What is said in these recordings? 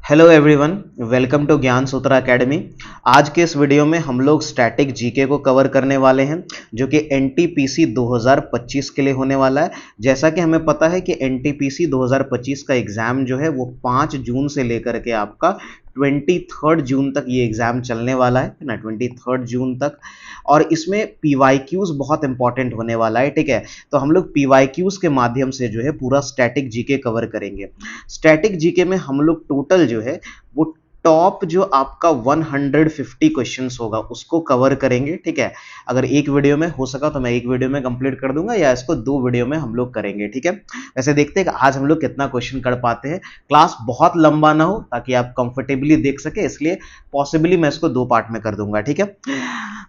Hello everyone, welcome to ज्ञान सूत्र academy. आज के इस वीडियो में हम लोग स्टैटिक जीके को कवर करने वाले हैं जो कि एनटीपीसी 2025 के लिए होने वाला है। जैसा कि हमें पता है कि एनटीपीसी 2025 का एग्ज़ाम जो है वो 5 जून से लेकर के आपका 23 जून तक ये एग्ज़ाम चलने वाला है ना, 23 जून तक। और इसमें पीवाईक्यूज बहुत इंपॉर्टेंट होने वाला है, ठीक है। तो हम लोग पीवाईक्यूज के माध्यम से जो है पूरा स्टैटिक जीके कवर करेंगे। स्टैटिक जीके में हम लोग टोटल जो है वो टॉप जो आपका 150 क्वेश्चंस होगा उसको कवर करेंगे, ठीक है। अगर एक वीडियो में हो सका तो मैं एक वीडियो में कंप्लीट कर दूंगा या इसको 2 वीडियो में हम लोग करेंगे, ठीक है। वैसे देखते हैं कि आज हम लोग कितना क्वेश्चन कर पाते हैं। क्लास बहुत लंबा ना हो ताकि आप कंफर्टेबली देख सके, इसलिए पॉसिबली मैं इसको 2 पार्ट में कर दूंगा, ठीक है।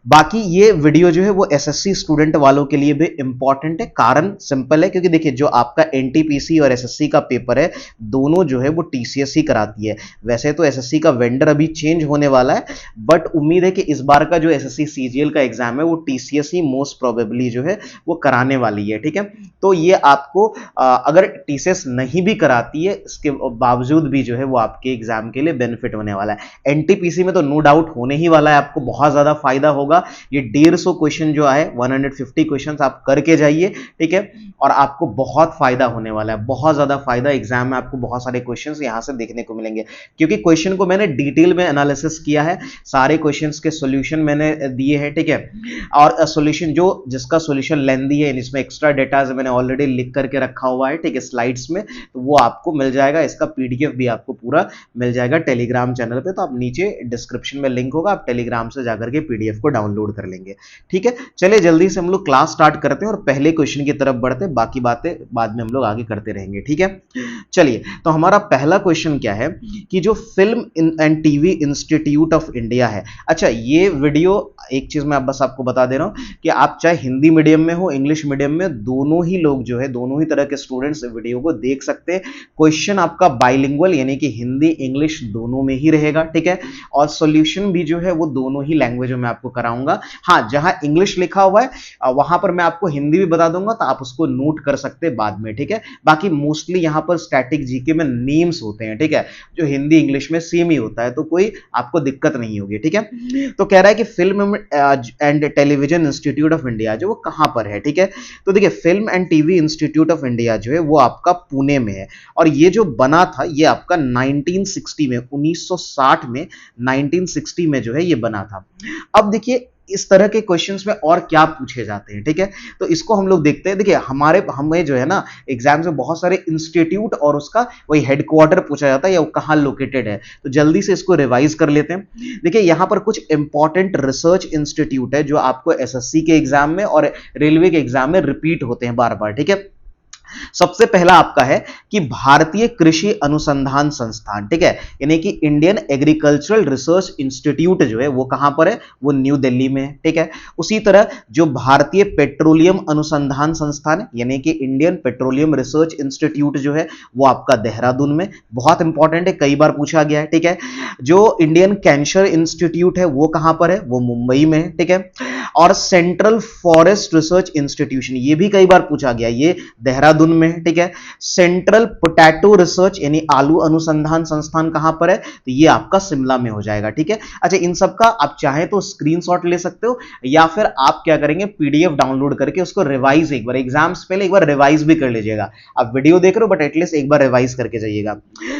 बाकी ये वीडियो जो है वो एसएससी स्टूडेंट वालों के लिए भी इंपॉर्टेंट है। कारण सिंपल है, क्योंकि देखिए जो आपका एनटीपीसी और एसएससी का पेपर है दोनों जो है वो टीसीएस ही कराती है। वैसे तो एसएससी का वेंडर अभी चेंज होने वाला है, बट उम्मीद है कि इस बार का जो एसएससी सीजीएल का एग्जाम है वो टीसीएस ही मोस्ट प्रोबेबली जो है वो कराने वाली है, ठीक है। तो ये आपको अगर टीसीएस नहीं भी कराती है इसके बावजूद भी जो है वो आपके एग्जाम के लिए बेनिफिट होने वाला है। एनटीपीसी में तो नो डाउट होने ही वाला है, आपको बहुत ज्यादा फायदा होगा। ये 150 क्वेश्चन जो आए 150 क्वेश्चन आप करके जाइए, ठीक है। और आपको बहुत फायदा होने वाला है, बहुत ज्यादा फायदा। एग्जाम में आपको बहुत सारे क्वेश्चंस यहां से देखने को मिलेंगे, क्योंकि क्वेश्चन को मैंने डिटेल में एनालिसिस किया है, सारे क्वेश्चंस के सॉल्यूशन मैंने दिए हैं, ठीक है। और सॉल्यूशन जो जिसका सॉल्यूशन लेंदी है, इसमें एक्स्ट्रा डेटा मैंने ऑलरेडी लिख करके रखा हुआ है, ठीक है, स्लाइड्स में, तो वो आपको मिल जाएगा। इसका पीडीएफ भी आपको पूरा मिल जाएगा टेलीग्राम चैनल पे। तो आप नीचे डिस्क्रिप्शन में लिंक होगा, आप टेलीग्राम से जाकर के पीडीएफ को डाउनलोड कर लेंगे, ठीक है। चलिए जल्दी से हम लोग क्लास स्टार्ट करते हैं और पहले क्वेश्चन की तरफ बढ़ते हैं, बाकी बातें बाद में हम लोग आगे करते रहेंगे, ठीक है। चलिए, तो हमारा पहला क्वेश्चन क्या है कि जो film and TV institute of India है। अच्छा, ये वीडियो एक चीज मैं बस आपको बता दे रहा हूं कि आप चाहे हिंदी मीडियम में हो इंग्लिश मीडियम में, दोनों ही लोग जो है दोनों ही तरह के स्टूडेंट्स वीडियो को देख सकते हैं। क्वेश्चन आपका बाइलिंगुअल यानी कि हिंदी इंग्लिश दोनों में ही रहेगा, ठीक है। और सॉल्यूशन भी जो है वो दोनों ही लैंग्वेजों में आपको कराऊंगा। हाँ, जहां इंग्लिश लिखा हुआ है वहां पर मैं आपको हिंदी भी बता दूंगा, तो आप उसको नोट कर सकते हैं बाद में, ठीक है। बाकी मोस्टली यहां पर स्टैटिक जीके में नेम्स होते हैं, ठीक है, जो हिंदी इंग्लिश में सेम ही होता है, तो कोई आपको दिक्कत नहीं होगी, ठीक है। तो कह रहा है कि film and television institute of India जो वो कहां पर है, ठीक है। तो देखिए, film and TV institute of India जो है वो आपका पुणे में है। और ये जो बना था ये आपका 1960 में, 1960 में, 1960 में जो है ये बना था। अब देखिए इस तरह के क्वेश्चंस में और क्या पूछे जाते हैं, ठीक है। तो इसको हम लोग देखते हैं। देखिए हमें जो है ना एग्जाम्स में बहुत सारे इंस्टीट्यूट और उसका वही हेडक्वार्टर पूछा जाता है या वो कहां लोकेटेड है, तो जल्दी से इसको रिवाइज कर लेते हैं। देखिए यहां पर कुछ इंपॉर्टेंट रिसर्च इंस्टीट्यूट है जो आपको एसएससी के एग्जाम में और रेलवे के एग्जाम में रिपीट होते हैं बार बार, ठीक है। सबसे पहला आपका है कि भारतीय कृषि अनुसंधान संस्थान, ठीक है, यानी कि इंडियन एग्रीकल्चरल रिसर्च इंस्टीट्यूट जो है वो कहां पर है, वो न्यू दिल्ली में है, ठीक है। उसी तरह जो भारतीय पेट्रोलियम अनुसंधान संस्थान है यानी कि इंडियन पेट्रोलियम रिसर्च इंस्टीट्यूट जो है वो आपका देहरादून में, बहुत इंपॉर्टेंट है, कई बार पूछा गया है, ठीक है। जो इंडियन कैंसर इंस्टीट्यूट है वो कहां पर है, वो मुंबई में है, ठीक है। और सेंट्रल फॉरेस्ट रिसर्च इंस्टीट्यूशन ये भी कई बार पूछा गया, ये देहरादून में, ठीक है। सेंट्रल पोटैटो रिसर्च यानी आलू अनुसंधान संस्थान कहां पर है, तो ये आपका शिमला में हो जाएगा, ठीक है। अच्छा, इन सब का आप चाहें तो स्क्रीनशॉट ले सकते हो या फिर आप क्या करेंगे पीडीएफ डाउनलोड करके उसको रिवाइज एक बार एग्जाम्स पहले एक बार रिवाइज भी कर लीजिएगा। आप वीडियो देख रहे हो बट एटलीस्ट एक बार रिवाइज करके जाइएगा।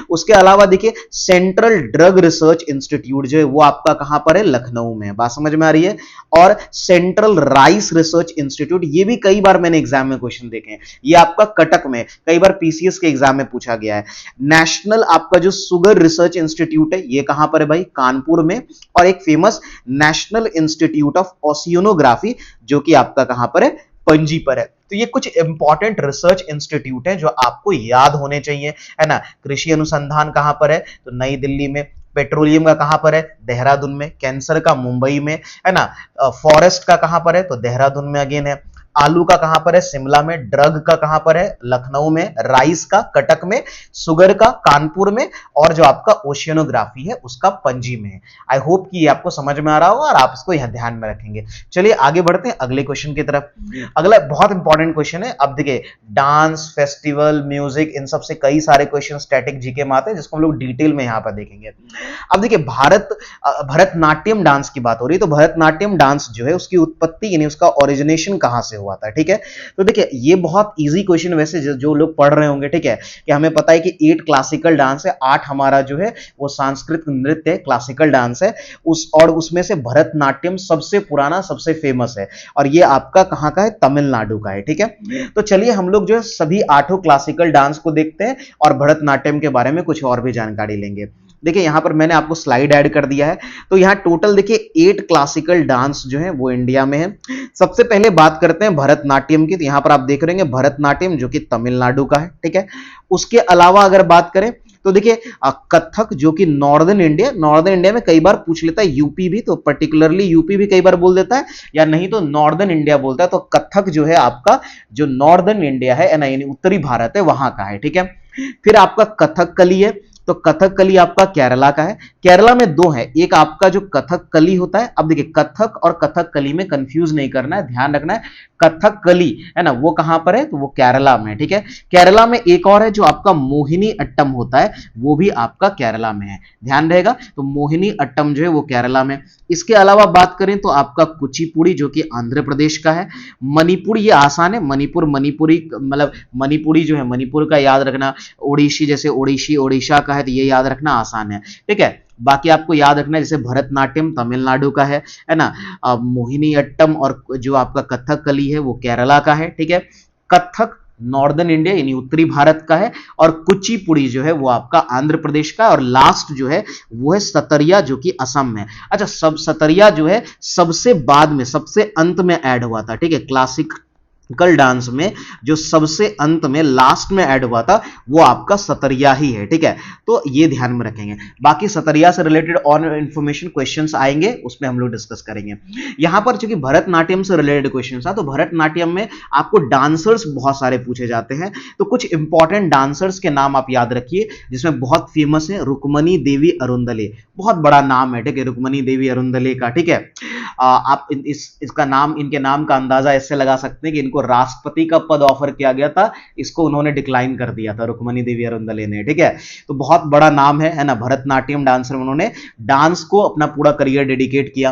उसके अलावा देखिए सेंट्रल ड्रग रिसर्च इंस्टीट्यूट जो है वो आपका कहां पर है, लखनऊ में, बात समझ में आ रही है। और सेंट्रल राइस रिसर्च इंस्टीट्यूट ये भी कई बार मैंने एग्जाम में क्वेश्चन देखे हैं, ये आपका कटक में, कई बार पीसीएस के एग्जाम में पूछा गया है। नेशनल आपका जो शुगर रिसर्च इंस्टीट्यूट है ये कहां पर है भाई, कानपुर में। और एक फेमस नेशनल इंस्टीट्यूट ऑफ ओशियोनोग्राफी जो कि आपका कहां पर है, पणजी पर है। तो ये कुछ इंपॉर्टेंट रिसर्च इंस्टीट्यूट हैं जो आपको याद होने चाहिए, है ना। कृषि अनुसंधान कहां पर है, तो नई दिल्ली में। पेट्रोलियम का कहां पर है, देहरादून में। कैंसर का मुंबई में, है ना। फॉरेस्ट का कहां पर है, तो देहरादून में अगेन है। आलू का कहां पर है, शिमला में, ड्रग का कहां पर है, लखनऊ में, राइस का कटक में, शुगर का कानपुर में, और जो आपका ओशियनोग्राफी है उसका पणजी में है। आई होप कि ये आपको समझ में आ रहा होगा और आप इसको यहां ध्यान में रखेंगे। चलिए आगे बढ़ते हैं अगले क्वेश्चन की तरफ। अगला बहुत इंपॉर्टेंट क्वेश्चन है। अब देखिए डांस, फेस्टिवल, म्यूजिक, इन सब से कई सारे क्वेश्चन स्टैटिक जीके में आते हैं जिसको हम लोग डिटेल में यहां पर देखेंगे। अब देखिए भरतनाट्यम डांस की बात हो रही है, तो भरतनाट्यम डांस जो है उसकी उत्पत्ति यानी उसका ओरिजिनेशन कहां से हुआ था, ठीक है। तो देखिए ये बहुत इजी क्वेश्चन वैसे जो लोग पढ़ रहे होंगे, ठीक है, कि हमें पता है कि 8 क्लासिकल डांस है, 8 हमारा जो है वो सांस्कृतिक नृत्य है, क्लासिकल डांस है, और उसमें से भरतनाट्यम सबसे पुराना, सबसे फेमस है, और ये आपका कहां का है, तमिलनाडु का है, ठीक है। तो चलिए हम लोग जो है सभी 8 क्लासिकल डांस को देखते हैं और भरतनाट्यम के बारे में कुछ और भी जानकारी लेंगे। देखिए यहां पर मैंने आपको स्लाइड ऐड कर दिया है। तो यहां टोटल देखिए 8 क्लासिकल डांस जो है वो इंडिया में है। सबसे पहले बात करते हैं भरतनाट्यम की। तो यहां पर आप देख रहे हैं भरतनाट्यम जो कि तमिलनाडु का है, ठीक है। उसके अलावा अगर बात करें तो देखिए कथक जो कि नॉर्दर्न इंडिया में कई बार पूछ लेता है, यूपी भी, तो पर्टिकुलरली यूपी भी कई बार बोल देता है, या नहीं तो नॉर्दर्न इंडिया बोलता है। तो कथक जो है आपका जो नॉर्दर्न इंडिया है ना, यानी उत्तरी भारत है, वहां का है, ठीक है। फिर आपका कथकली है, तो कथकली आपका केरला का है। केरला में 2 है, एक आपका जो कथकली होता है। अब देखिए कथक और कथकली में कंफ्यूज नहीं करना है, ध्यान रखना है। कथकली है ना वो कहां पर है, तो वो केरला में, ठीक है। केरला में एक और है जो आपका मोहिनी अट्टम होता है, वो भी आपका केरला में है, ध्यान रहेगा। तो मोहिनी अट्टम जो है वो केरला में। इसके अलावा बात करें तो आपका कुचिपुड़ी जो कि आंध्र प्रदेश का है। मणिपुर ये आसान है, मणिपुरी मतलब मणिपुरी जो है मणिपुर का याद रखना। ओडिशी जैसे ओडिशी ओडिशा का है, तो ये याद रखना आसान है, ठीक है। बाकी आपको याद रखना है जैसे भरतनाट्यम तमिलनाडु का है ना, मोहिनी अट्टम और जो आपका कथकली है वो केरला का है, ठीक है। कथक नॉर्दर्न इंडिया यानी उत्तरी भारत का है, और कुचिपुड़ी जो है वो आपका आंध्र प्रदेश का, और लास्ट जो है वो है सतरिया जो कि असम में। अच्छा, सब सतरिया जो है सबसे बाद में, सबसे अंत में ऐड हुआ था, ठीक है। क्लासिकल डांस में जो सबसे अंत में लास्ट में ऐड हुआ था वो आपका सतरिया ही है, ठीक है। तो ये ध्यान में रखेंगे। बाकी सतरिया से रिलेटेड और इंफॉर्मेशन क्वेश्चंस आएंगे, उसमें हम लोग डिस्कस करेंगे। यहां पर चूंकि भरतनाट्यम से रिलेटेड क्वेश्चंस था, तो भरतनाट्यम में आपको डांसर्स बहुत सारे पूछे जाते हैं। तो कुछ इंपॉर्टेंट डांसर्स के नाम आप याद रखिए, जिसमें बहुत फेमस है रुक्मणी देवी अरुंदले, बहुत बड़ा नाम है, ठीक है, रुक्मणी देवी अरुंदले का, ठीक है। आप इसका नाम, इनके नाम का अंदाजा इससे लगा सकते हैं कि इनको राष्ट्रपति का पद ऑफर किया गया था, इसको उन्होंने डिक्लाइन कर दिया था, रुक्मणी देवी अरुंदले ने, ठीक है। तो बहुत बड़ा नाम है ना, भरतनाट्यम डांसर, उन्होंने डांस को अपना पूरा करियर डेडिकेट किया।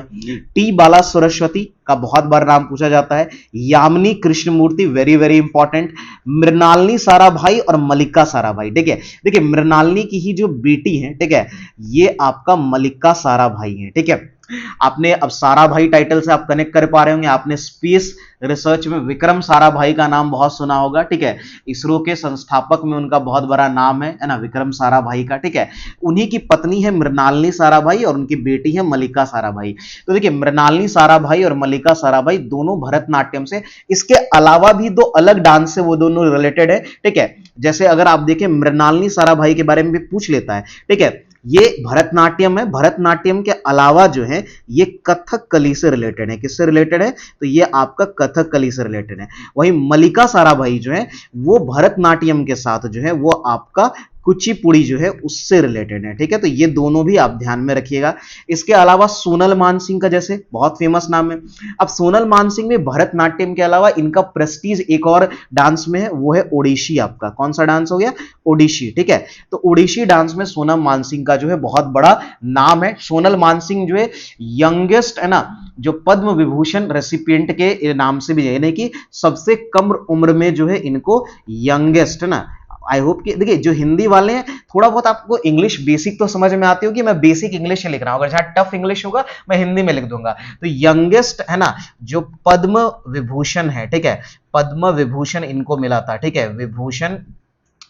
टी बाला सरस्वती का बहुत बार नाम पूछा जाता है। Yamini Krishnamurthy, very very important. Mrinalini Sarabhai और मल्लिका साराभाई, ठीक है। देखिए मृणालिनी की ही जो बेटी है, ठीक है, ये आपका मल्लिका साराभाई है, ठीक है। आपने अब साराभाई टाइटल से आप कनेक्ट कर पा रहे होंगे, आपने स्पेस रिसर्च में विक्रम साराभाई का नाम बहुत सुना होगा, ठीक है। इसरो के संस्थापक में उनका बहुत बड़ा नाम है ना, विक्रम साराभाई का, ठीक है। उन्हीं की पत्नी है मृणालिनी साराभाई और उनकी बेटी है मल्लिका साराभाई। तो देखिए मृणालिनी साराभाई और मल्लिका साराभाई दोनों भरतनाट्यम से, इसके अलावा भी 2 अलग डांस से वो दोनों रिलेटेड है, ठीक है। जैसे अगर आप देखें मृणालिनी साराभाई के बारे में भी पूछ लेता है, ठीक है। ये भरतनाट्यम है, भरतनाट्यम के अलावा जो है ये कथकली से रिलेटेड है। किससे रिलेटेड है, तो ये आपका कथकली से रिलेटेड है। वहीं मल्लिका साराभाई जो है वो भरतनाट्यम के साथ जो है वो आपका कुचिपुड़ी जो है उससे रिलेटेड है, ठीक है। तो ये दोनों भी आप ध्यान में रखिएगा। इसके अलावा सोनल मानसिंह का जैसे बहुत फेमस नाम है। अब सोनल मानसिंह में भरतनाट्यम के अलावा इनका प्रेस्टीज एक और डांस में है, वो है ओडिशी। आपका कौन सा डांस हो गया, ओडिशी, ठीक है। तो ओडिशी डांस में सोनल मानसिंह का जो है बहुत बड़ा नाम है। सोनल मानसिंह जो है यंगेस्ट है ना, जो पद्म विभूषण रेसिपिएंट के नाम से भी, यानी कि सबसे कम उम्र में जो है इनको यंगेस्ट है ना। आई होप कि देखिए जो हिंदी वाले हैं थोड़ा बहुत आपको इंग्लिश बेसिक तो समझ में आती होगी, मैं बेसिक इंग्लिश लिख रहा हूं, अगर जहां टफ इंग्लिश होगा मैं हिंदी में लिख दूंगा। तो यंगेस्ट है ना जो पद्म विभूषण है, ठीक है, पद्म विभूषण इनको मिला था, ठीक है, विभूषण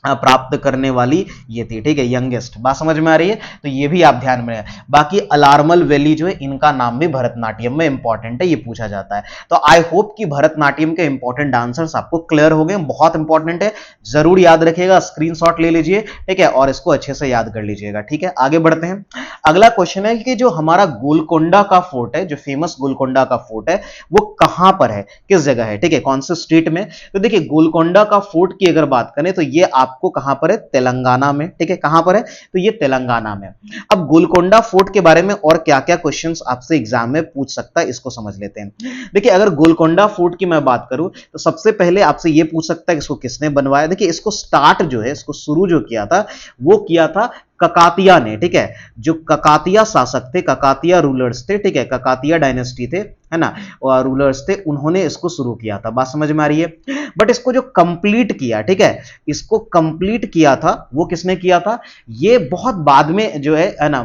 प्राप्त करने वाली ये थी, ठीक है, यंगेस्ट। बात समझ में आ रही है? तो ये भी आप ध्यान में रखें। बाकी अलार्मल वैली जो है, इनका नाम भी भरतनाट्यम में इंपॉर्टेंट है, ये पूछा जाता है। तो आई होप कि भरतनाट्यम के इंपॉर्टेंट आंसर्स आपको क्लियर हो गए, बहुत इंपॉर्टेंट है, जरूर याद रखिएगा, स्क्रीनशॉट ले लीजिए, ठीक है, और इसको अच्छे से याद कर लीजिएगा, ठीक है। आगे बढ़ते हैं। अगला क्वेश्चन है कि जो हमारा गोलकोंडा का फोर्ट है, जो फेमस गोलकोंडा का फोर्ट है, वो कहां पर है, किस जगह है, ठीक है, कौन से स्टेट में? तो देखिए, गोलकोंडा का फोर्ट की अगर बात करें तो ये आपको कहां पर है? तेलंगाना में, ठीक है, कहां पर है? तो ये तेलंगाना में। अब गोलकोंडा फोर्ट के बारे में और क्या क्या क्वेश्चंस आपसे एग्जाम में पूछ सकता है, इसको समझ लेते हैं। देखिए, अगर गोलकोंडा फोर्ट की मैं बात करूं तो सबसे पहले आपसे ये पूछ सकता है कि इसको किसने बनवाया। देखिए, इसको स्टार्ट जो है, इसको शुरू जो किया था, वो किया था ककातिया ने, ठीक है, जो ककातिया शासक थे, ककातिया रूलर्स थे, ठीक है, ककातिया डायनेस्टी थे, है ना, और रूलर्स थे, उन्होंने इसको शुरू किया था। बात समझ में आ रही है? बट इसको जो कंप्लीट किया, ठीक है, इसको कंप्लीट किया था, वो किसने किया था? ये बहुत बाद में जो है ना,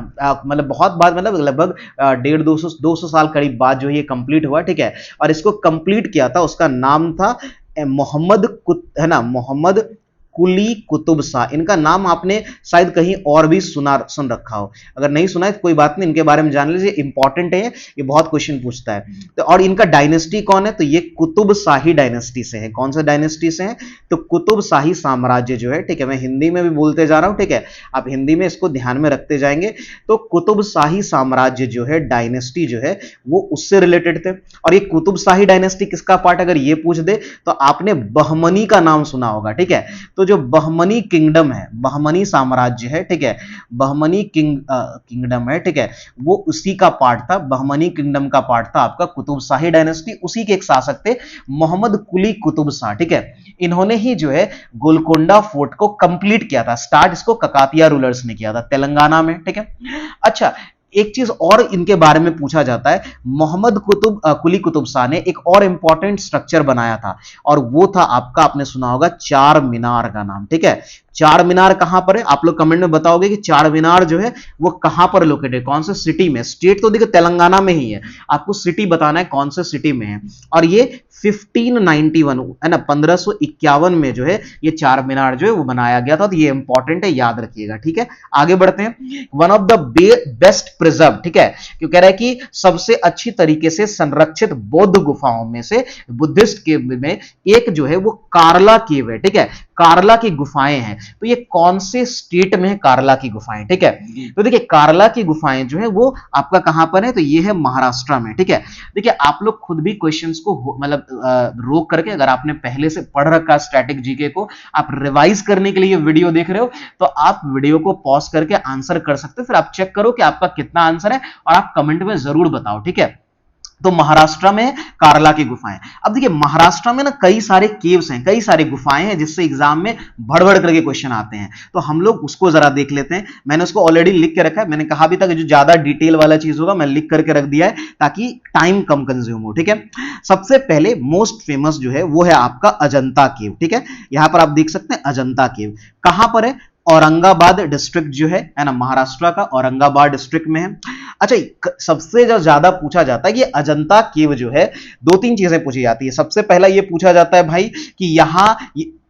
मतलब बहुत बाद, मतलब लगभग 150-200 साल करीब बाद जो ये कंप्लीट हुआ, ठीक है, और इसको कंप्लीट किया था, उसका नाम था है ना, मोहम्मद कुली कुतुब शाह। इनका नाम आपने शायद कहीं और भी सुन रखा हो, अगर नहीं सुना है तो कोई बात नहीं, इनके बारे में जान लीजिए, इंपॉर्टेंट है, ये बहुत क्वेश्चन पूछता है। तो और इनका डायनेस्टी कौन है? तो ये कुतुब शाही डायनेस्टी से है। कौन सा डायनेस्टी से है? तो कुतुब शाही साम्राज्य जो है, ठीक है, मैं हिंदी में भी बोलते जा रहा हूं, ठीक है, आप हिंदी में इसको ध्यान में रखते जाएंगे। तो कुतुब शाही साम्राज्य जो है, डायनेस्टी जो है, वो उससे रिलेटेड थे। और ये कुतुब शाही डायनेस्टी किसका पार्ट, अगर ये पूछ दे तो आपने बहमनी का नाम सुना होगा, ठीक है। तो जो बहमनी किंगडम है, बहमनी साम्राज्य है, ठीक है, बहमनी किंगडम है, ठीक है, वो उसी का पार्ट था। बहमनी किंगडम का पार्ट था आपका कुतुब शाही डायनेस्टी। उसी के एक शासक थे मोहम्मद कुली कुतुब शाह, ठीक है। इन्होंने ही जो है गोलकोंडा फोर्ट को कंप्लीट किया था। स्टार्ट इसको ककातिया रूलर्स ने किया था तेलंगाना में, ठीक है। अच्छा, एक चीज और इनके बारे में पूछा जाता है, मोहम्मद कुली कुतुब शाह ने एक और इंपॉर्टेंट स्ट्रक्चर बनाया था, और वो था आपका, आपने सुना होगा, चार मीनार का नाम, ठीक है। चार मीनार कहां पर है? आप लोग कमेंट में बताओगे कि चार मीनार जो है वो कहां पर लोकेटेड है, कौन से सिटी में? स्टेट तो देखो तेलंगाना में ही है, आपको सिटी बताना है कौन से सिटी में है। और ये 1591 है ना, 1551 में जो है ये चार मीनार जो है वो बनाया गया था। तो ये इंपॉर्टेंट है, याद रखिएगा, ठीक है। आगे बढ़ते हैं। One of the best preserve, ठीक है, क्यों कह रहा है कि सबसे अच्छी तरीके से संरक्षित बौद्ध गुफाओं में से, बुद्धिस्ट केव में एक जो है वो कार्ला केव है, ठीक है, कार्ला की गुफाएं हैं। तो ये कौन से स्टेट में है कार्ला की गुफाएं, ठीक है। तो देखिए, कार्ला की गुफाएं जो है वो आपका कहां पर है? तो ये है महाराष्ट्र में, ठीक है। देखिए, आप लोग खुद भी क्वेश्चंस को मतलब रोक करके, अगर आपने पहले से पढ़ रखा स्टैटिक जीके को, आप रिवाइज करने के लिए वीडियो देख रहे हो, तो आप वीडियो को पॉज करके आंसर कर सकते हो, फिर आप चेक करो कि आपका कितना आंसर है, और आप कमेंट में जरूर बताओ, ठीक है। तो महाराष्ट्र में कार्ला की गुफाएं। अब देखिए, महाराष्ट्र में ना कई सारे केव्स हैं, कई सारी गुफाएं हैं, जिससे एग्जाम में भड़ भड़ करके क्वेश्चन आते हैं। तो हम लोग उसको जरा देख लेते हैं। मैंने उसको ऑलरेडी लिख के रखा है, मैंने कहा भी था कि जो ज्यादा डिटेल वाला चीज होगा मैं लिख करके रख दिया है, ताकि टाइम कम कंज्यूम हो, ठीक है। सबसे पहले मोस्ट फेमस जो है वो है आपका अजंता केव, ठीक है। यहां पर आप देख सकते हैं अजंता केव कहां पर है? औरंगाबाद डिस्ट्रिक्ट जो है ना, महाराष्ट्र का औरंगाबाद डिस्ट्रिक्ट में है। अच्छा, सबसे जो ज्यादा पूछा जाता है कि अजंता केव जो है, दो तीन चीजें पूछी जाती है। सबसे पहला ये पूछा जाता है भाई कि यहां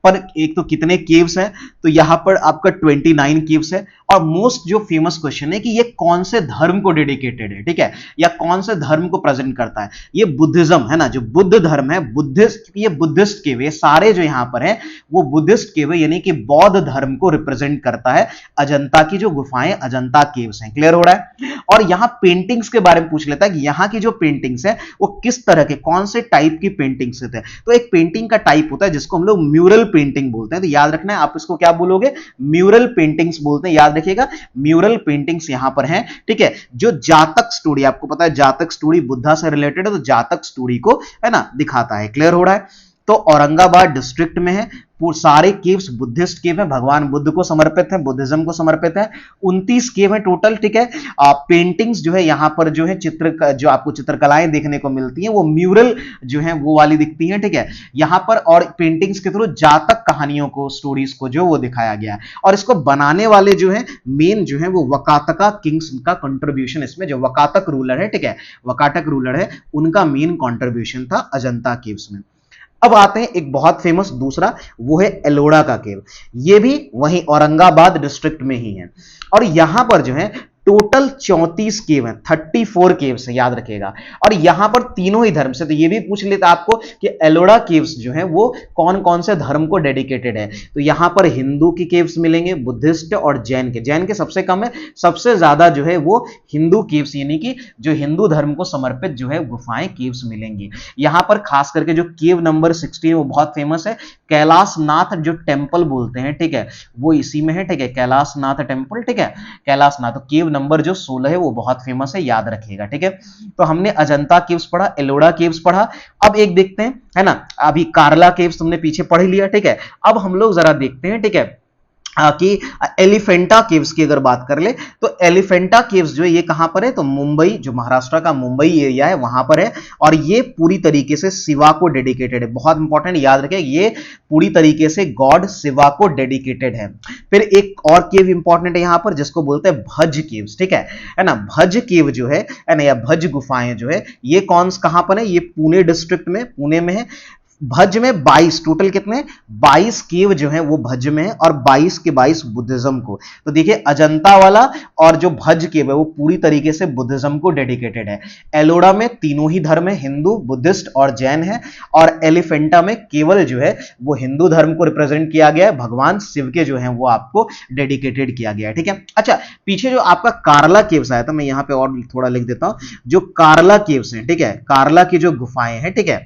पर एक तो कितने केव्स हैं, तो यहां पर आपका 29 केव्स है। और मोस्ट जो फेमस क्वेश्चन है कि ये कौन से धर्म को डेडिकेटेड है, ठीक है, या कौन से धर्म को प्रेजेंट करता है? ये बुद्धिज्म है ना, जो बुद्ध धर्म है, बुद्धिस्ट, ये बुद्धिस्ट केव, ये सारे जो यहां पर हैं वो बुद्धिस्ट केव है, यानी कि बौद्ध धर्म को रिप्रेजेंट करता है। अजंता की जो गुफाएं अजंता केव्स हैं, क्लियर हो रहा है। और यहां पेंटिंग्स के बारे में पूछ लेता है कि यहां की जो पेंटिंग्स है वो किस तरह के, कौन से टाइप की पेंटिंग्स होते हैं। तो एक पेंटिंग का टाइप होता है जिसको हम लोग म्यूरल पेंटिंग बोलते हैं। तो याद रखना है, आप इसको क्या बोलोगे? म्यूरल पेंटिंग्स बोलते हैं, याद रखिएगा, म्यूरल पेंटिंग्स यहां पर हैं, ठीक है। जो जातक स्टोरी, आपको पता है जातक स्टोरी बुद्धा से रिलेटेड है, तो जातक स्टोरी को है ना दिखाता है, क्लियर हो रहा है। तो औरंगाबाद डिस्ट्रिक्ट में है। सारे केव्स बुद्धिस्ट केव हैं, भगवान बुद्ध को समर्पित है, बुद्धिज्म को समर्पित है। 29 केव है टोटल, ठीक है। पेंटिंग्स जो है यहां पर जो है जो आपको चित्रकलाएं देखने को मिलती हैं वो म्यूरल जो है वो वाली दिखती हैं, ठीक है। यहां पर और पेंटिंग्स के थ्रू जातक कहानियों को, स्टोरीज को जो वो दिखाया गया है। और इसको बनाने वाले जो है मेन जो है वो वकाटका किंग्स का कंट्रीब्यूशन, इसमें जो वकाटक रूलर है, ठीक है, वकाटक रूलर है, उनका मेन कंट्रीब्यूशन था अजंता केव्स में। अब आते हैं एक बहुत फेमस दूसरा, वो है एलोरा का केव। ये भी वहीं औरंगाबाद डिस्ट्रिक्ट में ही है, और यहां पर जो है टोटल 34 केव हैं, 34 केव्स है, याद रखिएगा। और यहां पर तीनों ही धर्म से, तो ये भी पूछ लेता आपको कि एलोरा केव्स जो है वो कौन कौन से धर्म को डेडिकेटेड है। तो यहां पर हिंदू की केव्स मिलेंगे, बुद्धिस्ट और जैन के सबसे कम है, सबसे ज्यादा जो है वो हिंदू केव्स, यानी कि जो हिंदू धर्म को समर्पित जो है गुफाएं केव्स मिलेंगी। यहां पर खास करके जो केव नंबर 16 वो बहुत फेमस है, कैलाशनाथ जो टेम्पल बोलते हैं, ठीक है, वो इसी में है, ठीक है, कैलाशनाथ टेम्पल, ठीक है, कैलाशनाथ। तो केव नंबर जो 16 है वो बहुत फेमस है, याद रखिएगा, ठीक है। तो हमने अजंता केव्स पढ़ा, एलोरा केव्स पढ़ा। अब एक देखते हैं, है ना, अभी कार्ला केव्स तुमने पीछे पढ़ लिया, ठीक है। अब हम लोग जरा देखते हैं, ठीक है, कि एलिफेंटा केव्स की अगर बात कर ले, तो एलिफेंटा केव्स जो है ये कहां पर है, तो मुंबई, जो महाराष्ट्र का मुंबई एरिया है वहां पर है, और ये पूरी तरीके से शिवा को डेडिकेटेड है। बहुत इंपॉर्टेंट, याद रखें, ये पूरी तरीके से गॉड शिवा को डेडिकेटेड है। फिर एक और केव इंपॉर्टेंट है यहां पर, जिसको बोलते हैं भज केव्स, ठीक है ना। भज केव जो है ना, या भज गुफाएं जो है, ये कौन कहां पर है, ये पुणे डिस्ट्रिक्ट में, पुणे में है। भज में 22, टोटल कितने, 22 केव जो है वो भज में है, और 22 के 22 बुद्धिज्म को। तो देखिए अजंता वाला और जो भज केव है वो पूरी तरीके से बुद्धिज्म को डेडिकेटेड है। एलोरा में तीनों ही धर्म है, हिंदू, बुद्धिस्ट और जैन है, और एलिफेंटा में केवल जो है वो हिंदू धर्म को रिप्रेजेंट किया गया है, भगवान शिव के जो है वो आपको डेडिकेटेड किया गया है, ठीक है। अच्छा, पीछे जो आपका कार्ला केव्स आया था, मैं यहां पे और थोड़ा लिख देता हूं, जो कार्ला केव्स है, ठीक है, कार्ला की जो गुफाएं हैं, ठीक है।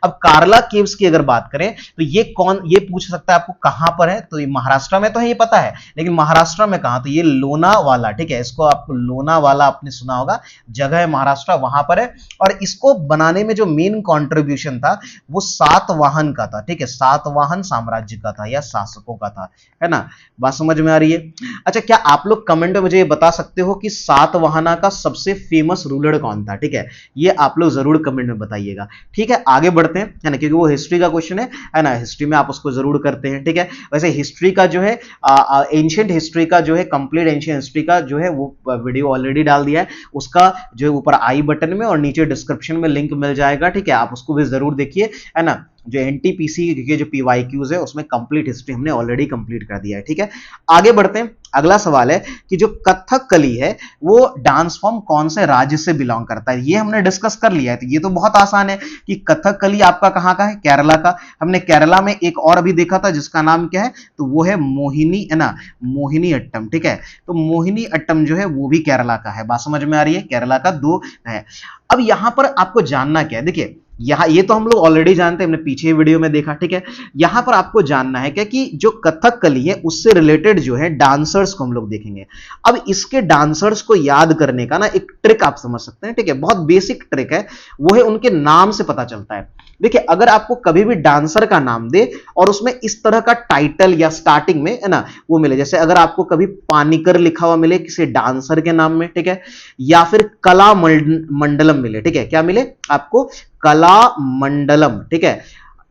अब कार्ला केव्स की अगर बात करें तो ये कौन, ये पूछ सकता है आपको कहां पर है, तो ये महाराष्ट्र में तो है, ये पता है, लेकिन महाराष्ट्र में कहां, तो ये लोनावाला, ठीक है, इसको आपको लोनावाला आपने सुना होगा, जगह है महाराष्ट्र, वहां पर है। और इसको बनाने में जो मेन कंट्रीब्यूशन था वो सातवाहन का था, ठीक है, सातवाहन साम्राज्य का था या शासकों का था, है ना। बात समझ में आ रही है। अच्छा, क्या आप लोग कमेंट में मुझे ये बता सकते हो कि सातवाहना का सबसे फेमस रूलर कौन था, ठीक है, ये आप लोग जरूर कमेंट में बताइएगा, ठीक है। आगे बढ़ते हैं, है ना, क्योंकि वो हिस्ट्री का क्वेश्चन है ना, हिस्ट्री में आप उसको जरूर करते हैं, ठीक है। वैसे हिस्ट्री का जो है एंशिएंट हिस्ट्री का जो है, कंप्लीट एंशिएंट हिस्ट्री का जो है वो वीडियो ऑलरेडी डाल दिया है, उसका जो है ऊपर आई बटन में और नीचे डिस्क्रिप्शन में लिंक मिल जाएगा, ठीक है, आप उसको भी जरूर देखिए, है ना। जो एनटीपीसी के जो पीवाईक्यूज है उसमें कंप्लीट हिस्ट्री हमने ऑलरेडी कंप्लीट कर दिया है, ठीक है। आगे बढ़ते हैं, अगला सवाल है कि जो कथकली है वो डांस फॉर्म कौन से राज्य से बिलोंग करता है, ये हमने डिस्कस कर लिया है। तो ये तो बहुत आसान है कि कथकली आपका कहां का है, केरला का। हमने केरला में एक और अभी देखा था जिसका नाम क्या है, तो वो है मोहिनी, है ना, मोहिनी अट्टम, ठीक है। तो मोहिनी अट्टम जो है वो भी केरला का है। बात समझ में आ रही है, केरला का 2 है। अब यहां पर आपको जानना क्या है, देखिए यहां, ये तो हम लोग ऑलरेडी जानते हैं, हमने पीछे वीडियो में देखा, ठीक है। यहां पर आपको जानना है क्या कि जो कथकली है उससे रिलेटेड जो है डांसर्स को हम लोग देखेंगे। अब इसके डांसर्स को याद करने का ना एक ट्रिक आप समझ सकते हैं, ठीक है, बहुत बेसिक ट्रिक है, वो है उनके नाम से पता चलता है। देखिए अगर आपको कभी भी डांसर का नाम दे और उसमें इस तरह का टाइटल या स्टार्टिंग में, है ना, वो मिले, जैसे अगर आपको कभी पानीकर लिखा हुआ मिले किसी डांसर के नाम में, ठीक है, या फिर कला मंडलम मिले, ठीक है, क्या मिले आपको, कला मंडलम, ठीक है।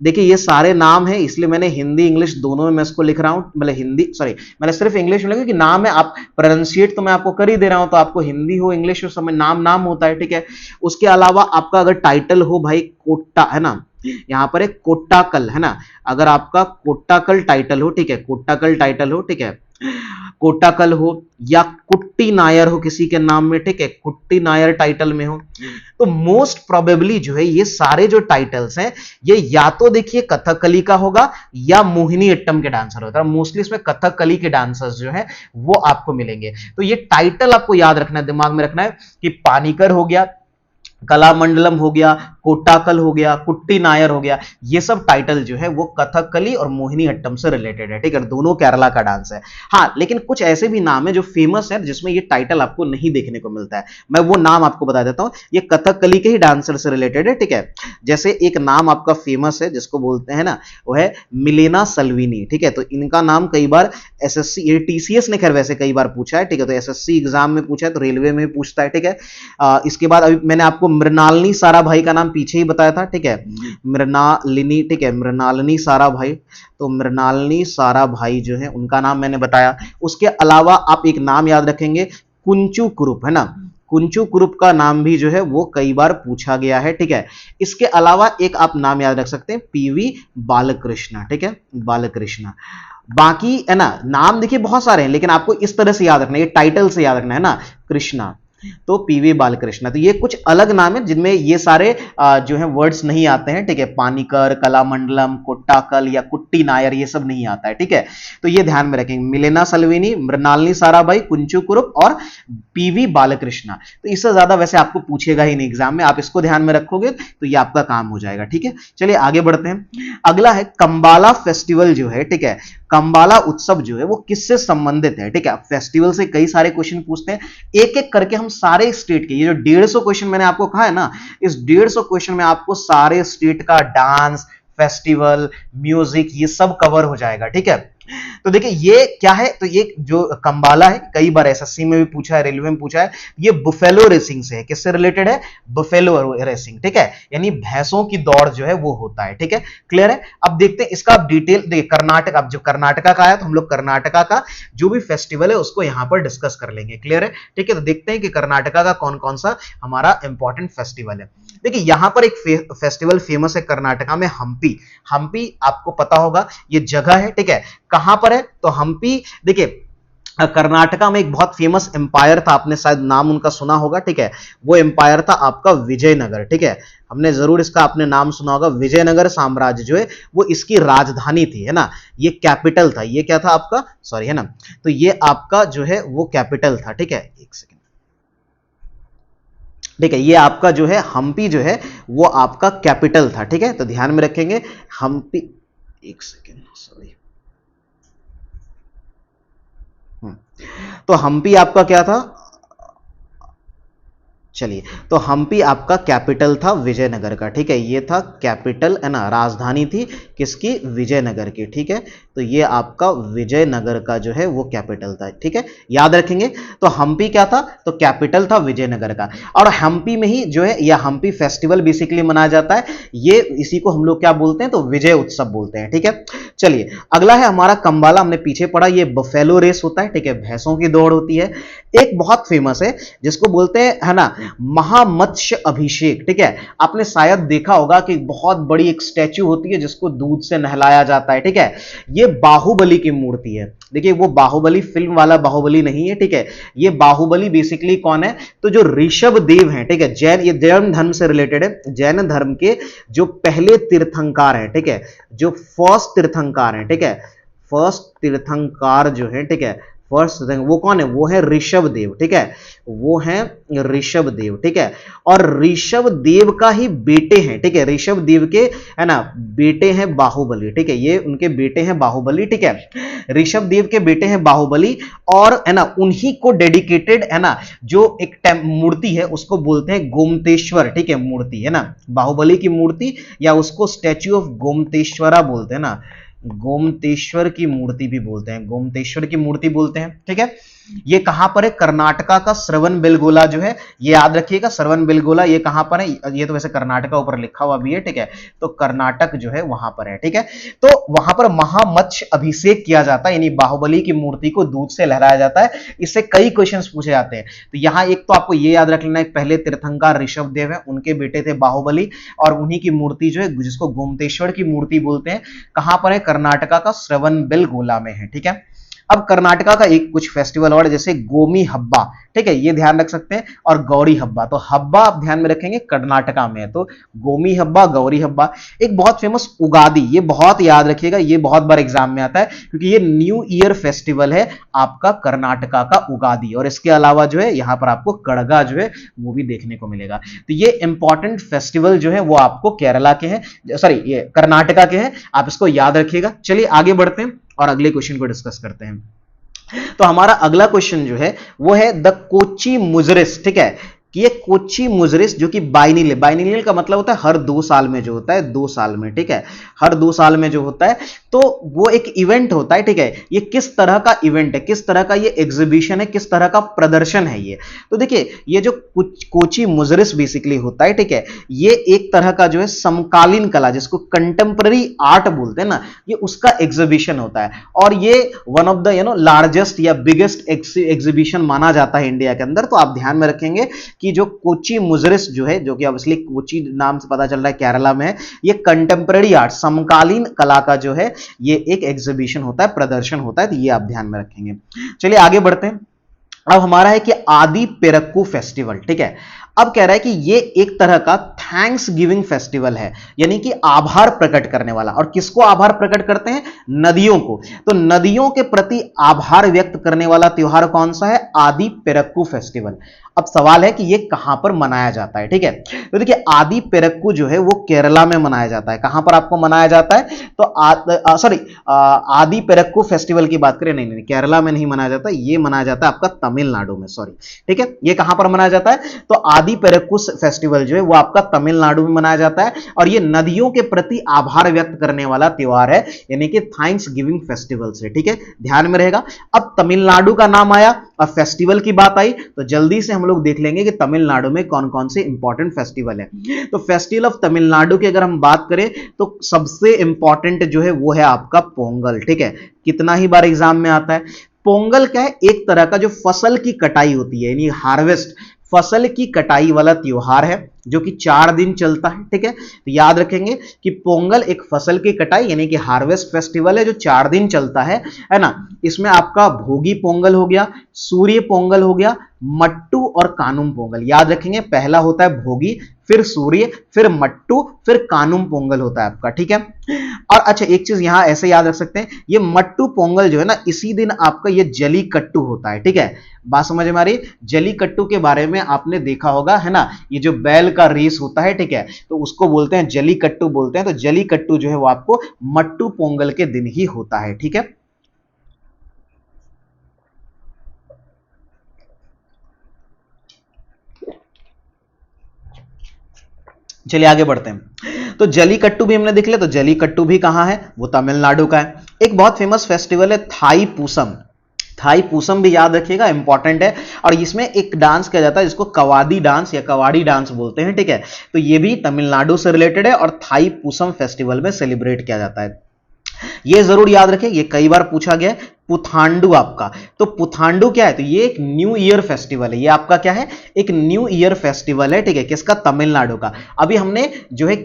देखिए ये सारे नाम हैं, इसलिए मैंने हिंदी इंग्लिश दोनों में मैं इसको लिख रहा हूं, मतलब हिंदी सॉरी मैंने सिर्फ इंग्लिश में लिखा कि नाम है, आप प्रोनाउंसिएट तो मैं आपको कर ही दे रहा हूं, तो आपको हिंदी हो इंग्लिश हो समय नाम नाम होता है, ठीक है। उसके अलावा आपका अगर टाइटल हो भाई कोट्टा, है ना, यहां पर एक कोट्टाकल, है ना, अगर आपका कोट्टाकल टाइटल हो, ठीक है, कोट्टाकल टाइटल हो, ठीक है, कोट्टाकल हो या कुट्टी नायर हो किसी के नाम में, ठीक है, कुट्टी नायर टाइटल में हो, तो मोस्ट प्रोबेबली जो है ये सारे जो टाइटल्स हैं ये या तो देखिए कथकली का होगा या मोहिनी अट्टम के डांसर होता है। मोस्टली इसमें कथकली के डांसर्स जो है वो आपको मिलेंगे। तो ये टाइटल आपको याद रखना है, दिमाग में रखना है कि पानीकर हो गया, कलामंडलम हो गया, कोट्टाकल हो गया, कुट्टी नायर हो गया, ये सब टाइटल जो है वो कथकली और मोहिनी अट्टम से रिलेटेड है, ठीक है, दोनों केरला का डांस है। हाँ, लेकिन कुछ ऐसे भी नाम है जो फेमस है जिसमें ये टाइटल आपको नहीं देखने को मिलता है, मैं वो नाम आपको बता देता हूं, ये कथकली के ही डांसर से रिलेटेड है, ठीक है। जैसे एक नाम आपका फेमस है जिसको बोलते हैं ना, वो है मिलेना सल्वीनी, ठीक है। तो इनका नाम कई बार एसएससी टीसीएस ने खैर वैसे कई बार पूछा है, ठीक है, तो एसएससी एग्जाम में पूछा है, तो रेलवे में पूछता है, ठीक है। इसके बाद अभी मैंने आपको मृणालिनी साराभाई का नाम पीछे ही बताया था, ठीक है, मृणालिनी, ठीक है, मृणालिनी साराभाई, तो मृणालिनी साराभाई जो है उनका नाम मैंने बताया। उसके अलावा आप एक नाम याद रखेंगे, कुंचू कुरुप, है ना, कुंचु कुरुप का नाम भी जो है वो कई बार पूछा गया है, ठीक है। इसके अलावा एक आप नाम याद रख सकते हैं, पीवी बालकृष्ण, ठीक है, बालकृष्ण। बाकी है ना, नाम देखिए बहुत सारे हैं, लेकिन आपको इस तरह से याद रखना है, ये टाइटल से याद रखना है ना, कृष्णा, तो पीवी बालकृष्ण। तो ये कुछ अलग नाम है जिनमें ये सारे जो है वर्ड्स नहीं आते हैं, ठीक है। पानीकर, कलामंडलम, कोट्टाकल या कुट्टी नायर, ये सब नहीं आता है, ठीक है। तो ये ध्यान में रखेंगे, मिलेना सल्विनी, मृणालिनी साराभाई, कुंचु कुरुप और पीवी बालकृष्ण। तो इससे ज्यादा वैसे आपको पूछेगा ही नहीं एग्जाम में, आप इसको ध्यान में रखोगे तो ये आपका काम हो जाएगा, ठीक है। चलिए आगे बढ़ते हैं। अगला है कंबाला फेस्टिवल जो है, ठीक है, कंबाला उत्सव जो है वो किससे संबंधित है, ठीक है। फेस्टिवल से कई सारे क्वेश्चन पूछते हैं, एक एक करके हम सारे स्टेट के, ये जो 150 क्वेश्चन मैंने आपको कहा है ना, इस 150 क्वेश्चन में आपको सारे स्टेट का डांस, फेस्टिवल, म्यूजिक, ये सब कवर हो जाएगा, ठीक है। तो देखिए ये क्या है, तो ये जो कंबाला है, कई बार एसएससी में भी पूछा है, रेलवे में पूछा है, ये बुफेलो रेसिंग से है। किससे रिलेटेड है, बुफेलो रेसिंग, ठीक है, यानी भैंसों की दौड़ जो है वो होता है, ठीक है। क्लियर है। अब देखते हैं इसका डिटेल, देखिए कर्नाटक, अब जो कर्नाटका का है तो हम लोग कर्नाटका का जो भी फेस्टिवल है उसको यहां पर डिस्कस कर लेंगे, क्लियर है, ठीक है। तो देखते हैं कि कर्नाटका का कौन कौन सा हमारा इंपॉर्टेंट फेस्टिवल है। देखिए यहां पर एक फेस्टिवल फेमस है कर्नाटका में, हम्पी। हम्पी आपको पता होगा ये जगह है, ठीक है, कहां पर है, तो हम्पी देखिए कर्नाटका में एक बहुत फेमस एम्पायर था, आपने शायद नाम उनका सुना होगा, ठीक है। वो एम्पायर था आपका विजयनगर, ठीक है, हमने जरूर इसका आपने नाम सुना होगा। विजयनगर साम्राज्य जो है वो इसकी राजधानी थी, है ना, ये कैपिटल था, ये क्या था आपका, सॉरी, है ना, तो ये आपका जो है वो कैपिटल था, ठीक है। एक सेकेंड, ठीक है, ये आपका जो है हम्पी जो है वो आपका कैपिटल था, ठीक है, तो ध्यान में रखेंगे हम्पी। एक सेकेंड, सॉरी, तो हम्पी आपका क्या था, चलिए, तो हम्पी आपका कैपिटल था विजयनगर का, ठीक है, ये था कैपिटल, है ना, राजधानी थी किसकी, विजयनगर की, ठीक है। तो ये आपका विजयनगर का जो है वो कैपिटल था, ठीक है, याद रखेंगे। तो हम्पी क्या था, तो कैपिटल था विजयनगर का, और हम्पी में ही जो है यह हम्पी फेस्टिवल बेसिकली मनाया जाता है, ये इसी को हम लोग क्या बोलते हैं, तो विजय उत्सव बोलते हैं, ठीक है। चलिए अगला है हमारा कंबाला, हमने पीछे पढ़ा, ये बफेलो रेस होता है, ठीक है, भैंसों की दौड़ होती है। एक बहुत फेमस है जिसको बोलते हैं, है ना, महामत्स्य अभिषेक, ठीक है। आपने शायद देखा होगा कि बहुत बड़ी एक स्टैच्यू होती है जिसको दूध से नहलाया जाता है, ठीक है। ये बाहुबली की मूर्ति है, देखिए वो बाहुबली फिल्म वाला बाहुबली नहीं है, ठीक है। ये बाहुबली बेसिकली कौन है, तो जो ऋषभ देव हैं, ठीक है, जैन, ये जैन धर्म से रिलेटेड है, जैन धर्म के जो पहले तीर्थंकार हैं, ठीक है, जो फर्स्ट तीर्थंकार हैं, ठीक है, फर्स्ट तीर्थंकार जो है, ठीक है, फर्स्ट वो कौन है, वो है ऋषभ देव, ठीक है, वो है ऋषभ देव, ठीक है। और ऋषभ देव का ही बेटे हैं, ठीक है, ऋषभ देव के, है ना, बेटे हैं बाहुबली, ठीक है, ये उनके बेटे हैं बाहुबली, ठीक है, ऋषभ देव के बेटे हैं बाहुबली, और है ना उन्हीं को डेडिकेटेड, है ना, जो एक मूर्ति है उसको बोलते हैं गोमतेश्वर, ठीक है, मूर्ति, है ना, बाहुबली की मूर्ति, या उसको स्टैच्यू ऑफ गोमतेश्वरा बोलते हैं ना, गोमतेश्वर की मूर्ति भी बोलते हैं, गोमतेश्वर की मूर्ति बोलते हैं, ठीक है। ये कहां पर है, कर्नाटका का श्रवण बेलगोला जो है, ये याद रखिएगा, श्रवण बेलगोला ये कहां पर है, ये तो वैसे कर्नाटका ऊपर लिखा हुआ भी है, ठीक है, तो कर्नाटक जो है वहां पर है, ठीक है। तो वहां पर महामत्स्य अभिषेक किया जाता है, यानी बाहुबली की मूर्ति को दूध से लहराया जाता है। इससे कई क्वेश्चन पूछे जाते हैं, तो यहां एक तो आपको ये याद रख लेना है, पहले तीर्थंकर ऋषभ देव है, उनके बेटे थे बाहुबली, और उन्हीं की मूर्ति जो है जिसको गोमतेश्वर की मूर्ति बोलते हैं, कहां पर है, कर्नाटका का श्रवण बेलगोला में है, ठीक है। अब कर्नाटका का एक कुछ फेस्टिवल और जैसे गोमी हब्बा, ठीक है, ये ध्यान रख सकते हैं, और गौरी हब्बा, तो हब्बा आप ध्यान में रखेंगे कर्नाटका में है, तो गोमी हब्बा, गौरी हब्बा। एक बहुत फेमस उगादी, ये बहुत याद रखिएगा, ये बहुत बार एग्जाम में आता है क्योंकि ये न्यू ईयर फेस्टिवल है आपका कर्नाटका का उगादी, और इसके अलावा जो है यहां पर आपको कड़गा जो है वो भी देखने को मिलेगा। तो ये इंपॉर्टेंट फेस्टिवल जो है वो आपको केरला के हैं, सॉरी ये कर्नाटका के हैं, आप इसको याद रखिएगा। चलिए आगे बढ़ते हैं और अगले क्वेश्चन को डिस्कस करते हैं। तो हमारा अगला क्वेश्चन जो है वो है द कोची मुजरिस, ठीक है, कि ये कोची मुजरिस जो कि बाइनियल, बाइनियल का मतलब होता है हर 2 साल में जो होता है, 2 साल में, ठीक है, हर 2 साल में जो होता है, तो वो एक इवेंट होता है, ठीक है। ये किस तरह का इवेंट है, किस तरह का ये एग्जीबिशन है, किस तरह का प्रदर्शन है ये, तो देखिए ये जो कोची मुजरिस बेसिकली होता है, ठीक है, ये एक तरह का जो है समकालीन कला, जिसको कंटेम्पररी आर्ट बोलते हैं ना, ये उसका एग्जीबिशन होता है, और ये वन ऑफ द लार्जेस्ट या बिगेस्ट एग्जीबिशन माना जाता है इंडिया के अंदर। तो आप ध्यान में रखेंगे कि जो कोची मुजरिस जो है, जो कि ऑब्वियसली कोची नाम से पता चल रहा है केरला में है, ये कंटेम्पररी आर्ट, समकालीन कला का जो है ये एक एग्जीबिशन होता है, प्रदर्शन होता है, तो ये आप ध्यान में रखेंगे। चलिए आगे बढ़ते हैं। अब हमारा है कि आदि पेरक्कू फेस्टिवल, ठीक है। अब कह रहा है कि ये एक तरह का थैंक्स गिविंग फेस्टिवल है, यानी कि आभार प्रकट करने वाला। और किसको आभार प्रकट करते हैं? नदियों को। तो नदियों के प्रति आभार व्यक्त करने वाला त्योहार कौन सा है? आदि पेरक्कू फेस्टिवल। अब सवाल है कि ये कहां पर मनाया जाता है, ठीक है। तो देखिए आदि पेरक्कू जो है वो केरला में मनाया जाता है। कहां पर आपको मनाया जाता है? तो सॉरी, आदि पेरक्कू फेस्टिवल की बात करें, नहीं नहीं, केरला में नहीं मनाया जाता, ये मनाया जाता है आपका तमिलनाडु में, सॉरी, ठीक है। ये कहां पर मनाया जाता है? तो आदि पेरक्कू फेस्टिवल जो है वो आपका तमिलनाडु में मनाया जाता है, और ये नदियों के प्रति आभार व्यक्त करने वाला त्योहार है, यानी कि थैंक्स गिविंग फेस्टिवल से, ठीक है, ध्यान में रहेगा। अब तमिलनाडु का नाम आया, अब फेस्टिवल की बात आई, तो जल्दी से हम लोग देख लेंगे कि तमिलनाडु में कौन कौन से इंपॉर्टेंट फेस्टिवल है। तो फेस्टिवल ऑफ तमिलनाडु की अगर हम बात करें तो सबसे इंपॉर्टेंट जो है वो है आपका पोंगल, ठीक है। कितना ही बार एग्जाम में आता है। पोंगल क्या है? एक तरह का जो फसल की कटाई होती है, यानी हार्वेस्ट, फसल की कटाई वाला त्योहार है, जो कि 4 दिन चलता है, ठीक है। तो याद रखेंगे कि पोंगल एक फसल की कटाई यानी कि हार्वेस्ट फेस्टिवल है, जो 4 दिन चलता है ना। इसमें आपका भोगी पोंगल हो गया, सूर्य पोंगल हो गया, मट्टू और कानुम पोंगल। याद रखेंगे, पहला होता है भोगी, फिर सूर्य, फिर मट्टू, फिर कानुम पोंगल होता है आपका, ठीक है। और अच्छा एक चीज यहां ऐसे याद रख सकते हैं, ये मट्टू पोंगल जो है ना, इसी दिन आपका ये जली कट्टू होता है, ठीक है। बात समझ में आ रही? जली कट्टू के बारे में आपने देखा होगा, है ना, ये जो बैल का रेस होता है, ठीक है, तो उसको बोलते हैं जली कट्टू बोलते हैं। तो जली कट्टू जो है वो आपको मट्टू पोंगल के दिन ही होता है, ठीक है। चलिए आगे बढ़ते हैं। तो जलीकट्टू भी हमने देख लिया, तो जलीकट्टू भी कहां है? वो तमिलनाडु का है। एक बहुत फेमस फेस्टिवल है थाई पूसम, थाई पूसम भी याद रखिएगा, इंपॉर्टेंट है। और इसमें एक डांस किया जाता है जिसको कवादी डांस या कवाड़ी डांस बोलते हैं, ठीक है। तो ये भी तमिलनाडु से रिलेटेड है और थाई पूसम फेस्टिवल में सेलिब्रेट किया जाता है। ये जरूर याद रखें, ये कई बार पूछा गया है। पुथांडु आपका, तो पुथांडु क्या है? तो ये एक न्यू ईयर फेस्टिवल है। ये आपका क्या है? एक न्यू ईयर फेस्टिवल है, ठीक है। किसका? तमिलनाडु का। अभी हमने जो है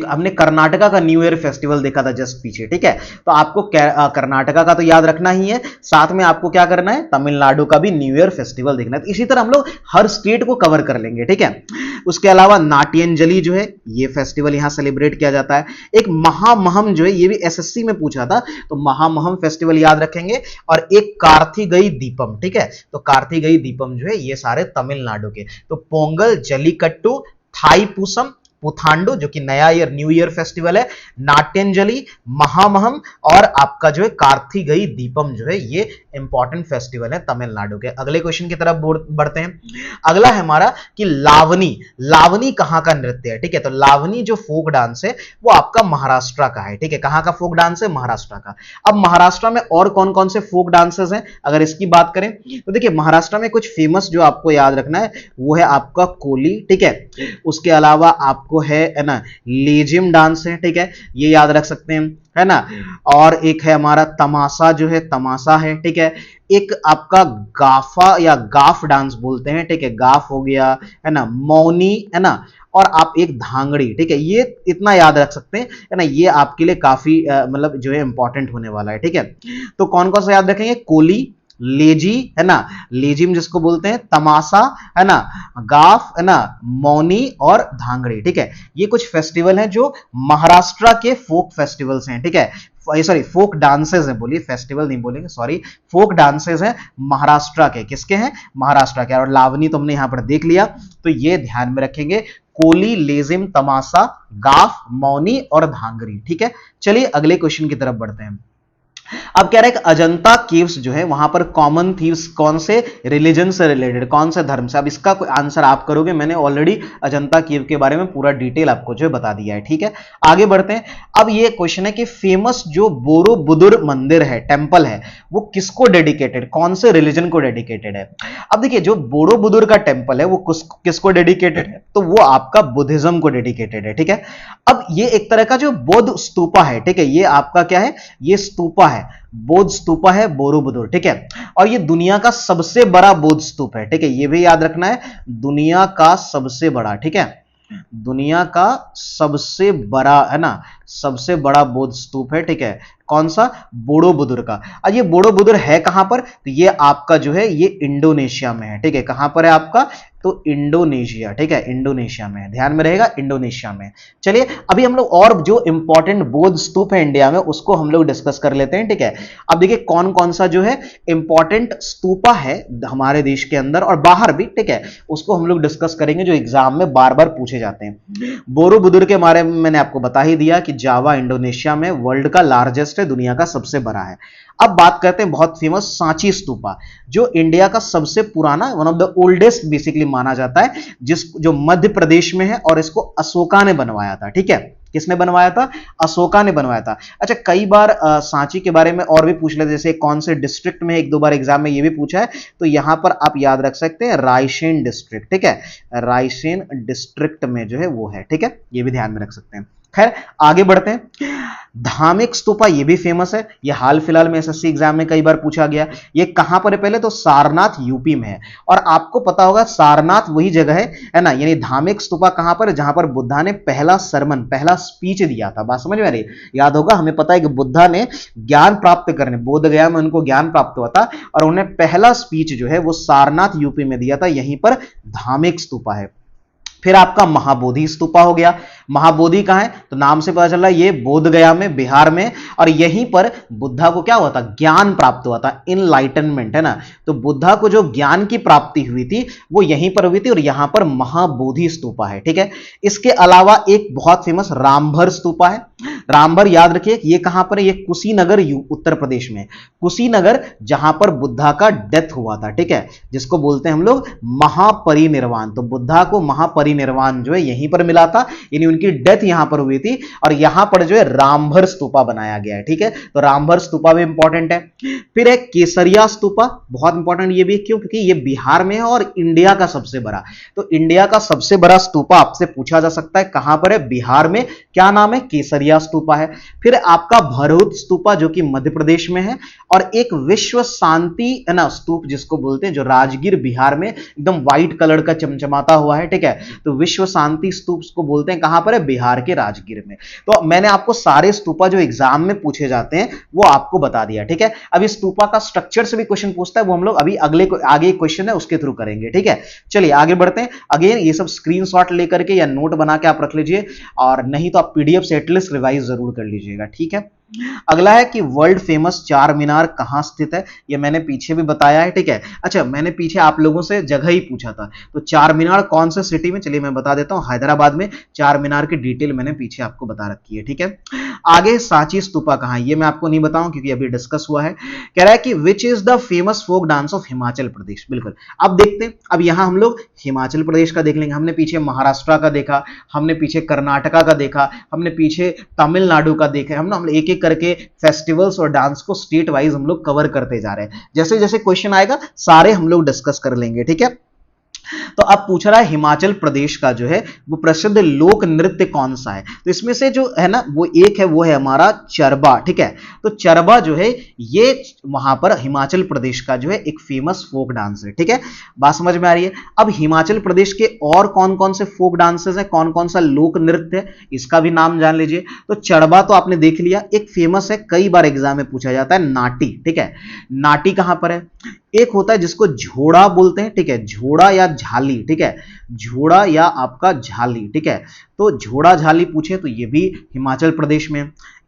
हमने कर्नाटका का न्यू ईयर फेस्टिवल देखा था जस्ट पीछे, ठीक है। तो आपको कर्नाटका का तो याद रखना ही है, साथ में आपको क्या करना है? तमिलनाडु का भी न्यू ईयर फेस्टिवल देखना है। तो इसी तरह हम लोग हर स्टेट को कवर कर लेंगे, ठीक है। उसके अलावा नाट्यंजलि जो है, ये फेस्टिवल यहां सेलिब्रेट किया जाता है। एक महामहम जो है, ये भी एसएससी में पूछा था, तो महामहम फेस्टिवल याद रखेंगे। और एक कार्तिगई दीपम, ठीक है। तो कार्तिगई दीपम जो है, ये सारे तमिलनाडु के। तो पोंगल, जलीकट्टू, थाईपुसम, पुथांडु जो कि नया ईयर न्यू ईयर फेस्टिवल है, नाट्यंजलि, महामहम और आपका जो है कार्तिगई दीपम जो है, ये इंपॉर्टेंट फेस्टिवल है तमिलनाडु के। अगले क्वेश्चन की तरफ बढ़ते हैं। अगला है हमारा कि लावनी। लावनी कहां का नृत्य है? ठीक है, तो लावनी जो फोक डांस है वो आपका महाराष्ट्र का है, ठीक है। कहां का फोक डांस है? महाराष्ट्र का। अब महाराष्ट्र में और कौन कौन से फोक डांसेस हैं अगर इसकी बात करें, तो देखिए महाराष्ट्र में कुछ फेमस जो आपको याद रखना है वो है आपका कोली, ठीक है। उसके अलावा आपको है ना लेजिम डांस है, ठीक है, ये याद रख सकते हैं, है ना। और एक है हमारा तमाशा जो है, तमाशा है, ठीक है। एक आपका गाफा या गाफ डांस बोलते हैं, ठीक है, गाफ हो गया, है ना, मौनी, है ना। और आप एक धांगड़ी, ठीक है, ये इतना याद रख सकते हैं, है ना। ये आपके लिए काफी मतलब जो है इंपॉर्टेंट होने वाला है, ठीक है। तो कौन कौन सा याद रखेंगे? कोली, लेजी, है ना, लेजिम जिसको बोलते हैं, तमाशा, है ना, गाफ, है ना, मौनी और धांगड़ी, ठीक है। ये कुछ फेस्टिवल हैं जो महाराष्ट्र के फोक फेस्टिवल्स हैं, ठीक है। सॉरी, फोक डांसेस हैं, बोलिए फेस्टिवल नहीं बोलेंगे, सॉरी, फोक डांसेस हैं महाराष्ट्र के। किसके हैं? महाराष्ट्र के। और लावनी तुमने यहां पर देख लिया, तो ये ध्यान में रखेंगे, कोली, लेजिम, तमाशा, गाफ, मौनी और धांगड़ी, ठीक है। चलिए अगले क्वेश्चन की तरफ बढ़ते हैं। अब कह रहा है कि अजंता केव्स जो है वहां पर कॉमन थीव्स कौन से रिलीजन से रिलेटेड, कौन से धर्म से। अब इसका कोई आंसर आप करोगे, मैंने ऑलरेडी अजंता केव के बारे में पूरा डिटेल आपको जो है बता दिया है, ठीक है। आगे बढ़ते हैं। अब ये क्वेश्चन है कि फेमस जो बोरोबुदुर मंदिर है, टेंपल है, वो किसको डेडिकेटेड, कौन से रिलीजन को डेडिकेटेड है। अब देखिए जो बोरोबुदुर का टेंपल है वो किसको डेडिकेटेड है, तो वो आपका बुद्धिज्म को डेडिकेटेड है, ठीक है। अब ये एक तरह का जो बौद्ध स्तूपा है, ठीक है, ये आपका क्या है, ये स्तूपा है, बौद्ध स्तूपा है बोरोबुदुर, ठीक है। और ये दुनिया का सबसे बड़ा बौद्ध स्तूप है, ठीक है, ये भी याद रखना है, दुनिया का सबसे बड़ा, ठीक है, दुनिया का सबसे बड़ा है ना, सबसे बड़ा बौद्ध स्तूप है, ठीक है, कौन सा, बोरोबुदुर का। और ये बोरोबुदुर है कहां पर, तो ये आपका जो है ये इंडोनेशिया में है, ठीक है, कहां पर है आपका, तो इंडोनेशिया, ठीक है, इंडोनेशिया में है, ध्यान में रहेगा, इंडोनेशिया में। चलिए अभी हम लोग और जो इंपॉर्टेंट बौद्ध स्तूप है इंडिया में उसको हम लोग डिस्कस कर लेते हैं, ठीक है। अब देखिए कौन कौन सा जो है इंपॉर्टेंट स्तूपा है हमारे देश के अंदर और बाहर भी, ठीक है, उसको हम लोग डिस्कस करेंगे जो एग्जाम में बार बार पूछे जाते हैं। बोरोबुदुर के बारे में मैंने आपको बता ही दिया कि जावा इंडोनेशिया में वर्ल्ड का लार्जेस्ट है, दुनिया का सबसे बड़ा है। अब बात करते हैं बहुत फेमस सांची स्तूपा, जो इंडिया का सबसे पुराना, one of the oldest basically माना जाता है, जो मध्य प्रदेश में है, और इसको अशोका ने बनवाया था, ठीक है, किसने बनवाया था, अशोका ने बनवाया था। अच्छा कई बार सांची के बारे में और भी पूछ लेते, जैसे कौन से डिस्ट्रिक्ट में, एक दो बार एग्जाम में ये भी पूछा है, तो यहां पर आप याद रख सकते हैं रायसेन डिस्ट्रिक्ट, ठीक है, रायसेन डिस्ट्रिक्ट में जो है वो है, ठीक है, ये भी ध्यान में रख सकते हैं। खैर आगे बढ़ते हैं। धामिक स्तूपा ये भी फेमस है, ये हाल फिलहाल में एसएससी एग्जाम में कई बार पूछा गया। ये कहां पर है, पहले तो सारनाथ यूपी में है, और आपको पता होगा सारनाथ वही जगह है ना, यानी धामिक स्तूपा कहां पर है, जहां पर बुद्धा ने पहला सरमन, पहला स्पीच दिया था। बात समझ में आ रही है, याद होगा, हमें पता है कि बुद्धा ने ज्ञान प्राप्त करने बोध गया में उनको ज्ञान प्राप्त हुआ था, और उन्हें पहला स्पीच जो है वो सारनाथ यूपी में दिया था, यहीं पर धामिक स्तूपा है। फिर आपका महाबोधि स्तूपा हो गया। महाबोधि कहां है, तो नाम से पता चल रहा है ये बोध गया में, बिहार में, और यहीं पर बुद्धा को क्या हुआ था, ज्ञान प्राप्त हुआ था, इनलाइटनमेंट, है ना। तो बुद्धा को जो ज्ञान की प्राप्ति हुई थी वो यहीं पर हुई थी, और यहां पर महाबोधि स्तूपा है, ठीक है। इसके अलावा एक बहुत फेमस रामभर स्तूपा है। रामभर याद रखिए ये कहां पर है, ये कुशीनगर उत्तर प्रदेश में, कुशीनगर, जहां पर बुद्धा का डेथ हुआ था, ठीक है, जिसको बोलते हैं हम लोग महापरिनिर्वाण। तो बुद्धा को महापरिनिर्वाण जो है यहीं पर मिला था, यानी उनकी डेथ यहां पर हुई थी, और यहां पर जो है रामभर स्तूपा बनाया गया है, ठीक है। तो रामभर स्तूपा भी इंपॉर्टेंट है। फिर है केसरिया स्तूपा, बहुत इंपॉर्टेंट ये भी, क्यों, क्योंकि ये बिहार में है और इंडिया का सबसे बड़ा, तो इंडिया का सबसे बड़ा स्तूपा आपसे पूछा जा सकता है कहां पर है, बिहार में, क्या नाम है, केसरिया स्तूपा है। फिर आपका भरहुत स्तूपा जो कि मध्य प्रदेश में है, और एक विश्व शांति है ना स्तूप जिसको बोलते हैं, जो राजगीर बिहार में एकदम व्हाइट कलर का चमचमाता हुआ है, ठीक है, तो विश्व शांति स्तूप को बोलते हैं, कहां पर है, बिहार के राजगीर में। तो मैंने आपको सारे स्तूपा जो एग्जाम में पूछे जाते हैं वो आपको बता दिया, ठीक है। अब इस स्तूपा का स्ट्रक्चर से भी क्वेश्चन पूछता है, वो हम लोग अभी आगे क्वेश्चन है उसके थ्रू करेंगे, ठीक है। चलिए आगे बढ़ते हैं। अगेन ये सब स्क्रीनशॉट लेकर के या नोट बना के आप रख लीजिए, और नहीं तो आप पीडीएफ से एटलीस्ट रिवाइज जरूर कर लीजिएगा, ठीक है। अगला है कि वर्ल्ड फेमस चार मीनार कहां स्थित है, ये मैंने पीछे भी बताया है, ठीक है। अच्छा मैंने पीछे आप लोगों से जगह ही पूछा था, तो चार मीनार कौन से सिटी में, चलिए मैं बता देता हूं, हैदराबाद में चार मीनार की डिटेल मैंने पीछे आपको बता रखी है, ठीक है। आगे सांची स्तूपा कहां है, ये मैं आपको नहीं बताऊं क्योंकि अभी डिस्कस हुआ है। कह रहा है कि which is the famous folk dance of Himachal Pradesh, बिल्कुल। अब देखते हैं, अब यहां हम लोग हिमाचल प्रदेश का देख लेंगे, हमने पीछे महाराष्ट्र का देखा, हमने पीछे कर्नाटका का देखा, हमने पीछे तमिलनाडु का देखा, हम एक एक करके फेस्टिवल्स और डांस को स्टेट वाइज हम लोग कवर करते जा रहे हैं। जैसे जैसे क्वेश्चन आएगा सारे हम लोग डिस्कस कर लेंगे, ठीक है। तो अब पूछ रहा है हिमाचल प्रदेश का जो है वो प्रसिद्ध लोक नृत्य कौन सा है, तो इसमें से जो है ना वो एक है, वो है हमारा चरबा, ठीक है। तो चरबा जो है ये वहां पर हिमाचल प्रदेश का जो है एक फेमस फोक डांस है, ठीक है। बात समझ में आ रही है। अब हिमाचल प्रदेश के और कौन कौन से फोक डांसेस हैं, कौन कौन सा लोक नृत्य है, इसका भी नाम जान लीजिए। तो चरबा तो आपने देख लिया, एक फेमस है, कई बार एग्जाम में पूछा जाता है, नाटी, ठीक है। नाटी कहां पर है, एक होता है जिसको झोड़ा बोलते हैं, ठीक है, झोड़ा या झाली, ठीक है, झोड़ा या आपका झाली, ठीक है। तो झोड़ा झाली पूछे तो ये भी हिमाचल प्रदेश में।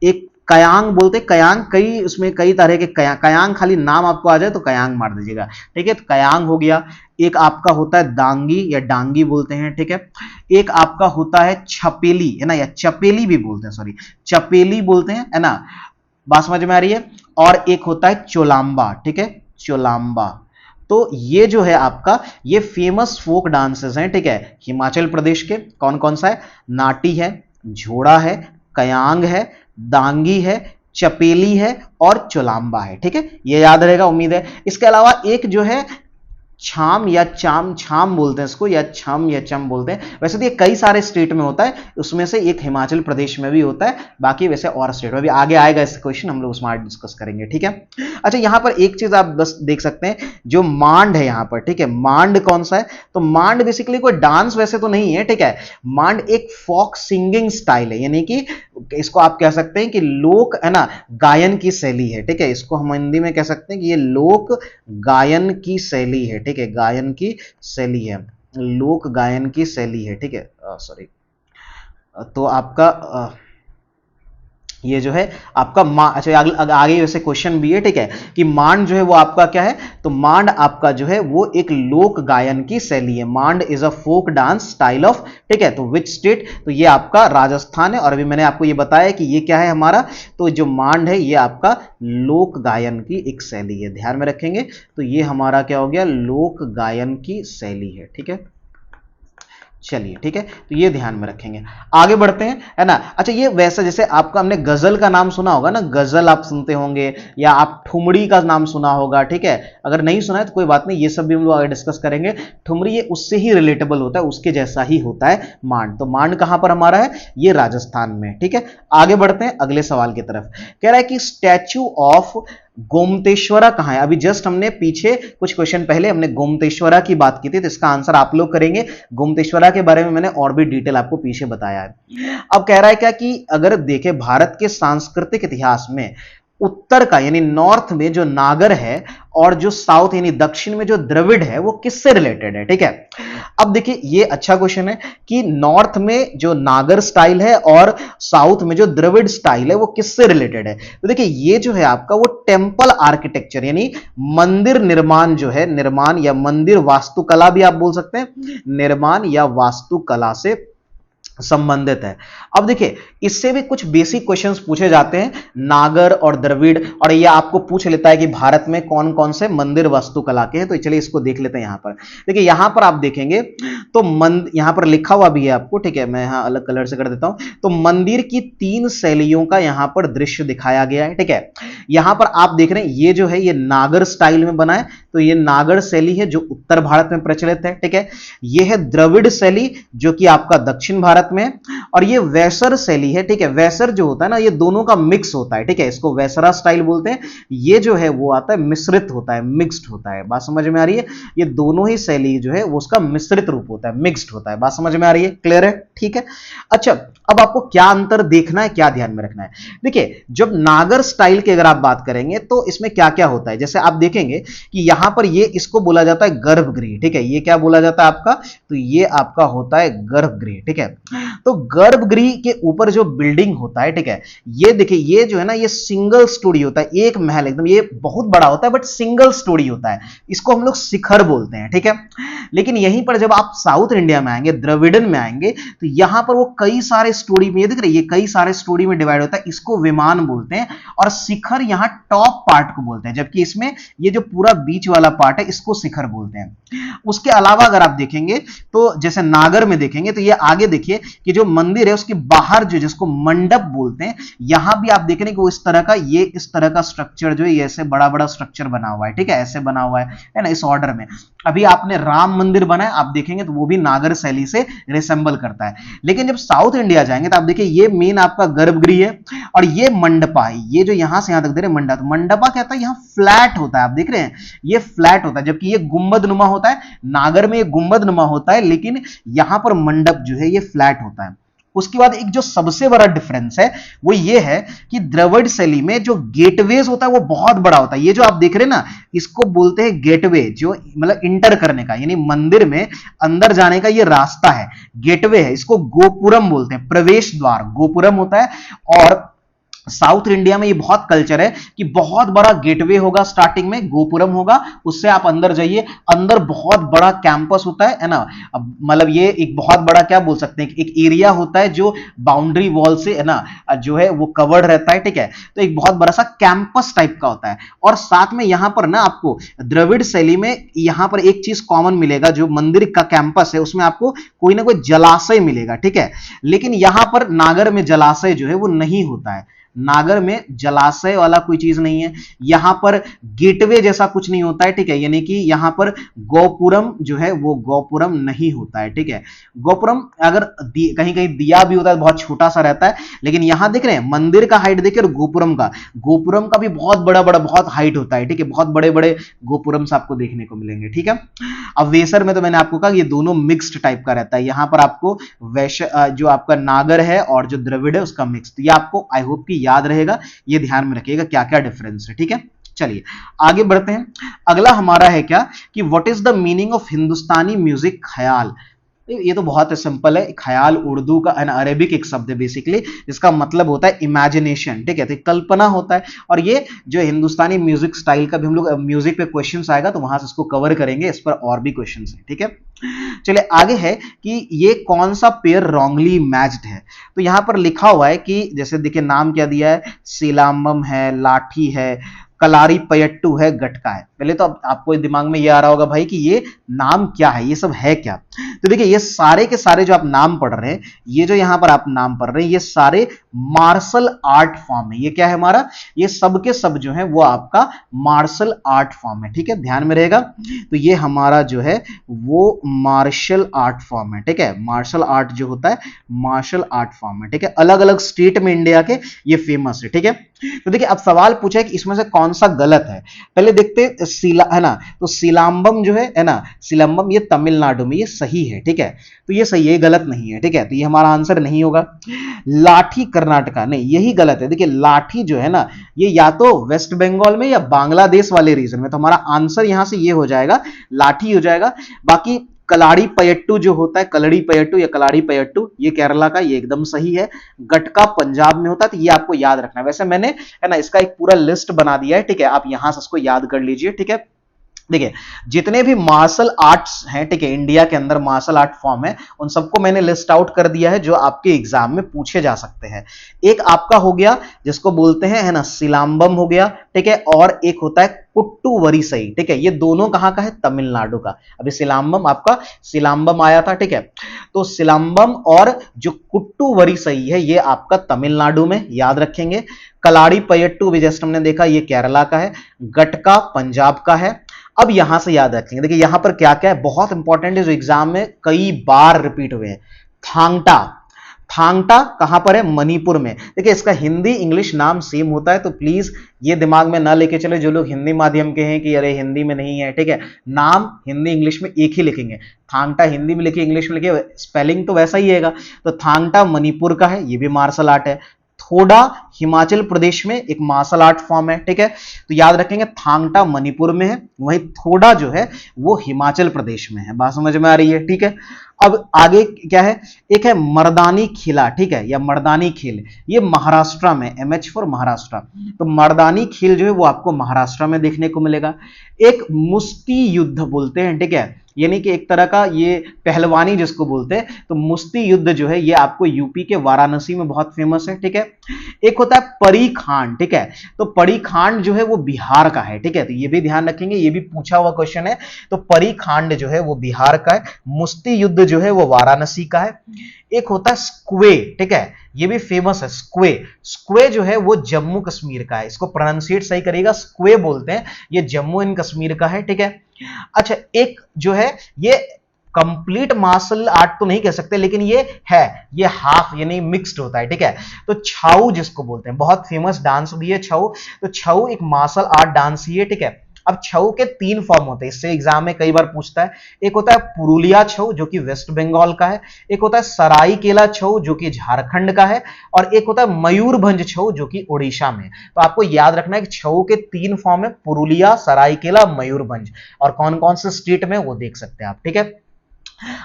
एक कयांग बोलते हैं, कयांग कई उसमें कई तरह के कयांग खाली नाम आपको आ जाए तो कयांग मार दीजिएगा, ठीक है। तो कयांग हो गया। एक आपका होता है दांगी या डांगी बोलते हैं, ठीक है। एक आपका होता है छपेली, है ना, या चपेली भी बोलते हैं, सॉरी चपेली बोलते हैं, है ना। बात समझ में आ रही है। और एक होता है चोलाम्बा, ठीक है, चोलाम्बा। तो ये जो है आपका ये फेमस फोक डांसेस हैं, ठीक है, हिमाचल प्रदेश के। कौन कौन सा है? नाटी है, झोड़ा है, कयांग है, दांगी है, चपेली है और चोलाम्बा है, ठीक है, ये याद रहेगा उम्मीद है। इसके अलावा एक जो है छाम या चाम, छाम बोलते हैं इसको, या छम या चम बोलते हैं। वैसे तो ये कई सारे स्टेट में होता है, उसमें से एक हिमाचल प्रदेश में भी होता है, बाकी वैसे और स्टेट में भी आगे आएगा इस क्वेश्चन, हम लोग उसमें आज डिस्कस करेंगे, ठीक है। अच्छा, यहां पर एक चीज आप बस देख सकते हैं, जो मांड है यहां पर, ठीक है, मांड कौन सा है? तो मांड बेसिकली कोई डांस वैसे तो नहीं है, ठीक है, मांड एक फोक सिंगिंग स्टाइल है, यानी कि इसको आप कह सकते हैं कि लोक, है ना, गायन की शैली है, ठीक है, इसको हम हिंदी में कह सकते हैं कि ये लोक गायन की शैली है, ठीक है, गायन की शैली है, लोक गायन की शैली है, ठीक है, सॉरी। तो आपका ये जो है आपका अच्छा, आगे वैसे क्वेश्चन भी है, ठीक है, कि मांड जो है वो आपका क्या है? तो मांड आपका जो है वो एक लोक गायन की शैली है। Maand is a folk dance style of, ठीक है, तो विच स्टेट? तो ये आपका राजस्थान है। और अभी मैंने आपको ये बताया कि ये क्या है हमारा, तो जो मांड है ये आपका लोक गायन की एक शैली है, ध्यान में रखेंगे। तो ये हमारा क्या हो गया? लोक गायन की शैली है, ठीक है, चलिए, ठीक है, तो ये ध्यान में रखेंगे। आगे बढ़ते हैं, है ना। अच्छा, ये वैसा जैसे आपका, हमने गजल का नाम सुना होगा ना, गजल आप सुनते होंगे, या आप ठुमरी का नाम सुना होगा, ठीक है, अगर नहीं सुना है तो कोई बात नहीं, ये सब भी हम लोग आगे डिस्कस करेंगे। ठुमरी ये उससे ही रिलेटेबल होता है, उसके जैसा ही होता है मांड। तो मांड कहां पर हमारा है? ये राजस्थान में, ठीक है। आगे बढ़ते हैं अगले सवाल की तरफ। कह रहा है कि स्टैच्यू ऑफ गोमतेश्वरा कहां है? अभी जस्ट हमने पीछे कुछ क्वेश्चन पहले हमने गोमतेश्वरा की बात की थी, तो इसका आंसर आप लोग करेंगे। गोमतेश्वरा के बारे में मैंने और भी डिटेल आपको पीछे बताया है। अब कह रहा है क्या कि अगर देखें भारत के सांस्कृतिक इतिहास में उत्तर का यानी नॉर्थ में जो नागर है और जो साउथ यानी दक्षिण में जो द्रविड़ है वो किससे रिलेटेड है, ठीक है। अब देखिए ये अच्छा क्वेश्चन है कि नॉर्थ में जो नागर स्टाइल है और साउथ में जो द्रविड़ स्टाइल है वो किससे रिलेटेड है। तो देखिए ये जो है आपका वो टेम्पल आर्किटेक्चर यानी मंदिर निर्माण जो है, निर्माण या मंदिर वास्तुकला भी आप बोल सकते हैं, निर्माण या वास्तुकला से संबंधित है। अब देखिए इससे भी कुछ बेसिक क्वेश्चंस पूछे जाते हैं, नागर और द्रविड़, और ये आपको पूछ लेता है कि भारत में कौन कौन से मंदिर वास्तुकला के हैं। तो चलिए इसको देख लेते हैं। यहां पर देखिए, यहां पर आप देखेंगे तो यहां पर लिखा हुआ भी है आपको, ठीक है, मैं यहां अलग कलर से कर देता हूं। तो मंदिर की 3 शैलियों का यहां पर दृश्य दिखाया गया है, ठीक है। यहां पर आप देख रहे हैं ये जो है ये नागर स्टाइल में बना है, तो ये नागर शैली है जो उत्तर भारत में प्रचलित है, ठीक है। ये है द्रविड़ शैली जो कि आपका दक्षिण भारत में, और ये वैसर शैली है, ठीक है। वैसर जो होता है ना ये दोनों का मिक्स होता है, ठीक है, इसको वैसरा स्टाइल बोलते हैं। ये जो है वो आता है मिश्रित होता है, मिक्स्ड होता है। बात समझ में आ रही है? ये दोनों ही शैली जो है वो उसका मिश्रित रूप होता है, मिक्स्ड होता है। बात समझ में आ रही है? क्लियर है? ठीक है। अच्छा, अब आपको क्या अंतर देखना है, क्या ध्यान में रखना है? देखिए जब नागर स्टाइल की अगर आप बात करेंगे तो इसमें क्या क्या होता है, जैसे आप देखेंगे कि यहां पर ये इसको बोला जाता है गर्भगृह, ठीक है। ये क्या बोला जाता है आपका? तो ये आपका होता है गर्भगृह, ठीक है। तो गर्भगृह के ऊपर जो बिल्डिंग होता है, ठीक है, ये देखिए ये जो है ना ये सिंगल स्टोरी होता है, एक महल एकदम, ये बहुत बड़ा होता है बट सिंगल स्टोरी होता है, इसको हम लोग शिखर बोलते हैं, ठीक है। लेकिन यहीं पर जब आप साउथ इंडिया में आएंगे, द्रविड़न में आएंगे, तो यहां पर वो कई सारे स्टोरी में, ये दिख रही है, ये कई सारे स्टोरी में डिवाइड होता है, इसको विमान बोलते हैं, और शिखर यहां टॉप पार्ट को बोलते हैं, जबकि इसमें ये जो पूरा बीच वाला पार्ट है इसको शिखर बोलते हैं। उसके अलावा अगर आप देखेंगे तो जैसे नागर में देखेंगे तो ये आगे देखिए कि जो मंदिर है उसके बाहर जो जिसको मंडप बोलते हैं, यहां भी आप देख रहे हैं कि वो इस तरह का, ये इस तरह का स्ट्रक्चर जो है ये ऐसे बड़ा बड़ा स्ट्रक्चर बना हुआ है, ठीक है, ऐसे बना हुआ है ना, इस ऑर्डर में। अभी आपने राम मंदिर बनाया, आप देखेंगे तो वो भी नागर शैली से रिसेंबल करता है। लेकिन जब साउथ इंडिया जाएंगे तो आप देखिए ये मेन आपका गर्भगृह है और ये मंडपा है, ये जो यहां से यहां तक दे रहे मंडप, मंडपा कहता है यहां फ्लैट होता है, आप देख रहे हैं ये फ्लैट होता है, जबकि ये गुंबद नुमा होता है। नागर में ये गुंबद नुमा होता है, लेकिन यहां पर मंडप जो है ये फ्लैट होता है। उसके बाद एक जो सबसे बड़ा डिफरेंस है वो ये है कि द्रविड़ शैली में जो गेटवेज होता है वो बहुत बड़ा होता है। ये जो आप देख रहे हैं ना इसको बोलते हैं गेटवे, जो मतलब इंटर करने का यानी मंदिर में अंदर जाने का ये रास्ता है, गेटवे है। इसको गोपुरम बोलते हैं, प्रवेश द्वार गोपुरम होता है। और साउथ इंडिया में ये बहुत कल्चर है कि बहुत बड़ा गेटवे होगा, स्टार्टिंग में गोपुरम होगा, उससे आप अंदर जाइए, अंदर बहुत बड़ा कैंपस होता है ना। अब मतलब ये एक बहुत बड़ा क्या बोल सकते हैं, एक एरिया होता है जो बाउंड्री वॉल से है ना जो है वो कवर्ड रहता है, ठीक है। तो एक बहुत बड़ा सा कैंपस टाइप का होता है, और साथ में यहां पर ना आपको द्रविड़ शैली में यहां पर एक चीज कॉमन मिलेगा, जो मंदिर का कैंपस है उसमें आपको कोई ना कोई जलाशय मिलेगा, ठीक है। लेकिन यहां पर नागर में जलाशय जो है वो नहीं होता है, नागर में जलाशय वाला कोई चीज नहीं है, यहां पर गेटवे जैसा कुछ नहीं होता है, ठीक है। यानी कि यहां पर गोपुरम जो है वो गोपुरम नहीं होता है, ठीक है। गोपुरम अगर कहीं कहीं दिया भी होता है बहुत छोटा सा रहता है, लेकिन यहां देख रहे हैं मंदिर का हाइट देखिए, और गोपुरम का भी बहुत बड़ा बड़ा बहुत हाइट होता है, ठीक है। बहुत बड़े बड़े गोपुरम आपको देखने को मिलेंगे, ठीक है। अब वेसर में तो मैंने आपको कहा ये दोनों मिक्स्ड टाइप का रहता है, यहां पर आपको वैश्य जो आपका नागर है और जो द्रविड़ है उसका मिक्स, ये आपको आई होप कि याद रहेगा, ये ध्यान में रखिएगा क्या क्या डिफरेंस है, ठीक है। चलिए आगे बढ़ते हैं। अगला हमारा है क्या कि what is the meaning of Hindustani music ख्याल। ये तो बहुत सिंपल है, ख्याल उर्दू का एंड अरेबिक एक शब्द है बेसिकली, जिसका मतलब होता है इमेजिनेशन, ठीक है। तो कल्पना होता है, और ये जो हिंदुस्तानी म्यूजिक स्टाइल का भी हम लोग म्यूजिक पे क्वेश्चंस आएगा तो वहां से इसको कवर करेंगे, इस पर और भी क्वेश्चंस हैं, ठीक है। चलिए आगे है कि ये कौन सा पेयर रॉन्गली मैच्ड है। तो यहां पर लिखा हुआ है कि जैसे देखिए नाम क्या दिया है, सिलाम्बम है, लाठी है, कलारी पयट्टू है, गटका है। पहले तो आपको दिमाग में ये आ रहा होगा भाई कि ये नाम क्या है, ये सब है क्या। तो देखिए ये सारे के सारे जो आप नाम पढ़ रहे हैं, ये जो यहां पर आप नाम पढ़ रहे हैं, ये सारे मार्शल आर्ट फॉर्म है। ये क्या है हमारा, ये सब के सब जो है वो आपका मार्शल आर्ट फॉर्म है, ठीक है, ध्यान में रहेगा। तो ये हमारा जो है वो मार्शल आर्ट फॉर्म है, ठीक है। मार्शल आर्ट जो होता है मार्शल आर्ट फॉर्म है, ठीक है। अलग अलग स्टेट में इंडिया के ये फेमस है, ठीक है। तो देखिए अब सवाल पूछा है कि इसमें से कौन सा गलत है। पहले देखते है ना, तो सिलाम्बम जो है ना, सिलम्बम ये तमिलनाडु में, ये सही है, ठीक है। तो ये सही है, ये गलत नहीं है, ठीक है। तो ये हमारा आंसर नहीं होगा। लाठी कर्नाटका, नहीं यही गलत है। देखिए लाठी जो है ना, ये या तो वेस्ट बंगाल में या बांग्लादेश वाले रीजन में, तो हमारा आंसर यहां से ये हो जाएगा, लाठी हो जाएगा। बाकी कलाड़ी पयट्टू जो होता है, कलड़ी पयट्टू या कलाड़ी पयट्टू, ये केरला का, ये एकदम सही है। गटका पंजाब में होता है, तो ये आपको याद रखना है। वैसे मैंने है ना इसका एक पूरा लिस्ट बना दिया है, ठीक है, आप यहां से इसको याद कर लीजिए, ठीक है। देखिए जितने भी मार्शल आर्ट्स हैं, ठीक है, इंडिया के अंदर मार्शल आर्ट फॉर्म है, उन सबको मैंने लिस्ट आउट कर दिया है जो आपके एग्जाम में पूछे जा सकते हैं। एक आपका हो गया जिसको बोलते हैं है ना सिलाम्बम हो गया, ठीक है, और एक होता है कुट्टू वरिसई, ठीक है। ये दोनों कहां का है, तमिलनाडु का। अभी सिलाम्बम आपका सिलाम्बम आया था, ठीक है। तो सिलाम्बम और जो कुट्टू वरिसई है ये आपका तमिलनाडु में, याद रखेंगे। कलाड़ी पयट्टू भी जस्ट हमने देखा ये केरला का है, गटका पंजाब का है। अब यहां से याद रखेंगे, देखिए यहां पर क्या क्या है, बहुत इंपॉर्टेंट है, जो एग्जाम में कई बार रिपीट हुए हैं। थांगटा, थांगटा कहां पर है, मणिपुर में। देखिए इसका हिंदी इंग्लिश नाम सेम होता है, तो प्लीज ये दिमाग में ना लेके चले जो लोग हिंदी माध्यम के हैं कि अरे हिंदी में नहीं है, ठीक है। नाम हिंदी इंग्लिश में एक ही लिखेंगे, थांगटा हिंदी में लिखिए इंग्लिश में लिखिए, स्पेलिंग तो वैसा ही है। तो थांगटा मणिपुर का है, ये भी मार्शल आर्ट है। थोड़ा हिमाचल प्रदेश में एक मार्शल आर्ट फॉर्म है, ठीक है। तो याद रखेंगे थांगटा मणिपुर में है, वही थोड़ा जो है वो हिमाचल प्रदेश में है। बात समझ में आ रही है, ठीक है। अब आगे क्या है, एक है मर्दानी खिला, ठीक है, या मर्दानी खेल, ये महाराष्ट्र में, MH फॉर महाराष्ट्र। तो मर्दानी खेल जो है वो आपको महाराष्ट्र में देखने को मिलेगा। एक मुष्टि युद्ध बोलते हैं, ठीक है, यानी कि एक तरह का ये पहलवानी जिसको बोलते हैं, तो मुष्टि युद्ध जो है ये आपको यूपी के वाराणसी में बहुत फेमस है, ठीक है। एक होता है परी खांड, ठीक है, तो परी खांड जो है वो बिहार का है, ठीक है। तो ये भी ध्यान रखेंगे, ये भी पूछा हुआ क्वेश्चन है। तो परी खांड जो है वो बिहार का है, मुष्टि युद्ध जो है वो वाराणसी का है। एक होता है स्क्वे, ठीक है, ये भी फेमस है, स्क्वे। स्क्वे जो है वो जम्मू कश्मीर का है, इसको प्रोनाउंसिएट सही करिएगा, स्क्वे बोलते हैं, ये जम्मू एंड कश्मीर का है, ठीक है। अच्छा एक जो है ये कंप्लीट मार्शल आर्ट तो नहीं कह सकते, लेकिन ये है, ये हाफ यानी मिक्स्ड होता है, ठीक है। तो छाऊ जिसको बोलते हैं, बहुत फेमस डांस भी है छाऊ। तो छाऊ एक मार्शल आर्ट डांस ही है, ठीक है। अब छऊ के 3 फॉर्म होते हैं, इससे एग्जाम में कई बार पूछता है। एक होता है पुरुलिया छऊ जो कि वेस्ट बंगाल का है, एक होता है सरायकेला छऊ जो कि झारखंड का है, और एक होता है मयूरभंज छऊ जो कि उड़ीसा में। तो आपको याद रखना है कि छऊ के 3 फॉर्म है, पुरुलिया, सरायकेला, मयूरभंज, और कौन कौन से स्टेट में वो देख सकते हैं आप, ठीक है।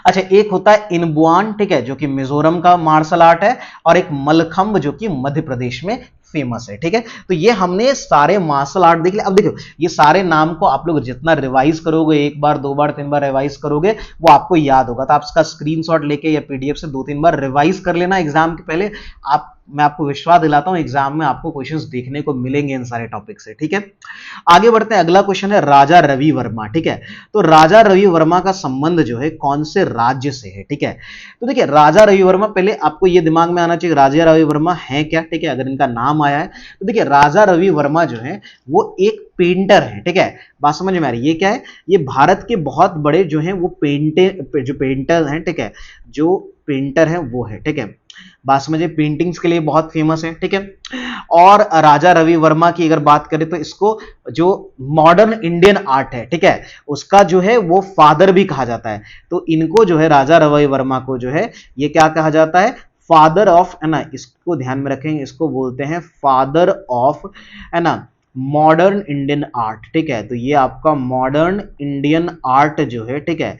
अच्छा एक होता है इनबुआन, ठीक है, जो कि मिजोरम का मार्शल आर्ट है, और एक मलखंब जो कि मध्य प्रदेश में फेमस है, ठीक है। तो ये हमने सारे मार्शल आर्ट देख लिया। अब देखो ये सारे नाम को आप लोग जितना रिवाइज करोगे, एक बार, दो बार, तीन बार रिवाइज करोगे, वो आपको याद होगा। तो आप इसका स्क्रीनशॉट लेके या पीडीएफ से दो तीन बार रिवाइज कर लेना एग्जाम के पहले। मैं आपको विश्वास दिलाता हूं एग्जाम में आपको क्वेश्चंस देखने को मिलेंगे इन सारे टॉपिक से, ठीक है। आगे बढ़ते हैं, अगला क्वेश्चन है राजा रवि वर्मा, ठीक है। तो राजा रवि वर्मा का संबंध जो है कौन से राज्य से है, ठीक है। तो देखिए राजा रवि वर्मा, पहले आपको यह दिमाग में आना चाहिए राजा रवि वर्मा है क्या, ठीक है। अगर इनका नाम आया है तो देखिए राजा रवि वर्मा जो है वो एक पेंटर है, ठीक है। बात समझ में आ रही है, ये क्या है, ये भारत के बहुत बड़े जो हैं वो पेंटर हैं, ठीक है, जो पेंटर हैं वो है, ठीक है। बात समझिए, पेंटिंग्स के लिए बहुत फेमस है, ठीक है। और राजा रवि वर्मा की अगर बात करें तो इसको जो मॉडर्न इंडियन आर्ट है, ठीक है, उसका जो है वो फादर भी कहा जाता है। तो इनको जो है राजा रवि वर्मा को जो है ये क्या कहा जाता है, फादर ऑफ, है ना, इसको ध्यान में रखेंगे, इसको बोलते हैं फादर ऑफ, है ना, मॉडर्न इंडियन आर्ट, ठीक है। तो ये आपका मॉडर्न इंडियन आर्ट जो है, ठीक है,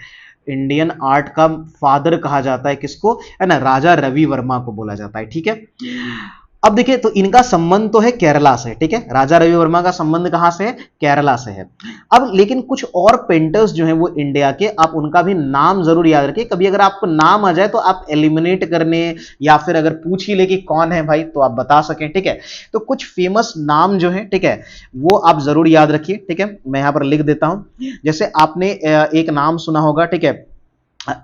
इंडियन आर्ट का फादर कहा जाता है किसको, है ना, राजा रवि वर्मा को बोला जाता है, ठीक है। अब देखिए तो इनका संबंध तो है केरला से, ठीक है, राजा रवि वर्मा का संबंध कहां से है, केरला से है। अब लेकिन कुछ और पेंटर्स जो हैं वो इंडिया के, आप उनका भी नाम जरूर याद रखिए। कभी अगर आपको नाम आ जाए तो आप एलिमिनेट करने या फिर अगर पूछ ही ले कि कौन है भाई तो आप बता सकें, ठीक है। तो कुछ फेमस नाम जो है, ठीक है, वो आप जरूर याद रखिए, ठीक है। मैं यहां पर लिख देता हूं, जैसे आपने एक नाम सुना होगा, ठीक है,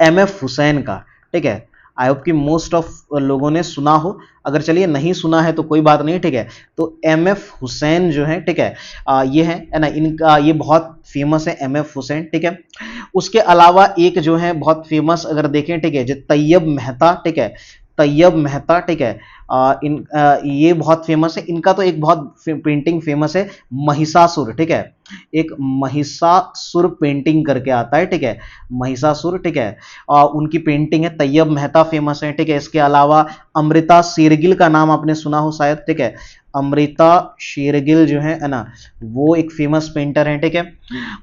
MF हुसैन का, ठीक है। आई होप कि मोस्ट ऑफ लोगों ने सुना हो, अगर चलिए नहीं सुना है तो कोई बात नहीं, ठीक है। तो MF हुसैन जो है, ठीक है, ये है ना, इनका ये बहुत फेमस है MF हुसैन, ठीक है। उसके अलावा एक जो है बहुत फेमस अगर देखें, ठीक है, जो तैयब मेहता, ठीक है, तैयब मेहता, ठीक है, ये बहुत फेमस है। इनका तो एक बहुत पेंटिंग फेमस है महिषासुर, ठीक है, एक महिषासुर पेंटिंग करके आता है, ठीक है, महिषासुर, ठीक है, उनकी पेंटिंग है, तैयब मेहता फेमस है, ठीक है। इसके अलावा अमृता शेरगिल का नाम आपने सुना हो शायद, ठीक है, अमृता शेरगिल जो है ना, वो एक फेमस पेंटर है, ठीक है।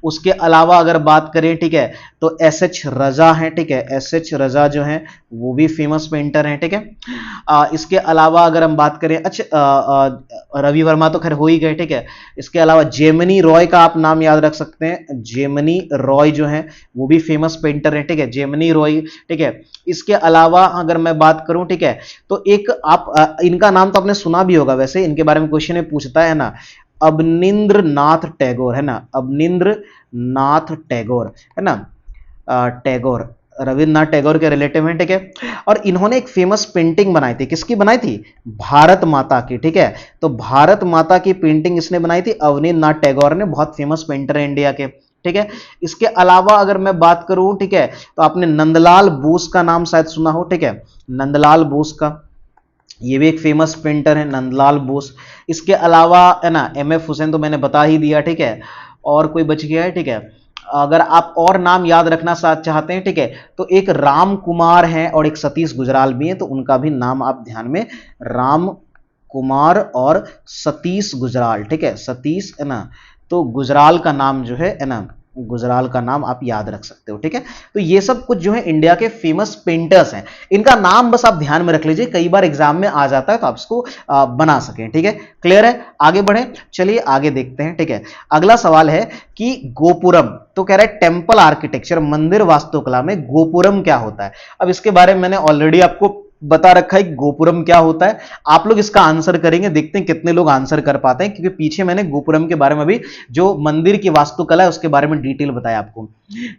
उसके अलावा अगर बात करें, ठीक है, तो SH रजा है, ठीक है, SH रजा जो है वो भी फेमस पेंटर है, ठीक है। इसके अलावा अगर हम बात करें, अच्छा रवि वर्मा तो खैर हो ही गए, ठीक है। इसके अलावा जेमिनी रॉय का आप नाम याद रख सकते हैं, जेमिनी रॉय जो है वो भी फेमस पेंटर है, ठीक है, जेमिनी रॉय, ठीक है। इसके अलावा अगर मैं बात करूं, ठीक है, तो एक आप इनका नाम तो आपने सुना भी होगा, वैसे इनके बारे में क्वेश्चन में पूछता है ना, अवनिंद्र नाथ टैगोर, है ना, अवनिंद्र नाथ टैगोर, है ना, टैगोर, रविन्द्रनाथ टैगोर के रिलेटिव हैं, ठीक है। और इन्होंने एक फेमस पेंटिंग बनाई थी, किसकी बनाई थी, भारत माता की, ठीक है। तो भारत माता की पेंटिंग इसने बनाई थी, अवनींद्रनाथ टैगोर ने, बहुत फेमस पेंटर है इंडिया के, ठीक है। इसके अलावा अगर मैं बात करूं, ठीक है, तो आपने नंदलाल बोस का नाम शायद सुना हो, ठीक है, नंदलाल बोस का, ये भी एक फेमस पेंटर है नंदलाल बोस। इसके अलावा है ना MF हुसैन तो मैंने बता ही दिया, ठीक है, और कोई बच गया है, ठीक है। अगर आप और नाम याद रखना चाहते हैं, ठीक है, तो एक राम कुमार है और एक सतीश गुजराल भी है, तो उनका भी नाम आप ध्यान में, राम कुमार और सतीश गुजराल, ठीक है, सतीश, है ना, तो गुजराल का नाम जो है ना, गुजराल का नाम आप याद रख सकते हो, ठीक है। तो ये सब कुछ जो है इंडिया के फेमस पेंटर्स हैं, इनका नाम बस आप ध्यान में रख लीजिए, कई बार एग्जाम में आ जाता है तो आप इसको बना सकें, ठीक है। क्लियर है, आगे बढ़े, चलिए आगे देखते हैं, ठीक है। अगला सवाल है कि गोपुरम, तो कह रहा है टेम्पल आर्किटेक्चर, मंदिर वास्तुकला में गोपुरम क्या होता है। अब इसके बारे में मैंने ऑलरेडी आपको बता रखा है कि गोपुरम क्या होता है। आप लोग इसका आंसर करेंगे, देखते हैं कितने लोग आंसर कर पाते हैं, क्योंकि पीछे मैंने गोपुरम के बारे में भी, जो मंदिर की वास्तुकला है उसके बारे में डिटेल बताया आपको,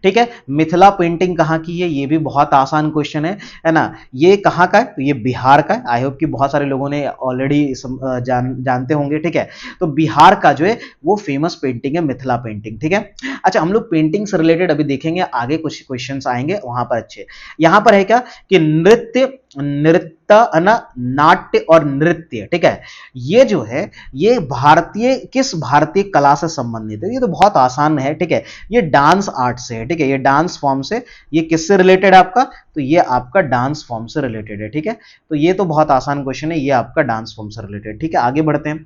ठीक है। मिथिला पेंटिंग कहां की है, ये भी बहुत आसान क्वेश्चन है ना। ये कहां का है, तो ये बिहार का है। आई होप कि बहुत सारे लोगों ने ऑलरेडी जानते होंगे, ठीक है। तो बिहार का जो है वो फेमस पेंटिंग है मिथिला पेंटिंग, ठीक है। अच्छा, हम लोग पेंटिंग से रिलेटेड अभी देखेंगे, आगे कुछ क्वेश्चंस आएंगे वहां पर अच्छे। यहां पर है क्या कि नृत्य, नाट्य और नृत्य, ठीक है, ये जो है ये किस भारतीय कला से संबंधित है, ये तो बहुत आसान है, ठीक है। ये डांस आर्ट से है, ठीक है, ये डांस फॉर्म से, ये किससे रिलेटेड है आपका, तो ये आपका डांस फॉर्म से रिलेटेड है, ठीक है। तो ये तो बहुत आसान क्वेश्चन है, ये आपका डांस फॉर्म से रिलेटेड, ठीक है। आगे बढ़ते हैं,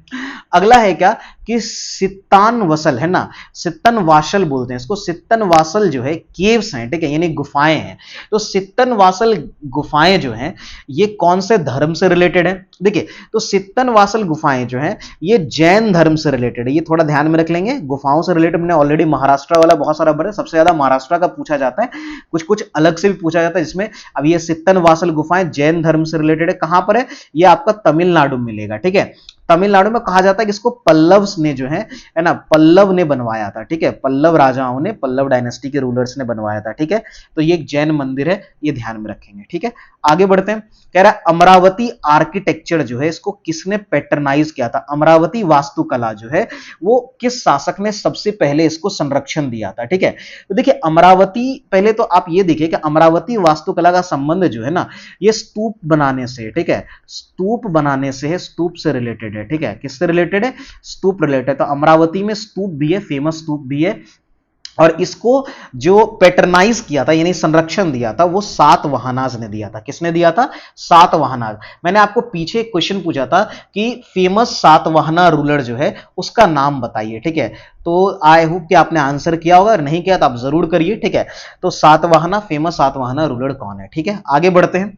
अगला है क्या कि सित्तान वसल, है ना, सित्तन वासल बोलते हैं इसको, सित्तन वासल जो है केव्स हैं, ठीक है, यानी गुफाएं हैं। तो सित्तन वासल गुफाएं जो हैं ये कौन से धर्म से रिलेटेड है? देखिए, तो सित्तनवासल गुफाएं जो है ये जैन धर्म से रिलेटेड है, ये थोड़ा ध्यान में रख लेंगे। गुफाओं से रिलेटेड मैंने ऑलरेडी महाराष्ट्र वाला बहुत सारा बड़ा, सबसे ज्यादा महाराष्ट्र का पूछा जाता है, कुछ कुछ अलग से भी पूछा जाता है, जिसमें अब ये सित्तनवासल गुफाएं जैन धर्म से रिलेटेड है। कहां पर है? ये आपका तमिलनाडु में मिलेगा, ठीक है। तमिलनाडु में कहा जाता है कि इसको पल्लव्स ने जो है ना, पल्लव ने बनवाया था, ठीक है। पल्लव राजाओं ने, पल्लव डायनेस्टी के रूलर्स ने बनवाया था, ठीक है। तो ये एक जैन मंदिर है, ये ध्यान में रखेंगे, ठीक है। आगे बढ़ते हैं। कह रहा है अमरावती आर्किटेक्चर जो है इसको किसने पैटर्नाइज किया था? अमरावती वास्तुकला जो है वो किस शासक ने सबसे पहले इसको संरक्षण दिया था, ठीक है। तो देखिए अमरावती, पहले तो आप ये देखिए कि अमरावती वास्तुकला का संबंध जो है ना, ये स्तूप बनाने से, ठीक है, स्तूप बनाने से है, स्तूप से रिलेटेड है, ठीक है। किससे रिलेटेड है? स्तूप रिलेटेड। तो अमरावती में स्तूप भी है, फेमस स्तूप भी है, और इसको जो पैटर्नाइज किया था यानी संरक्षण दिया था वो सातवाहनाज ने दिया था। किसने दिया था? सातवाहनाज। मैंने आपको पीछे एक क्वेश्चन पूछा था कि फेमस सातवाहना रूलर जो है उसका नाम बताइए, ठीक है। तो आई होप कि आपने आंसर किया होगा, अगर नहीं किया तो आप जरूर करिए, ठीक है। तो सातवाहना, फेमस सातवाहना रूलर कौन है, ठीक है। आगे बढ़ते हैं।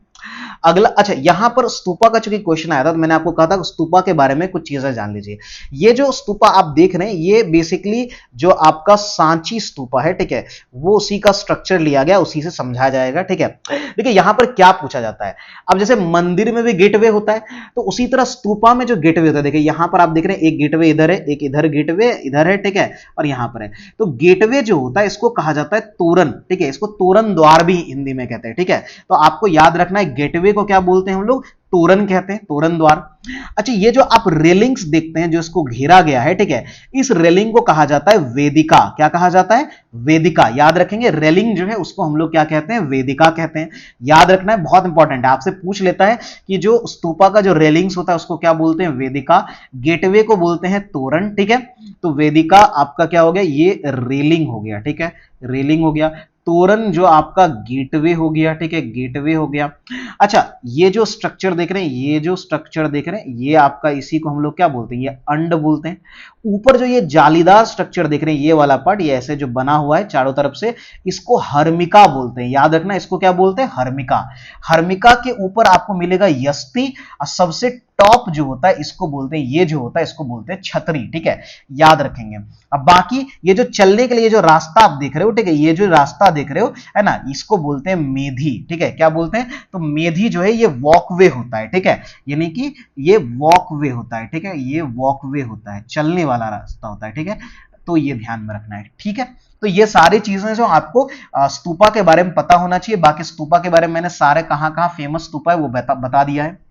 अगला, अच्छा यहां पर स्तूपा का चूंकि क्वेश्चन आया था तो मैंने आपको कहा था स्तूपा के बारे में कुछ चीजें जान लीजिए। ये जो स्तूपा आप देख रहे हैं ये बेसिकली जो आपका सांची स्तूपा है, ठीक है, वो उसी का स्ट्रक्चर लिया गया, उसी से समझाया जाएगा, ठीक है। देखिए यहां पर क्या पूछा जाता है, अब जैसे मंदिर में भी गेटवे होता है तो उसी तरह स्तूपा में जो गेटवे होता है, देखिए यहां पर आप देख रहे हैं एक गेटवे इधर है, एक इधर गेटवे इधर है, ठीक है, और यहां पर है। तो गेटवे जो होता है इसको कहा जाता है तोरण, ठीक है, इसको तोरण द्वार भी हिंदी में कहते हैं, ठीक है। तो आपको याद रखना है गेटवे को क्या बोलते हैं हम लोग? तोरण कहते हैं, तोरण द्वार। अच्छा ये जो आप रेलिंग्स देखते हैं जो इसको घेरा गया है, ठीक है, इस रेलिंग को कहा जाता है वेदिका। क्या कहा जाता है? वेदिका। याद रखेंगे, रेलिंग जो है उसको हम लोग क्या कहते हैं? वेदिका कहते हैं। याद रखना है, बहुत इंपॉर्टेंट है, आपसे पूछ लेता है कि जो स्तूपा का जो रेलिंग्स होता है उसको क्या बोलते हैं? वेदिका। गेटवे को बोलते हैं तोरण, ठीक है। तो वेदिका आपका क्या हो गया? ये रेलिंग हो गया, ठीक है, रेलिंग हो गया। तोरण जो आपका गेटवे हो गया, ठीक है, गेटवे हो गया। अच्छा ये जो स्ट्रक्चर देख रहे हैं, ये जो स्ट्रक्चर देख रहे हैं ये आपका, इसी को हम लोग क्या बोलते हैं? ये अंड बोलते हैं। ऊपर जो ये जालीदार स्ट्रक्चर देख रहे हैं ये वाला पार्ट, ये ऐसे जो बना हुआ है चारों तरफ से, इसको हर्मिका बोलते हैं। याद रखना इसको क्या बोलते हैं? हर्मिका। हर्मिका के ऊपर आपको मिलेगा यष्टि, और सबसे टॉप जो होता है इसको बोलते हैं, ये जो होता है इसको बोलते हैं छतरी, ठीक है, याद रखेंगे। अब बाकी ये जो चलने के लिए जो रास्ता आप देख रहे हो, ठीक है, ये जो रास्ता देख रहे हो है ना, इसको बोलते हैं मेधी, ठीक है। क्या बोलते हैं? तो मेधी जो है ये वॉकवे होता है, ठीक है, यानी कि ये वॉकवे होता है, ठीक है, ये वॉकवे होता है, चलने वाला रास्ता होता है, ठीक है। तो ये ध्यान में रखना है, ठीक है। तो ये सारी चीजें जो आपको स्तूपा के बारे में पता होना चाहिए। बाकी स्तूपा के बारे में मैंने सारे कहां फेमस स्तूपा है वो बता दिया है।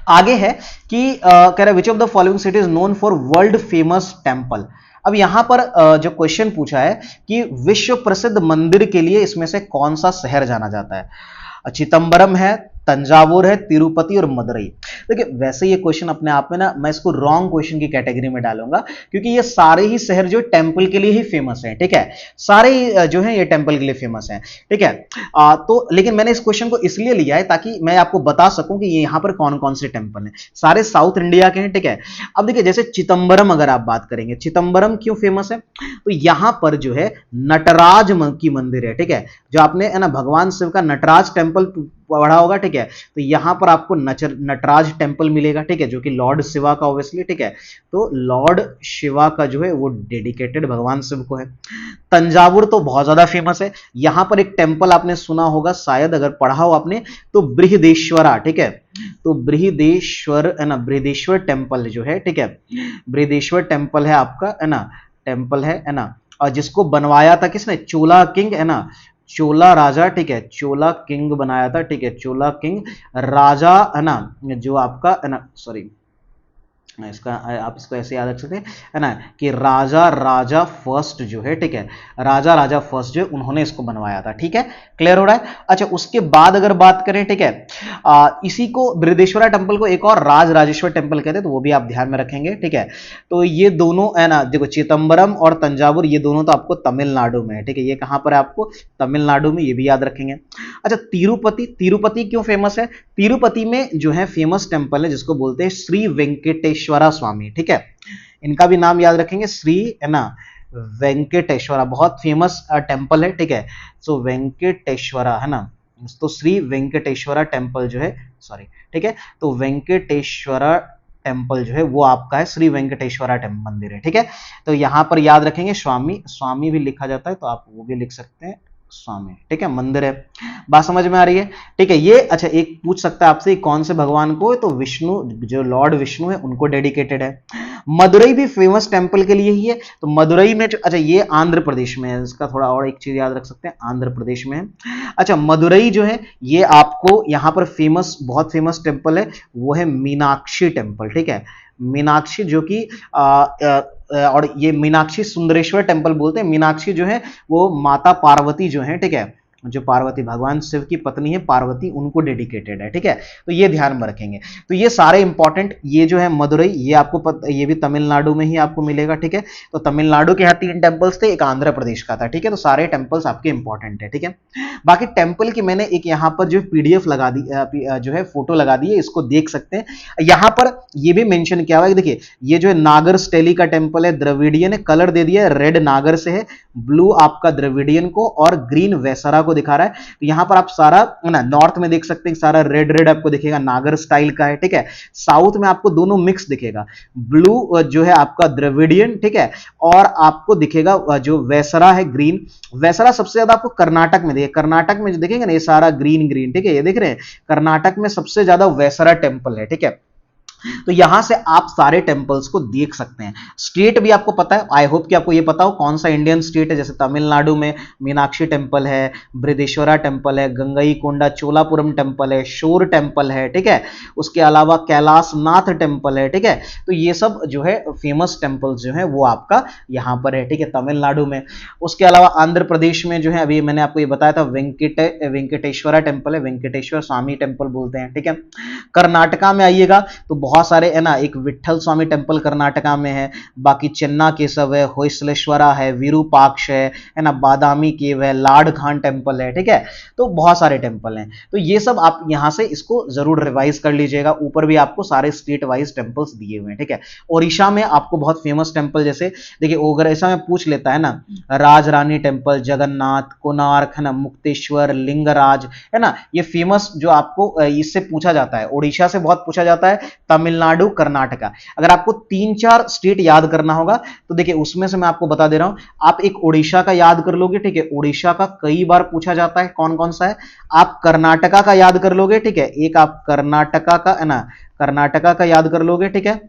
आगे है कि कह रहा है which of the following city is known for world famous temple. अब यहां पर जो क्वेश्चन पूछा है कि विश्व प्रसिद्ध मंदिर के लिए इसमें से कौन सा शहर जाना जाता है? चिदम्बरम है, तंजावुर है, तिरुपति और मदुरई। देखिए वैसे ये क्वेश्चन अपने आप में ना मैं इसको रॉन्ग क्वेश्चन की कैटेगरी में डालूंगा, क्योंकि ये सारे ही शहर जो टेंपल के लिए ही फेमस हैं, ठीक है, सारे जो है ये टेंपल के लिए फेमस हैं, ठीक है। तो लेकिन मैंने इस क्वेश्चन को इसलिए लिया है ताकि मैं आपको बता सकूं कि ये यहाँ पर कौन कौन से टेंपल हैं। सारे साउथ इंडिया के हैं, ठीक है। अब देखिए जैसे चिदम्बरम अगर आप बात करेंगे, चिदम्बरम क्यों फेमस है? तो यहां पर जो है नटराज की मंदिर है, ठीक है, जो आपने है ना भगवान शिव का नटराज टेंपल पढ़ा होगा, ठीक है। तो यहां पर आपको नटराज टेंपल मिलेगा, ठीक है, जो कि लॉर्ड शिवा का ऑब्वियसली, ठीक है। तो लॉर्ड शिवा का जो है वो डेडिकेटेड भगवान शिव को है। तंजावुर तो बहुत ज्यादा फेमस है। यहां पर एक टेंपल आपने सुना होगा शायद, अगर पढ़ा हो आपने, तो बृहदेश्वरा, ठीक है। तो बृहदेश्वर है ना, बृहदेश्वर टेंपल जो है, ठीक है, बृहदेश्वर टेंपल है आपका, है ना, टेंपल है ना, और जिसको बनवाया था किसने? चोला किंग, है ना, चोला राजा, ठीक है, चोला किंग बनाया था, ठीक है, चोला किंग राजा, है ना, जो आपका है ना, सॉरी इसका आप इसको ऐसे याद रख सकते हैं, है ना, कि राजा फर्स्ट जो है, ठीक है, राजा फर्स्ट जो उन्होंने इसको बनवाया था, ठीक है, क्लियर हो रहा है। अच्छा उसके बाद अगर बात करें, ठीक है, इसी को बृहदेश्वरा टेंपल को एक और राजराजेश्वर टेंपल कहते हैं, तो वो भी आप ध्यान में रखेंगे, ठीक है। तो ये दोनों है ना, देखो चिदम्बरम और तंजावुर ये दोनों तो आपको तमिलनाडु में है, ठीक है, ये कहां पर है? आपको तमिलनाडु में, ये भी याद रखेंगे। अच्छा तिरुपति क्यों फेमस है? तिरुपति में जो है फेमस टेंपल है जिसको बोलते हैं श्री वेंकटेश्वरा स्वामी, ठीक है, इनका भी नाम याद रखेंगे, श्री है ना वेंकटेश्वरा, बहुत फेमस टेंपल है, ठीक है। सो वेंकटेश्वरा है ना, तो श्री वेंकटेश्वरा टेम्पल जो है, सॉरी, ठीक है, तो वेंकटेश्वरा टेम्पल जो है वो आपका है, श्री वेंकटेश्वरा मंदिर है, ठीक है। तो यहां पर याद रखेंगे स्वामी, स्वामी भी लिखा जाता है तो आप वो भी लिख सकते हैं स्वामी, ठीक है, मंदिर है। बात समझ में आ रही है, ठीक है। ये अच्छा एक पूछ सकता है आपसे कौन से भगवान को है, तो विष्णु, जो लॉर्ड विष्णु है उनको डेडिकेटेड है। मदुरई भी फेमस टेंपल के लिए ही है, तो मदुरई में अच्छा ये आंध्र प्रदेश में है, इसका थोड़ा और एक चीज याद रख सकते हैं, आंध्र प्रदेश में है। अच्छा मदुरई जो है ये आपको यहां पर फेमस, बहुत फेमस टेंपल है, वो है मीनाक्षी टेंपल, ठीक है, मीनाक्षी, जो कि और ये मीनाक्षी सुंदरेश्वर टेंपल बोलते हैं। मीनाक्षी जो है वो माता पार्वती जो है, ठीक है, जो पार्वती भगवान शिव की पत्नी है पार्वती, उनको डेडिकेटेड है, ठीक है, तो ये ध्यान में रखेंगे। तो ये सारे इंपॉर्टेंट, ये जो है मदुरई, ये आपको ये भी तमिलनाडु में ही आपको मिलेगा, ठीक है। तो तमिलनाडु के यहाँ 3 टेंपल्स थे, एक आंध्र प्रदेश का था, ठीक है, तो सारे टेंपल्स आपके इंपॉर्टेंट है, ठीक है। बाकी टेंपल की मैंने एक यहाँ पर जो पीडीएफ लगा दी, जो है फोटो लगा दी है, इसको देख सकते हैं। यहाँ पर ये भी मेंशन किया हुआ है, देखिए ये जो है नागर स्टेली का टेंपल है, द्रविडियन है, कलर दे दिया है, रेड नागर से है, ब्लू आपका द्रविडियन को और ग्रीन वेसरा को दिखा रहा है। तो यहां पर आप सारा ना नॉर्थ में देख सकते हैं सारा रेड रेड आपको दिखेगा, नागर स्टाइल का है, ठीक है। साउथ में आपको दोनों मिक्स दिखेगा, ब्लू जो है आपका द्रविडियन, ठीक है, और आपको दिखेगा जो वेसरा है ग्रीन। वेसरा सबसे ज्यादा आपको कर्नाटक में दिखेगा, कर्नाटक में जो देखेंगे ना ये सारा ग्रीन ग्रीन, ठीक है, ये देख रहे हैं, कर्नाटक में सबसे ज्यादा वेसरा टेंपल है, ठीक है। तो यहां से आप सारे टेंपल्स को देख सकते हैं। स्टेट भी आपको पता है, आई होप कि आपको ये पता हो कौन सा इंडियन स्टेट है। जैसे तमिलनाडु में मीनाक्षी टेंपल है, बृहदेश्वरा टेंपल है, गंगईकोंडा चोलापुरम टेंपल है, शोर टेंपल है, ठीक है, उसके अलावा कैलाशनाथ टेंपल है, ठीक है। तो ये सब जो है फेमस टेंपल्स जो है वो आपका यहां पर है, ठीक है, तमिलनाडु में। उसके अलावा आंध्र प्रदेश में जो है अभी मैंने आपको ये बताया था वेंकटेश्वरा टेंपल है, वेंकटेश्वर स्वामी टेंपल बोलते हैं, ठीक है। कर्नाटका में आइएगा तो बहुत सारे है ना, एक विठल स्वामी टेंपल कर्नाटका में है, बाकी चेन्ना केशव है, होयसलेश्वरा है, विरूपाक्ष है ना, बादामी केव है, लाड खान टेंपल है, ठीक है। तो बहुत सारे टेंपल हैं, तो ये सब आप यहां से इसको जरूर रिवाइज कर लीजिएगा। ऊपर भी आपको सारे स्टेट वाइज टेंपल्स दिए हुए हैं, ठीक है। ओडिशा में आपको बहुत फेमस टेंपल, जैसे देखिए अगर ऐसा में पूछ लेता है ना, राज रानी टेंपल, जगन्नाथ, कोणार्क है ना, मुक्तेश्वर, लिंगराज है ना, ये फेमस जो आपको इससे पूछा जाता है, ओडिशा से बहुत पूछा जाता है, तमिलनाडु, कर्नाटका। अगर आपको 3-4 स्टेट याद करना होगा तो देखिए उसमें से मैं आपको बता दे रहा हूं, आप एक ओडिशा का याद कर लोगे, ठीक है, ओडिशा का कई बार पूछा जाता है, कौन कौन सा है। आप कर्नाटका का याद कर लोगे, ठीक है, एक आप कर्नाटका का है ना, कर्नाटका का याद कर लोगे, ठीक है।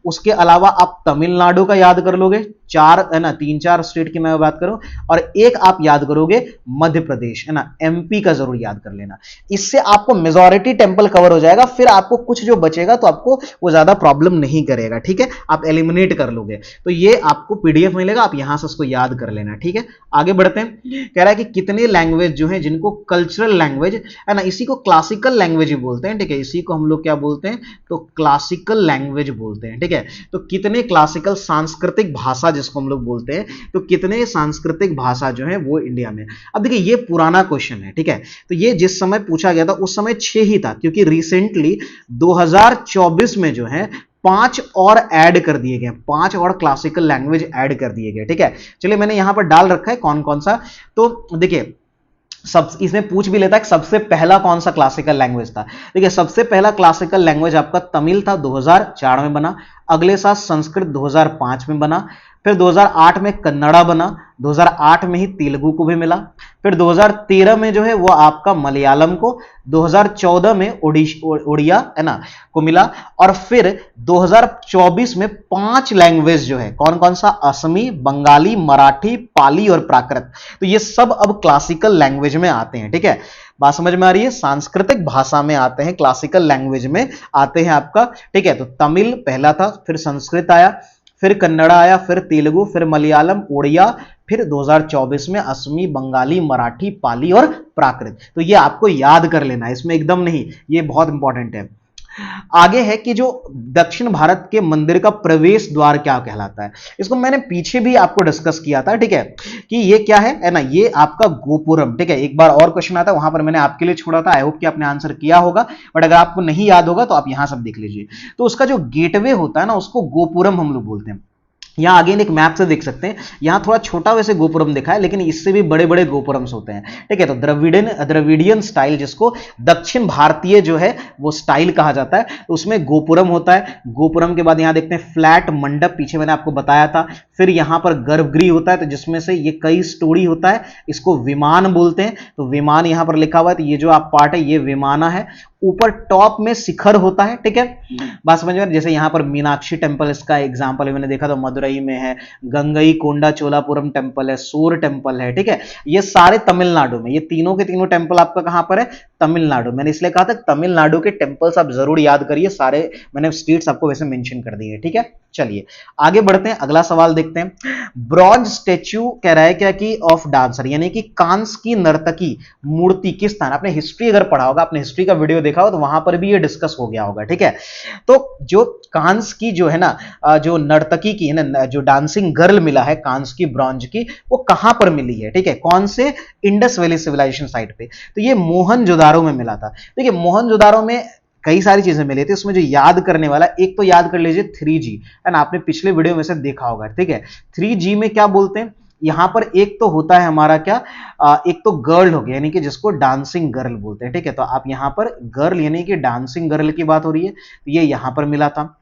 उसके अलावा आप तमिलनाडु का याद कर लोगे, 4 है ना, 3-4 स्टेट की मैं बात करूं, और एक आप याद करोगे मध्य प्रदेश है ना, एमपी का जरूर याद कर लेना। इससे आपको मेजॉरिटी टेंपल कवर हो जाएगा, फिर आपको कुछ जो बचेगा तो आपको वो ज्यादा प्रॉब्लम नहीं करेगा, ठीक है, आप एलिमिनेट कर लोगे। तो ये आपको पीडीएफ मिलेगा, आप यहां से उसको याद कर लेना, ठीक है। आगे बढ़ते हैं, कह रहा है कि कितने लैंग्वेज जो है जिनको कल्चरल लैंग्वेज है ना, इसी को क्लासिकल लैंग्वेज ही बोलते हैं, ठीक है, इसी को हम लोग क्या बोलते हैं, तो क्लासिकल लैंग्वेज बोलते हैं, ठीक है। तो कितने क्लासिकल सांस्कृतिक भाषा जिसको हम लोग बोलते हैं, तो कितने सांस्कृतिक भाषा जो है वो इंडिया में। अब देखिए ये पुराना क्वेश्चन है, ठीक है, तो ये जिस समय पूछा गया था उस समय 6 ही था, क्योंकि रिसेंटली 2024 में जो है 5 और ऐड कर दिए गए, 5 और क्लासिकल लैंग्वेज ऐड कर दिए गए, ठीक है। चलिए मैंने यहां पर डाल रखा है कौन कौन सा, तो देखिए सब इसमें पूछ भी लेता है कि सबसे पहला कौन सा क्लासिकल लैंग्वेज था। देखिए सबसे पहला क्लासिकल लैंग्वेज आपका तमिल था, 2004 में बना। अगले साल संस्कृत 2005 में बना, फिर 2008 में कन्नड़ा बना, 2008 में ही तेलुगु को भी मिला, फिर 2013 में जो है वो आपका मलयालम को, 2014 में उड़िया है ना को मिला, और फिर 2024 में 5 लैंग्वेज जो है कौन कौन सा, असमी, बंगाली, मराठी, पाली और प्राकृत। तो ये सब अब क्लासिकल लैंग्वेज में आते हैं, ठीक है, बात समझ में आ रही है, सांस्कृतिक भाषा में आते हैं, क्लासिकल लैंग्वेज में आते हैं आपका, ठीक है। तो तमिल पहला था, फिर संस्कृत आया, फिर कन्नड़ा आया, फिर तेलुगु, फिर मलयालम, उड़िया, फिर 2024 में असमी, बंगाली, मराठी, पाली और प्राकृत। तो ये आपको याद कर लेना है, इसमें एकदम नहीं, ये बहुत इंपॉर्टेंट है। आगे है कि जो दक्षिण भारत के मंदिर का प्रवेश द्वार क्या कहलाता है, इसको मैंने पीछे भी आपको डिस्कस किया था, ठीक है, कि ये क्या है ना, ये आपका गोपुरम, ठीक है। एक बार और क्वेश्चन आता है, वहां पर मैंने आपके लिए छोड़ा था, आई होप कि आपने आंसर किया होगा, बट अगर आपको नहीं याद होगा तो आप यहां सब देख लीजिए। तो उसका जो गेटवे होता है ना, उसको गोपुरम हम लोग बोलते हैं। यहाँ अगेन एक मैप से देख सकते हैं, यहाँ थोड़ा छोटा वैसे गोपुरम दिखा है, लेकिन इससे भी बड़े बड़े गोपुरम्स होते हैं, ठीक है। तो द्रविडियन स्टाइल, जिसको दक्षिण भारतीय जो है वो स्टाइल कहा जाता है, तो उसमें गोपुरम होता है। गोपुरम के बाद यहाँ देखते हैं फ्लैट मंडप, पीछे मैंने आपको बताया था। फिर यहाँ पर गर्भगृह होता है, तो जिसमें से ये कई स्टोरी होता है, इसको विमान बोलते हैं। तो विमान यहाँ पर लिखा हुआ है, तो ये जो आप पार्ट है ये विमाना है। ऊपर टॉप में शिखर होता है, ठीक है। बात समझ में, जैसे यहाँ पर मीनाक्षी टेम्पल, इसका एग्जांपल मैंने देखा तो मदुरई में है, गंगई कोंडा चोलापुरम टेम्पल है, सोर टेम्पल है, ठीक है। ये सारे तमिलनाडु में, ये तीनों के तीनों टेम्पल आपका कहां पर है, तमिलनाडु। मैंने इसलिए कहा था तमिलनाडु के टेम्पल्स आप जरूर याद करिए, सारे मैंने स्टेट्स आपको वैसे मेंशन कर दिए, ठीक है। चलिए आगे बढ़ते हैं, अगला सवाल देखते हैं। ब्रॉन्ज स्टेच्यू कह रहा है क्या कि ऑफ डांसर, यानी कि कांस की नर्तकी मूर्ति किस स्थान, आपने हिस्ट्री अगर पढ़ा होगा, आपने हिस्ट्री का वीडियो देखा हो तो वहां पर भी ये डिस्कस हो गया होगा, ठीक है। तो जो कांस की जो है ना, जो नर्तकी की है ना, जो डांसिंग गर्ल मिला है कांस की ब्रॉन्ज की, वो कहां पर मिली है, ठीक है, कौन से, इंडस वैली सिविलाइजेशन साइट पे। तो ये मोहनजोदारो में मिला था। देखिए मोहनजोदारो में कई सारी चीजें मिली थी, उसमें जो याद करने वाला, एक तो याद कर लीजिए 3G, है ना, आपने पिछले वीडियो में से देखा होगा, ठीक है। 3G में क्या बोलते हैं, यहां पर एक तो होता है हमारा क्या, एक तो गर्ल हो गया, यानी कि जिसको डांसिंग गर्ल बोलते हैं, ठीक है। तो आप यहां पर गर्ल यानी कि डांसिंग गर्ल की बात हो रही है, तो ये यहां पर मिला था।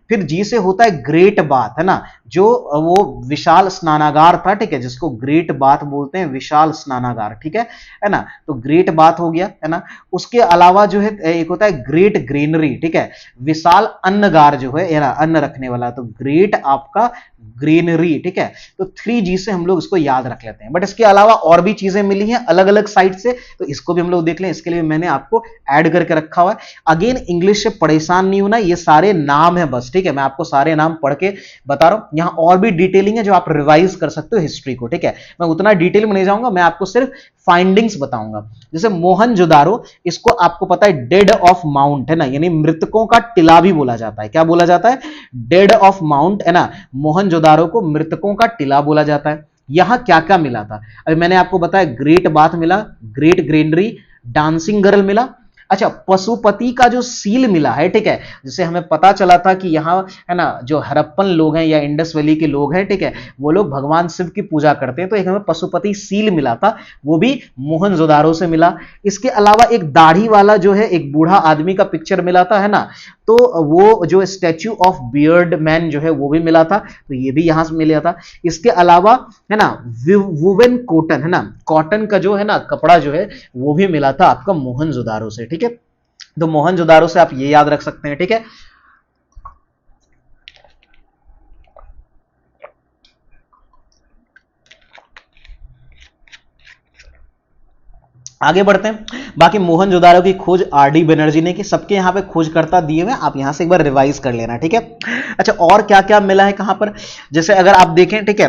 फिर जी से होता है ग्रेट बाथ, है ना, जो वो विशाल स्नानागार था, ठीक है, जिसको ग्रेट बाथ बोलते हैं, विशाल स्नानागार, ठीक है ना। तो ग्रेट बाथ हो गया, है ना। उसके अलावा जो है एक होता है ग्रेट ग्रेनरी, ठीक है, विशाल अन्नगार जो है ना, अन्न रखने वाला, तो ग्रेट आपका ग्रीनरी, ठीक है। तो 3G से हम लोग इसको याद रख लेते हैं। बट इसके अलावा और भी चीजें मिली हैं अलग अलग साइट से, तो इसको भी हम लोग देख लें, इसके लिए मैंने आपको ऐड करके रखा हुआ है। अगेन इंग्लिश से परेशान नहीं होना, ये सारे नाम है बस, ठीक है, मैं आपको सारे नाम पढ़ के बता रहा हूं। यहां और भी डिटेलिंग है जो आप रिवाइज कर सकते हो हिस्ट्री को, ठीक है। मैं उतना डिटेल में नहीं जाऊंगा, मैं आपको सिर्फ फाइंडिंग्स बताऊंगा। जैसे मोहनजोदारो, इसको आपको पता है डेड ऑफ माउंट, है ना, यानी मृतकों का टिला भी बोला जाता है। क्या बोला जाता है, डेड ऑफ माउंट, है ना। मोहनजोदारो को मृतकों का टिला बोला जाता है। यहां क्या क्या मिला था, अभी मैंने आपको बताया, ग्रेट बाथ मिला, ग्रेट ग्रेनरी, डांसिंग गर्ल मिला। अच्छा, पशुपति का जो सील मिला है, ठीक है, जिसे हमें पता चला था कि यहाँ, है ना, जो हड़प्पन लोग हैं या इंडस वैली के लोग हैं, ठीक है, वो लोग भगवान शिव की पूजा करते हैं, तो एक हमें पशुपति सील मिला था, वो भी मोहनजोदारो से मिला। इसके अलावा एक दाढ़ी वाला जो है एक बूढ़ा आदमी का पिक्चर मिला था, है ना, तो वो जो स्टैच्यू ऑफ बियर्ड मैन जो है वो भी मिला था, तो ये भी यहां से मिला था। इसके अलावा, है ना, वुवेन कॉटन, है ना, कॉटन का जो है ना कपड़ा जो है वो भी मिला था आपका मोहनजोदारो से, ठीक है। तो मोहनजोदारो से आप ये याद रख सकते हैं, ठीक है। आगे बढ़ते हैं। बाकी मोहनजोदारो की खोज आरडी बनर्जी ने की, सबके यहां पे खोजकर्ता दिए हुए, आप यहां से एक बार रिवाइज कर लेना, ठीक है। अच्छा, और क्या क्या मिला है कहां पर, जैसे अगर आप देखें, ठीक है,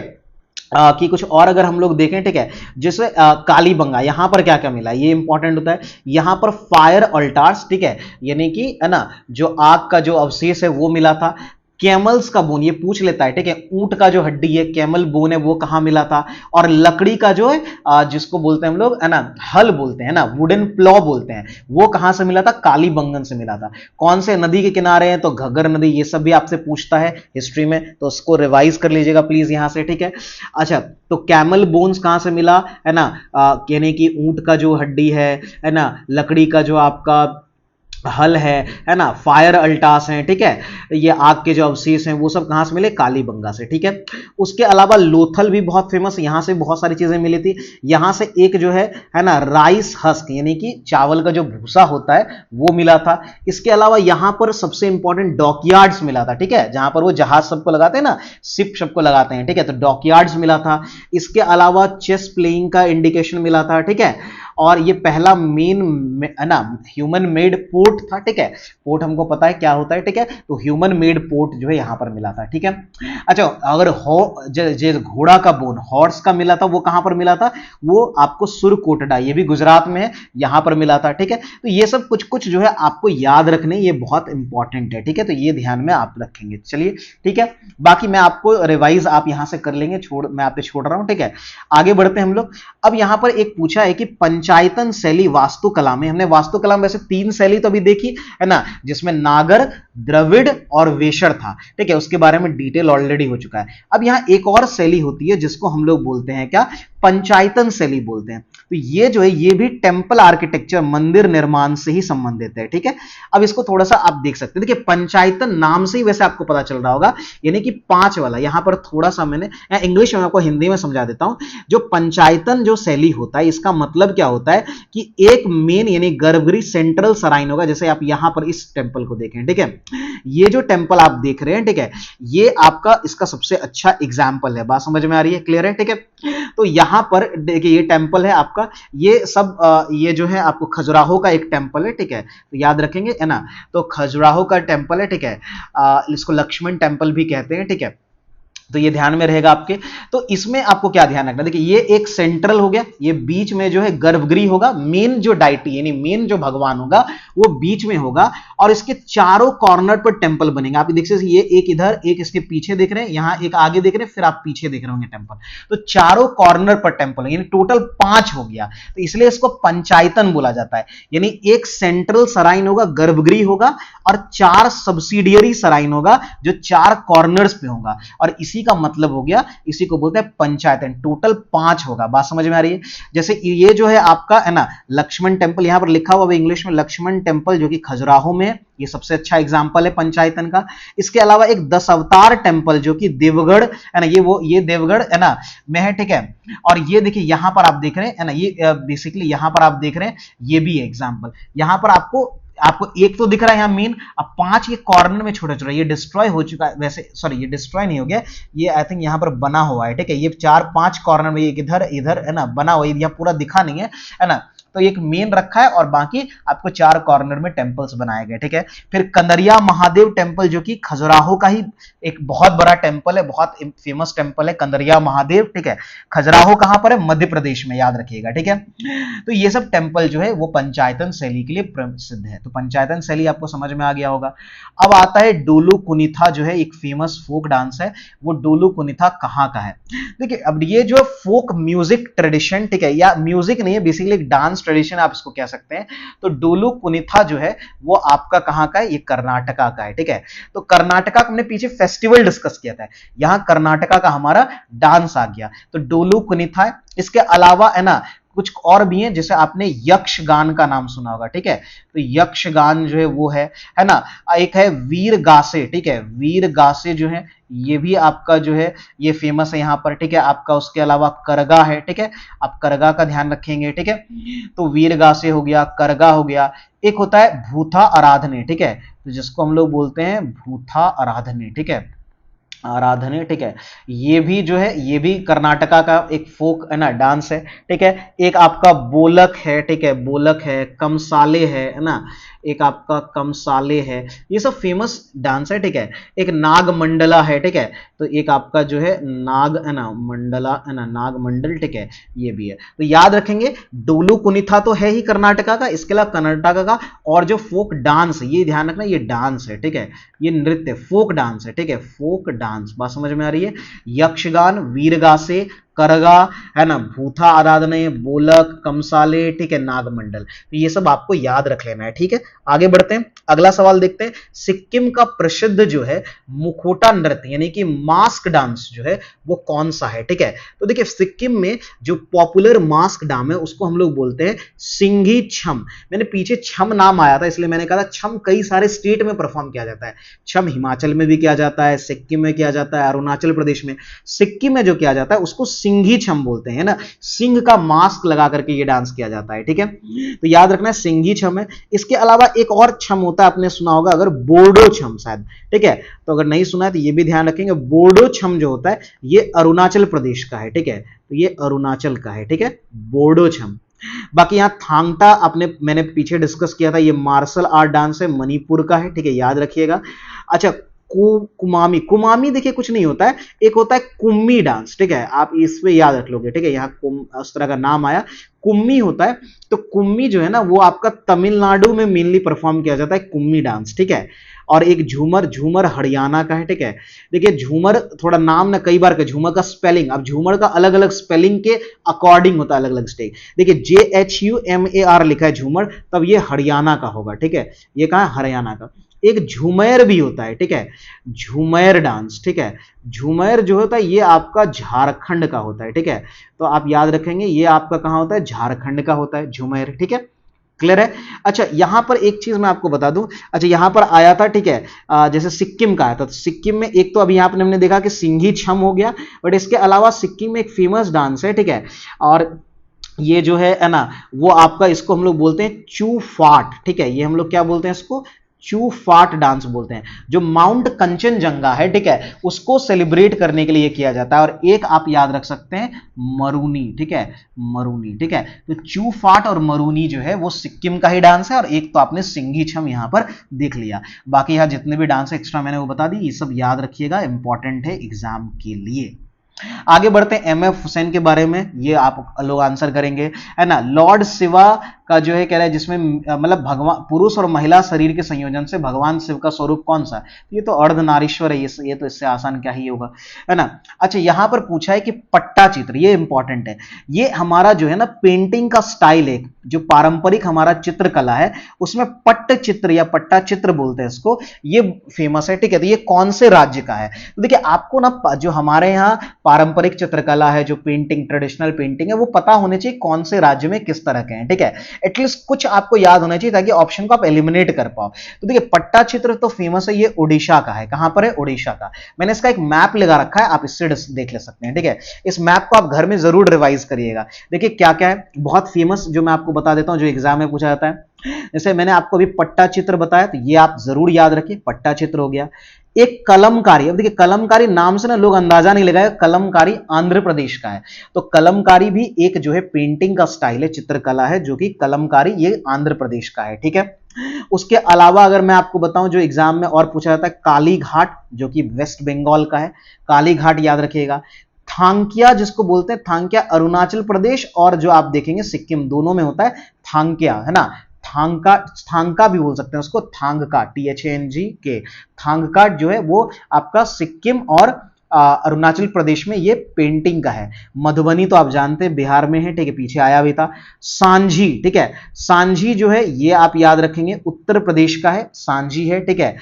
कि कुछ और अगर हम लोग देखें, ठीक है, जैसे कालीबंगा, यहां पर क्या क्या मिला, ये इंपॉर्टेंट होता है। यहां पर फायर अल्टार्स, ठीक है, यानी कि, है ना, जो आग का जो अवशेष है वो मिला था। कैमल्स का बोन, ये पूछ लेता है, ठीक है, ऊंट का जो हड्डी है, कैमल बोन है, वो कहां मिला था। और लकड़ी का जो है, जिसको बोलते हैं हम लोग, है ना, हल बोलते हैं ना, वुडन प्लॉ बोलते हैं, वो कहां से मिला था, कालीबंगन से मिला था। कौन से नदी के किनारे हैं, तो घग्गर नदी, ये सब भी आपसे पूछता है हिस्ट्री में, तो उसको रिवाइज कर लीजिएगा प्लीज यहां से, ठीक है। अच्छा, तो कैमल बोन्स कहां से मिला, है ना, यानी कि ऊंट का जो हड्डी है ना, लकड़ी का जो आपका हल है ना, फायर अल्टास हैं, ठीक है, ये आग के जो अवशेष हैं वो सब कहां से मिले, कालीबंगा से, ठीक है। उसके अलावा लोथल भी बहुत फेमस, यहां से बहुत सारी चीजें मिली थी। यहां से एक जो है ना, राइस हस्क, यानी कि चावल का जो भूसा होता है वो मिला था। इसके अलावा यहां पर सबसे इंपॉर्टेंट डॉकयार्ड्स मिला था, ठीक है, जहां पर वो जहाज सबको लगाते हैं ना, शिप सबको लगाते हैं, ठीक है, तो डॉकयार्ड्स मिला था। इसके अलावा चेस प्लेइंग का इंडिकेशन मिला था, ठीक है। और ये पहला मेन, है ना, ह्यूमन मेड पोर्ट था, ठीक है। पोर्ट हमको पता है क्या होता है, ठीक है, तो ह्यूमन मेड पोर्ट जो है यहां पर मिला था, ठीक है। अच्छा, अगर घोड़ा का बोन, हॉर्स का मिला था, वो कहां पर मिला था, वो आपको सुरकोटडा, ये भी गुजरात में है, यहां पर मिला था, ठीक है। तो ये सब कुछ कुछ जो है आपको याद रखने, ये बहुत इंपॉर्टेंट है, ठीक है, तो ये ध्यान में आप रखेंगे। चलिए ठीक है, बाकी मैं आपको रिवाइज आप यहां से कर लेंगे, मैं आपको छोड़ रहा हूं, ठीक है। आगे बढ़ते हैं हम लोग। अब यहां पर एक पूछा है कि पंचायतन शैली वास्तुकला में, हमने वास्तुकला में वैसे 3 शैली तो अभी देखी है ना, जिसमें नागर, द्रविड़ और वेशर था, ठीक है, उसके बारे में डिटेल ऑलरेडी हो चुका है। अब यहां एक और शैली होती है जिसको हम लोग बोलते हैं क्या, पंचायतन शैली बोलते हैं। तो ये जो है ये भी टेंपल आर्किटेक्चर, मंदिर निर्माण से ही संबंधित है, ठीक है। अब इसको थोड़ा सा आप देख सकते हैं, देखिए पंचायतन नाम से ही वैसे आपको पता चल रहा होगा, यानी कि 5 वाला। यहां पर थोड़ा सा मैंने इंग्लिश में आपको हिंदी में समझा देता हूं। जो पंचायतन जो शैली होता है, इसका मतलब क्या होता है कि एक मेन यानी गर्भगृह सेंट्रल सराइन होगा, जैसे आप यहां पर इस टेंपल को देखें, ठीक है, ये जो टेंपल आप देख रहे हैं, ठीक है, ये आपका इसका सबसे अच्छा एग्जाम्पल है। बात समझ में आ रही है, क्लियर है, ठीक है। तो यहां पर देखिए ये टेंपल है आपका, ये सब ये जो है आपको खजुराहो का एक टेंपल है, ठीक है, तो याद रखेंगे है ना। तो खजुराहो का टेंपल है, ठीक है, इसको लक्ष्मण टेंपल भी कहते हैं, ठीक है, तो ये ध्यान में रहेगा आपके। तो इसमें आपको क्या ध्यान रखना, देखिए ये एक सेंट्रल हो गया, ये बीच में जो है गर्भगृह होगा, मेन जो डाइटी यानी मेन जो भगवान होगा वो बीच में होगा, और इसके चारों कॉर्नर पर टेंपल बनेंगे। आप देख सकते हैं ये एक इधर, एक इसके पीछे देख रहे हैं, यहां एक आगे देख रहे हैं, फिर आप पीछे देख रहे होंगे टेंपल। तो चारों कॉर्नर पर टेंपल यानी टोटल 5 हो गया, तो इसलिए इसको पंचायतन बोला जाता है। यानी एक सेंट्रल सराइन होगा, गर्भगृह होगा, और 4 सब्सिडियरी सराइन होगा जो 4 कॉर्नर्स पे होगा, और इसी का मतलब हो गया, इसी को बोलते हैं पंचायतन। टोटल 5 होगा। बात समझ में आ रही है। जैसे ये जो है आपका है ना लक्ष्मण टेंपल, यहां पर लिखा हुआ है इंग्लिश में लक्ष्मण टेंपल, जो कि खजुराहो में, ये सबसे अच्छा एग्जांपल है पंचायतन का। इसके अलावा एक 10 अवतार टेंपल जो कि देवगढ़ है ना, ये देवगढ़ है ना में है, ठीक है। और ये देखिए यहां पर आप देख रहे हैं है ना, ये बेसिकली यहां पर आप देख रहे हैं, ये भी एग्जांपल। यहां पर आपको एक तो दिख रहा है यहां मेन, अब 5 ये कॉर्नर में छोटे छोटे, ये डिस्ट्रॉय हो चुका है वैसे, सॉरी ये डिस्ट्रॉय नहीं हो गया, ये आई थिंक यहां पर बना हुआ है, ठीक है। ये 4-5 कॉर्नर में, एक इधर इधर है ना बना हुआ है, यहां पूरा दिखा नहीं है ना। तो एक मेन रखा है और बाकी आपको 4 कॉर्नर में टेंपल्स बनाए गए, ठीक है। फिर कंदरिया महादेव टेंपल जो कि खजुराहो का ही एक बहुत बड़ा टेंपल है, बहुत फेमस टेंपल है कंदरिया महादेव, ठीक है। खजुराहो कहां पर है, मध्य प्रदेश में, याद रखिएगा, ठीक है। तो ये सब टेंपल जो है वो पंचायतन शैली के लिए प्रसिद्ध है। तो पंचायतन शैली आपको समझ में आ गया होगा। अब आता है डोलू कुनिथा, जो है एक फेमस फोक डांस है। वो डोलू कुनिथा कहां का है, देखिए अब ये जो फोक म्यूजिक ट्रेडिशन, ठीक है, या म्यूजिक नहीं है बेसिकली एक डांस ट्रेडिशन आप इसको कह सकते हैं। तो डोलू कुनिथा जो है वो आपका कहां का है, ये कर्नाटका का है, ठीक है। तो कर्नाटका हमने पीछे फेस्टिवल डिस्कस किया था, यहां कर्नाटका का हमारा डांस आ गया। तो डोलू कुनिथा है। इसके अलावा है ना कुछ और भी हैं, जैसे आपने यक्षगान का नाम सुना होगा, ठीक है। तो यक्षगान जो है वो है ना। एक है वीर गासे, ठीक है, वीर गासे जो है ये भी आपका जो है ये फेमस है यहां पर, ठीक है। आपका उसके अलावा करगा है, ठीक है, आप करगा का ध्यान रखेंगे, ठीक है। तो वीर गासे हो गया, करगा हो गया। एक होता है भूथा आराधने, ठीक है, तो जिसको हम लोग बोलते हैं भूथा आराधने, ठीक है, आराधने, ठीक है। ये भी जो है ये भी कर्नाटका का एक फोक है ना डांस है, ठीक है। एक आपका बोलक है, ठीक है, बोलक है, कमसाले है ना, एक आपका कमसाले है, ये सब फेमस डांस है, ठीक है। एक नाग मंडला है, ठीक है। तो एक आपका जो है नाग है ना मंडला है ना, नाग मंडल, ठीक है, ये भी है। तो याद रखेंगे डोलू कुनिथा तो है ही कर्नाटका का, इसके अलावा कर्नाटका का और जो फोक डांस है ये ध्यान रखना, ये डांस है, ठीक है, ये नृत्य फोक डांस है, ठीक है, फोक डांस। बात समझ में आ रही है। यक्षगान, वीरगासे, करगा है ना, भूथा आराधने, बोलक, कमसाले, ठीक है, नागमंडल, तो ये सब आपको याद रख लेना है, ठीक है। आगे बढ़ते हैं, अगला सवाल देखते हैं। सिक्किम का प्रसिद्ध जो है मुखोटा नृत्य यानी कि मास्क डांस जो है वो कौन सा है, ठीक है। तो देखिए सिक्किम में जो पॉपुलर मास्क डांस है उसको हम लोग बोलते हैं सिंघी छम। मैंने पीछे छम नाम आया था इसलिए मैंने कहा था छम कई सारे स्टेट में परफॉर्म किया जाता है। छम हिमाचल में भी किया जाता है, सिक्किम में किया जाता है, अरुणाचल प्रदेश में। सिक्किम में जो किया जाता है उसको सिंघी छम बोलते हैं ना, सिंह का मास्क लगा करके ये डांस किया जाता है, ठीक है। तो याद रखना सिंघी छम है। इसके अलावा एक और छम होता है, आपने सुना होगा अगर बोडो छम शायद, ठीक है। तो अगर नहीं सुना है तो ये भी ध्यान रखेंगे, बोडो छम जो होता है ये अरुणाचल प्रदेश का है, ठीक है, तो ये अरुणाचल का है, ठीक है, बोडो छम। बाकी यहां थांगटा मैंने पीछे डिस्कस किया था, ये मार्शल आर्ट डांस है, मणिपुर का है, ठीक है, याद रखिएगा। अच्छा कुमामी। कुमामी देखिए कुछ नहीं होता है, एक होता है कुम्मी डांस, ठीक है, आप इस पे याद रख लोगे, ठीक है, यहाँ उस तरह का नाम आया, कुम्मी होता है। तो कुम्मी जो है ना वो आपका तमिलनाडु में मेनली परफॉर्म किया जाता है, कुम्मी डांस, ठीक है। और एक झूमर, झूमर हरियाणा का है, ठीक है। देखिए झूमर थोड़ा नाम ना कई बार का, झूमर का स्पेलिंग, अब झूमर का अलग अलग स्पेलिंग के अकॉर्डिंग होता है, अलग अलग स्टेट। देखिए JHUMAR लिखा है झूमर, तब ये हरियाणा का होगा, ठीक है, ये कहा है हरियाणा का। एक झूमर भी होता है, ठीक है, झूमर डांस, ठीक है। झूमर जो होता है ये आपका झारखंड का होता है, ठीक है। तो आप याद रखेंगे ये आपका कहां होता है, झारखंड का होता है झूमर, ठीक है, क्लियर है। अच्छा यहां पर एक चीज मैं आपको बता दूं, अच्छा यहां पर आया था, ठीक है, जैसे सिक्किम का आया था, तो सिक्किम में एक तो अभी यहां पर हमने देखा कि सिंघी छम हो गया, बट इसके अलावा सिक्किम में एक फेमस डांस है, ठीक है, और ये जो है ना वो आपका, इसको हम लोग बोलते हैं चू फाट, ठीक है, ये हम लोग क्या बोलते हैं इसको, चू फाट डांस बोलते हैं, जो माउंट कंचनजंगा है, ठीक है, उसको सेलिब्रेट करने के लिए किया जाता है। और एक आप याद रख सकते हैं मरूनी, ठीक है, मरूनी, ठीक है। तो चू फाट और मरूनी जो है वो सिक्किम का ही डांस है, और एक तो आपने सिंघी छम यहां पर देख लिया। बाकी यहां जितने भी डांस एक्स्ट्रा मैंने वो बता दी, ये सब याद रखिएगा, इंपॉर्टेंट है एग्जाम के लिए। आगे बढ़ते हैं MF हुसैन के बारे में, ये आप लोग आंसर करेंगे, है ना। लॉर्ड शिवा का जो है कह रहा है जिसमें मतलब भगवान, पुरुष और महिला शरीर के संयोजन से भगवान शिव का स्वरूप कौन सा, ये तो अर्धनारीश्वर है, ये तो इससे आसान क्या ही होगा, है ना। अच्छा यहां पर पूछा है कि पट्टा चित्र, ये इंपॉर्टेंट है, ये हमारा जो है ना पेंटिंग का स्टाइल है, जो पारंपरिक हमारा चित्रकला है उसमें पट्ट चित्र या पट्टा चित्र बोलते हैं इसको, ये फेमस है, ठीक है। तो ये कौन से राज्य का है, तो देखिए आपको ना जो हमारे यहाँ पारंपरिक चित्रकला है, जो पेंटिंग ट्रेडिशनल पेंटिंग है, वो पता होने चाहिए कौन से राज्य में किस तरह के हैं, ठीक है, एटलीस्ट कुछ आपको याद होना चाहिए ताकि ऑप्शन को आप एलिमिनेट कर पाओ। तो देखिए पट्टा चित्र तो फेमस है, ये ओडिशा का है, कहां पर है, ओडिशा का। मैंने इसका एक मैप लगा रखा है, आप इससे देख ले सकते हैं, ठीक है। इस मैप को आप घर में जरूर रिवाइज करिएगा। देखिए क्या क्या है बहुत फेमस, जो मैं आपको बता देता हूं, जो एग्जाम में पूछा जाता है। जैसे मैंने आपको अभी पट्टा चित्र बताया, तो ये आप जरूर याद रखिए, पट्टा चित्र हो गया। एक कलमकारी, अब देखिए कलमकारी नाम से ना लोग अंदाजा नहीं लगाए, कलमकारी आंध्र प्रदेश का है। तो कलमकारी भी एक जो है पेंटिंग का स्टाइल है, चित्रकला है, जो कि कलमकारी ये आंध्र प्रदेश का है, ठीक है। उसके अलावा अगर मैं आपको बताऊं जो एग्जाम में और पूछा जाता है, काली घाट जो कि वेस्ट बंगाल का है, काली घाट याद रखिएगा। थांकिया जिसको बोलते हैं, थांकिया अरुणाचल प्रदेश और जो आप देखेंगे सिक्किम, दोनों में होता है थांकिया, है ना। थांका, थांका भी बोल सकते हैं उसको, थांगका, THANG थांगका जो है वो आपका सिक्किम और अरुणाचल प्रदेश में ये पेंटिंग का है। मधुबनी तो आप जानते हैं बिहार में है, ठीक है, पीछे आया भी था। सांझी, ठीक है, सांझी जो है ये आप याद रखेंगे उत्तर प्रदेश का है, सांझी है, ठीक है,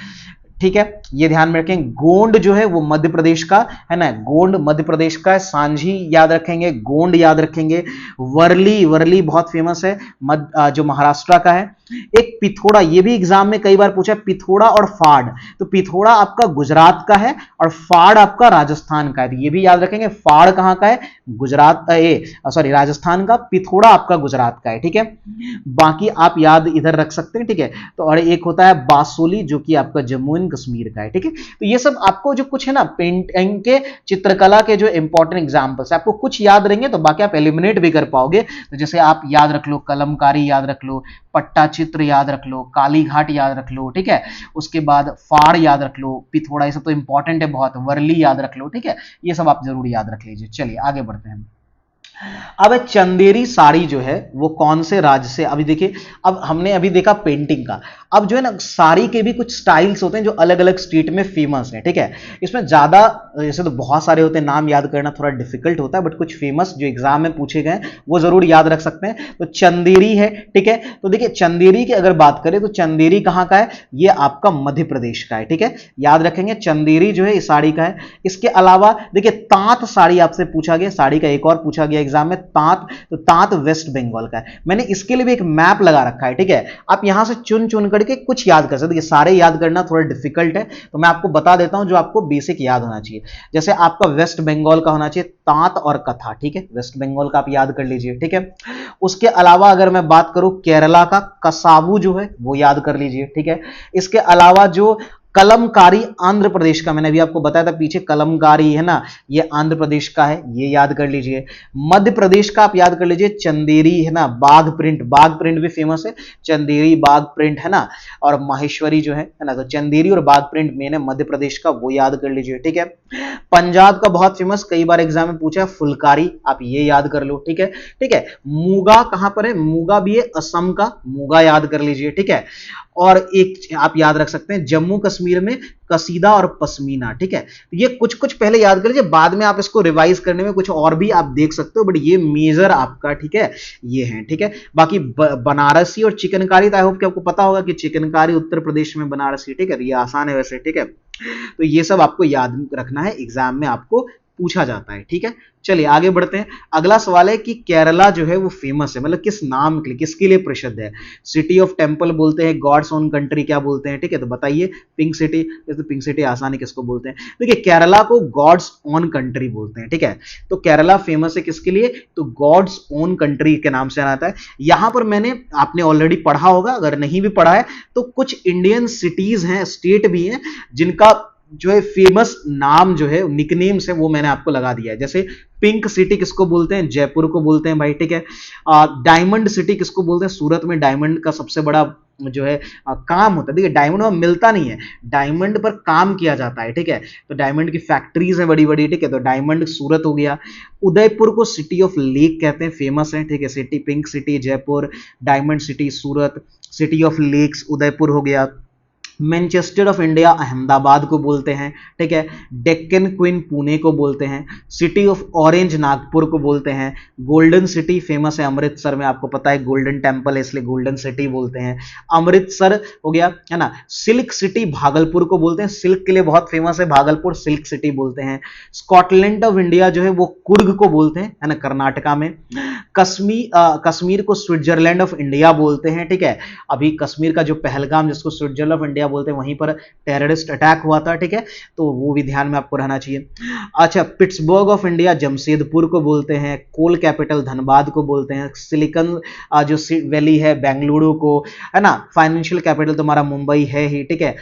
ठीक है, ये ध्यान में रखें। गोंड जो है वो मध्य प्रदेश का है ना, गोंड मध्य प्रदेश का है, सांझी याद रखेंगे, गोंड याद रखेंगे। वर्ली, वर्ली बहुत फेमस है, जो महाराष्ट्र का है। एक पिथौरा, ये भी एग्जाम में कई बार पूछा है, पिथौरा और फाड़, तो पिथौरा आपका गुजरात का है और फाड़ आपका राजस्थान का है, तो ये भी याद रखेंगे। फाड़ कहां का है, गुजरात, सॉरी राजस्थान का, पिथौरा आपका गुजरात का है, ठीक है। बाकी आप याद इधर रख सकते हैं, ठीक है। तो और एक होता है बासोली जो कि आपका जम्मू एंड कश्मीर का है, ठीक है। तो ये सब आपको जो कुछ है ना पेंटिंग के चित्रकला के जो इंपॉर्टेंट एग्जांपल्स आपको कुछ याद रहेंगे तो बाकी आप एलिमिनेट भी कर पाओगे। तो जैसे आप याद रख लो, कलमकारी याद रख लो, पट्टा चित्र याद रख लो, काली घाट याद रख लो, ठीक है। उसके बाद फाड़ याद रख लो, पिथौरा, ये सब तो इंपॉर्टेंट है बहुत, वर्ली याद रख लो, ठीक है। ये सब आप जरूर याद रख लीजिए। चलिए आगे बढ़ते हैं। अब चंदेरी साड़ी जो है वो कौन से राज्य से, अभी देखिए, अब हमने अभी देखा पेंटिंग का, अब जो है ना साड़ी के भी कुछ स्टाइल्स होते हैं जो अलग अलग स्टेट में फेमस है, ठीक है। इसमें ज्यादा जैसे तो बहुत सारे होते हैं, नाम याद करना थोड़ा डिफिकल्ट होता है, बट कुछ फेमस जो एग्जाम में पूछे गए वो जरूर याद रख सकते हैं। तो चंदेरी है, ठीक है। तो देखिए चंदेरी की अगर बात करें तो चंदेरी कहां का है, ये आपका मध्य प्रदेश का है, ठीक है, याद रखेंगे। चंदेरी जो है इस साड़ी का है। इसके अलावा देखिए तांत साड़ी आपसे पूछा गया, साड़ी का एक और पूछा गया एग्जाम में, तांत, तो तांत वेस्ट बंगाल का है। मैंने इसके लिए भी एक मैप लगा रखा है, ठीक है। आप यहां से चुन चुन करके कुछ याद कर सकते हैं, सारे याद करना थोड़ा डिफिकल्ट है, तो मैं आपको बता देता हूं जो आपको बेसिक याद होना चाहिए। जैसे आपका वेस्ट बंगाल का होना चाहिए तांत और कथा, ठीक है, वेस्ट बंगाल का आप याद कर लीजिए, ठीक है। उसके अलावा अगर मैं बात करूं केरला का कसावू जो है वो याद कर लीजिए, ठीक है। इसके अलावा जो कलमकारी आंध्र प्रदेश का, मैंने अभी आपको बताया था पीछे, कलमकारी है ना, ये आंध्र प्रदेश का है, ये याद कर लीजिए। मध्य प्रदेश का आप याद कर लीजिए चंदेरी है ना, बाघ प्रिंट भी फेमस है, चंदेरी बाघ प्रिंट है ना, और माहेश्वरी जो है ना, तो चंदेरी और बाघ प्रिंट मेन है मध्य प्रदेश का, वो याद कर लीजिए, ठीक है। पंजाब का बहुत फेमस, कई बार एग्जाम में पूछा है, फुलकारी, आप ये याद कर लो, ठीक है, ठीक है। मूगा कहां पर है, मूगा भी है असम का, मूगा याद कर लीजिए, ठीक है। और एक आप याद रख सकते हैं जम्मू कश्मीर में कसीदा और पश्मीना, ठीक है। तो ये कुछ कुछ पहले याद कर लीजिए, बाद में आप इसको रिवाइज करने में कुछ और भी आप देख सकते हो, बट ये मेजर आपका, ठीक है, ये है, ठीक है। बाकी बनारसी और चिकनकारी, आई होप कि आपको पता होगा कि चिकनकारी उत्तर प्रदेश में बनारसी, ठीक है, ये आसान है वैसे, ठीक है। तो ये सब आपको याद रखना है, एग्जाम में आपको पूछा जाता है, ठीक है। चलिए आगे बढ़ते हैं। अगला सवाल है कि केरला जो है वो फेमस है, मतलब किस नाम के लिए, किसके लिए प्रसिद्ध है। सिटी ऑफ टेंपल बोलते हैं, गॉड्स ओन कंट्री क्या बोलते हैं, ठीक है, तो बताइए। पिंक सिटी, तो पिंक सिटी आसान है, किसको बोलते हैं। देखिए केरला को गॉड्स ओन कंट्री बोलते हैं, ठीक है। तो केरला फेमस है किसके लिए, तो गॉड्स ओन कंट्री के नाम से आता है। यहां पर मैंने, आपने ऑलरेडी पढ़ा होगा, अगर नहीं भी पढ़ा है तो कुछ इंडियन सिटीज हैं, स्टेट भी हैं, जिनका जो है फेमस नाम जो है, निकनेम्स है, वो मैंने आपको लगा दिया है। जैसे पिंक सिटी किसको बोलते हैं, जयपुर को बोलते हैं भाई, ठीक है। डायमंड सिटी किसको बोलते हैं, सूरत में डायमंड का सबसे बड़ा जो है काम होता है। देखिए डायमंड वहां मिलता नहीं है, डायमंड पर काम किया जाता है, ठीक है। तो डायमंड की फैक्ट्रीज हैं बड़ी बड़ी, ठीक है, तो डायमंड सूरत हो गया। उदयपुर को सिटी ऑफ लेक कहते हैं, फेमस है, ठीक है। City, pink city Jaipur, diamond city Surat, city of lakes Udaipur हो गया। मैनचेस्टर ऑफ इंडिया अहमदाबाद को बोलते हैं, ठीक है। डेक्कन क्वीन पुणे को बोलते हैं। सिटी ऑफ ऑरेंज नागपुर को बोलते हैं। गोल्डन सिटी फेमस है अमृतसर में, आपको पता है गोल्डन टेम्पल है इसलिए गोल्डन सिटी बोलते हैं, अमृतसर हो गया, है ना। सिल्क सिटी भागलपुर को बोलते हैं, सिल्क के लिए बहुत फेमस है भागलपुर, सिल्क सिटी बोलते हैं। स्कॉटलैंड ऑफ इंडिया जो है वो कुर्ग को बोलते हैं, है ना, कर्नाटका में। कश्मीर को स्विट्जरलैंड ऑफ इंडिया बोलते हैं, ठीक है। अभी कश्मीर का जो पहलगाम, जिसको स्विट्जरलैंड ऑफ इंडिया बोलते हैं, वहीं पर टेररिस्ट अटैक हुआ था, ठीक है, तो वो भी ध्यान में आपको रहना चाहिए। अच्छा, पिट्सबर्ग ऑफ इंडिया जमशेदपुर को बोलते हैं। कोल कैपिटल धनबाद को बोलते हैं। सिलिकॉन जो वैली है बेंगलुरु को, है ना। फाइनेंशियल कैपिटल तुम्हारा मुंबई है ही, ठीक है।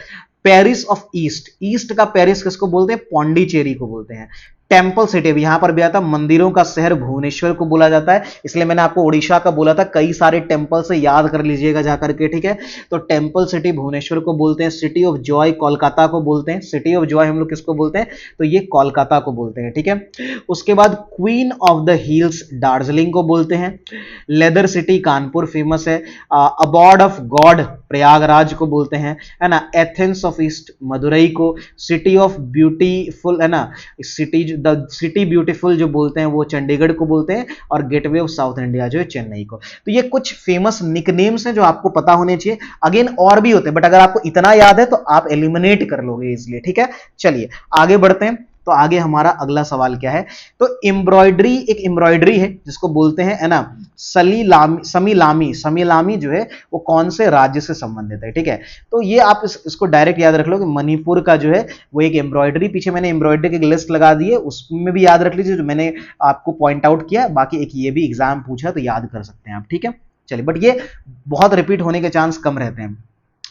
पेरिस ऑफ ईस्ट, ईस्ट का पेरिस किसको बोलते हैं, पौंडीचेरी को बोलते हैं। टेम्पल सिटी, यहां पर भी आता, मंदिरों का शहर भुवनेश्वर को बोला जाता है, इसलिए मैंने आपको उड़ीसा का बोला था, कई सारे टेम्पल से याद कर लीजिएगा जाकर के, ठीक है। तो टेम्पल सिटी भुवनेश्वर को बोलते हैं। सिटी ऑफ जॉय कोलकाता को बोलते हैं, सिटी ऑफ जॉय हम लोग किसको बोलते हैं, तो ये कोलकाता को बोलते हैं, ठीक है। उसके बाद queen of the hills Darjeeling को बोलते हैं। लेदर सिटी कानपुर फेमस है। अबॉर्ड ऑफ गॉड प्रयागराज को बोलते हैं, है ना। एथेंस ऑफ ईस्ट मदुरई को। सिटी ऑफ ब्यूटीफुल, है ना, सिटी, द सिटी ब्यूटीफुल जो बोलते हैं वो चंडीगढ़ को बोलते हैं। और गेटवे ऑफ साउथ इंडिया जो है चेन्नई को। तो ये कुछ फेमस निकनेम्स हैं जो आपको पता होने चाहिए। अगेन और भी होते हैं, बट अगर आपको इतना याद है तो आप एलिमिनेट कर लोगे इसलिए, ठीक है। चलिए आगे बढ़ते हैं। तो आगे हमारा अगला सवाल क्या है, तो एम्ब्रॉयडरी, एक एम्ब्रॉयडरी है जिसको बोलते हैं, है ना, समीलामी। समीलामी जो है वो कौन से राज्य से संबंधित है, ठीक है। तो ये आप इसको डायरेक्ट याद रख लो कि मणिपुर का जो है वो एक एम्ब्रॉयडरी, पीछे मैंने एम्ब्रॉयडरी की एक लिस्ट लगा दी है, उसमें भी याद रख लीजिए जो मैंने आपको पॉइंट आउट किया। बाकी एक ये भी एग्जाम पूछा तो याद कर सकते हैं आप, ठीक है। चलिए, बट ये बहुत रिपीट होने के चांस कम रहते हैं।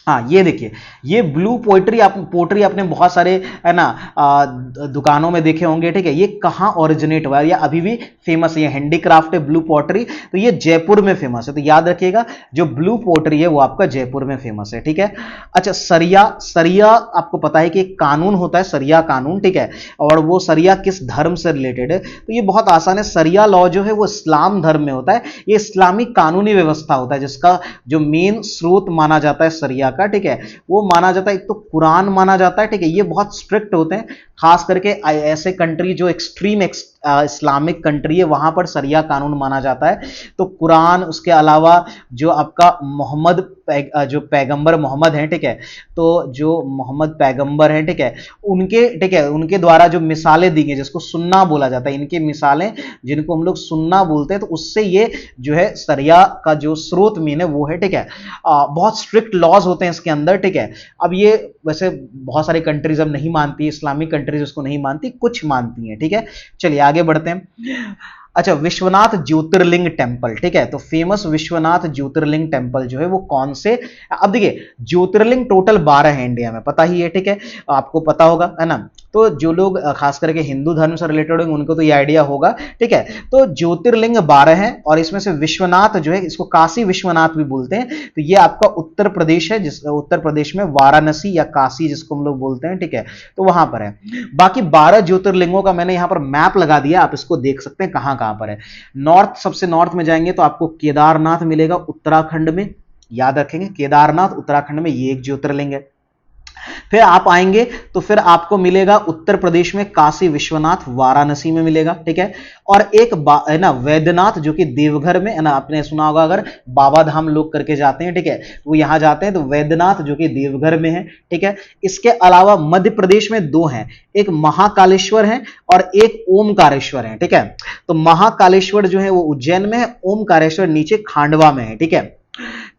हाँ, ये देखिए, ये ब्लू पोट्री आपने बहुत सारे, है ना, दुकानों में देखे होंगे, ठीक है। ये कहाँ ओरिजिनेट हुआ है, या अभी भी फेमस है, ये हैंडीक्राफ्ट है ब्लू पोट्री, तो ये जयपुर में फेमस है। तो याद रखिएगा जो ब्लू पोट्री है वो आपका जयपुर में फेमस है, ठीक है। अच्छा, सरिया आपको पता है कि एक कानून होता है, सरिया कानून, ठीक है। और वो सरिया किस धर्म से रिलेटेड है, तो ये बहुत आसान है। सरिया लॉ जो है वो इस्लाम धर्म में होता है, ये इस्लामिक कानूनी व्यवस्था होता है, जिसका जो मेन स्रोत माना जाता है सरिया का, ठीक है, वो माना जाता है, एक तो कुरान माना जाता है, ठीक है। ये बहुत स्ट्रिक्ट होते हैं, खास करके ऐसे कंट्री जो एक्सट्रीम इस्लामिक कंट्री है वहां पर सरिया कानून माना जाता है। तो कुरान, उसके अलावा जो आपका मोहम्मद जो पैगंबर मोहम्मद हैं, ठीक है, तो जो मोहम्मद पैगंबर हैं, ठीक है, उनके द्वारा जो मिसालें दी गई जिसको सुन्ना बोला जाता है, इनकी मिसालें जिनको हम लोग सुन्ना बोलते हैं, तो उससे ये जो है सरिया का जो स्रोत मीन है वो है, ठीक है। बहुत स्ट्रिक्ट लॉज होते हैं इसके अंदर, ठीक है। अब ये वैसे बहुत सारी कंट्रीज अब नहीं मानती, इस्लामिक कंट्रीज उसको नहीं मानती, कुछ मानती हैं, ठीक है। चलिए आगे बढ़ते हैं। अच्छा, विश्वनाथ ज्योतिर्लिंग टेम्पल, ठीक है, तो फेमस विश्वनाथ ज्योतिर्लिंग टेम्पल जो है वो कौन से, अब देखिए ज्योतिर्लिंग टोटल 12 है इंडिया में, पता ही है, ठीक है, आपको पता होगा, है ना। तो जो लोग खास करके हिंदू धर्म से रिलेटेड होंगे उनको तो ये आइडिया होगा, ठीक है। तो ज्योतिर्लिंग 12 हैं और इसमें से विश्वनाथ जो है, इसको काशी विश्वनाथ भी बोलते हैं, तो ये आपका उत्तर प्रदेश है, जिस उत्तर प्रदेश में वाराणसी या काशी जिसको हम लोग बोलते हैं, ठीक है, तो वहां पर है। बाकी 12 ज्योतिर्लिंगों का मैंने यहां पर मैप लगा दिया, आप इसको देख सकते हैं कहां कहां पर है। नॉर्थ, सबसे नॉर्थ में जाएंगे तो आपको केदारनाथ मिलेगा उत्तराखंड में, याद रखेंगे केदारनाथ उत्तराखंड में, ये एक ज्योतिर्लिंग है। फिर आप आएंगे तो फिर आपको मिलेगा उत्तर प्रदेश में काशी विश्वनाथ, वाराणसी में मिलेगा, ठीक है। और एक है ना वैद्यनाथ जो कि देवघर में, है ना, आपने सुना होगा अगर बाबा धाम लोग करके जाते हैं, ठीक है, वो यहां जाते हैं, तो वैद्यनाथ जो कि देवघर में है, ठीक है। इसके अलावा मध्य प्रदेश में 2 हैं, एक महाकालेश्वर है और एक ओमकारेश्वर है, ठीक है। तो महाकालेश्वर जो है वो उज्जैन में है, ओमकारेश्वर नीचे खांडवा में है, ठीक है।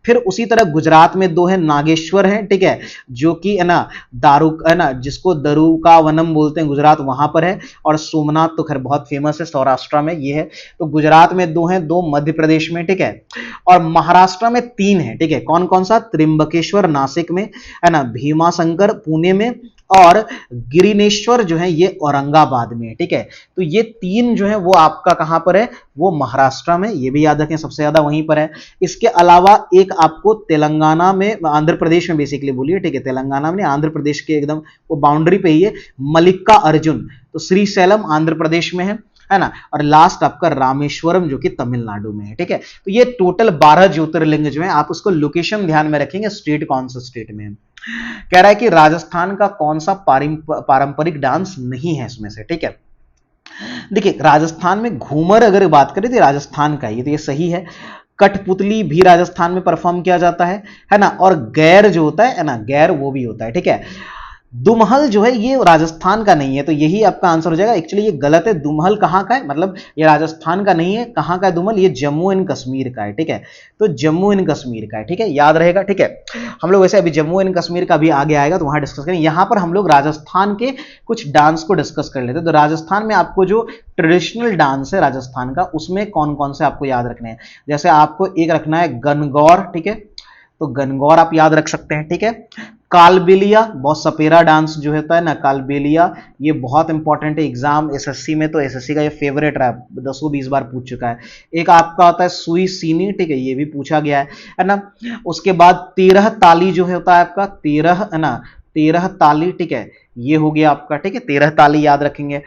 फिर उसी तरह गुजरात में 2 है, नागेश्वर है, ठीक है, जो कि है ना दारू, है ना, जिसको दरुका वनम बोलते हैं, गुजरात वहां पर है। और सोमनाथ तो खैर बहुत फेमस है, सौराष्ट्र में ये है। तो गुजरात में 2 हैं, 2 मध्य प्रदेश में, ठीक है। और महाराष्ट्र में 3 है, ठीक है, कौन कौन सा, त्रिंबकेश्वर नासिक में, है ना, भीमाशंकर पुणे में, और गिरिनेश्वर जो है ये औरंगाबाद में है, ठीक है। तो ये 3 जो है वो आपका कहां पर है, वो महाराष्ट्र में, ये भी याद रखें सबसे ज्यादा वहीं पर है। इसके अलावा एक आपको तेलंगाना में, आंध्र प्रदेश में बेसिकली बोलिए, ठीक है, तेलंगाना में आंध्र प्रदेश के एकदम वो बाउंड्री पे ही है, मल्लिका अर्जुन, तो श्रीशैलम आंध्र प्रदेश में है ना। और लास्ट आपका रामेश्वरम जो कि तमिलनाडु में है, ठीक है। तो ये टोटल 12 ज्योतिर्लिंग जो है, आप उसको लोकेशन ध्यान में रखेंगे, स्टेट कौन सा स्टेट में है। कह रहा है कि राजस्थान का कौन सा पारंपरिक डांस नहीं है इसमें से, ठीक है। देखिए राजस्थान में घूमर अगर बात करें तो राजस्थान का ही, तो ये सही है। कठपुतली भी राजस्थान में परफॉर्म किया जाता है ना। और गैर जो होता है ना, गैर वो भी होता है, ठीक है। दुमहल जो है ये राजस्थान का नहीं है, तो यही आपका आंसर हो जाएगा। एक्चुअली ये गलत है, दुमहल कहां का है, मतलब ये राजस्थान का नहीं है, कहां का है दुमहल, ये जम्मू एंड कश्मीर का है, ठीक है। तो जम्मू एंड कश्मीर का है, ठीक है, याद रहेगा, ठीक है। हम लोग वैसे अभी जम्मू एंड कश्मीर का भी आगे आएगा तो वहां डिस्कस करेंगे, यहां पर हम लोग राजस्थान के कुछ डांस को डिस्कस कर लेते हैं। तो राजस्थान में आपको जो ट्रेडिशनल डांस है राजस्थान का, उसमें कौन कौन से आपको याद रखने हैं। जैसे आपको एक रखना है गनगौर, ठीक है, तो गनगौर आप याद रख सकते हैं, ठीक है। कालबेलिया, बहुत सपेरा डांस जो होता है ना, कालबेलिया, ये बहुत इंपॉर्टेंट है एग्जाम एसएससी में, तो एसएससी का ये फेवरेट रहा, 10-20 बार पूछ चुका है। एक आपका होता है सुई सीनी, ठीक है, ये भी पूछा गया है ना। उसके बाद 13 ताली जो होता है आपका, 13 है ना, 13 ताली, ठीक है, ये हो गया आपका, ठीक है, 13 ताली याद रखेंगे।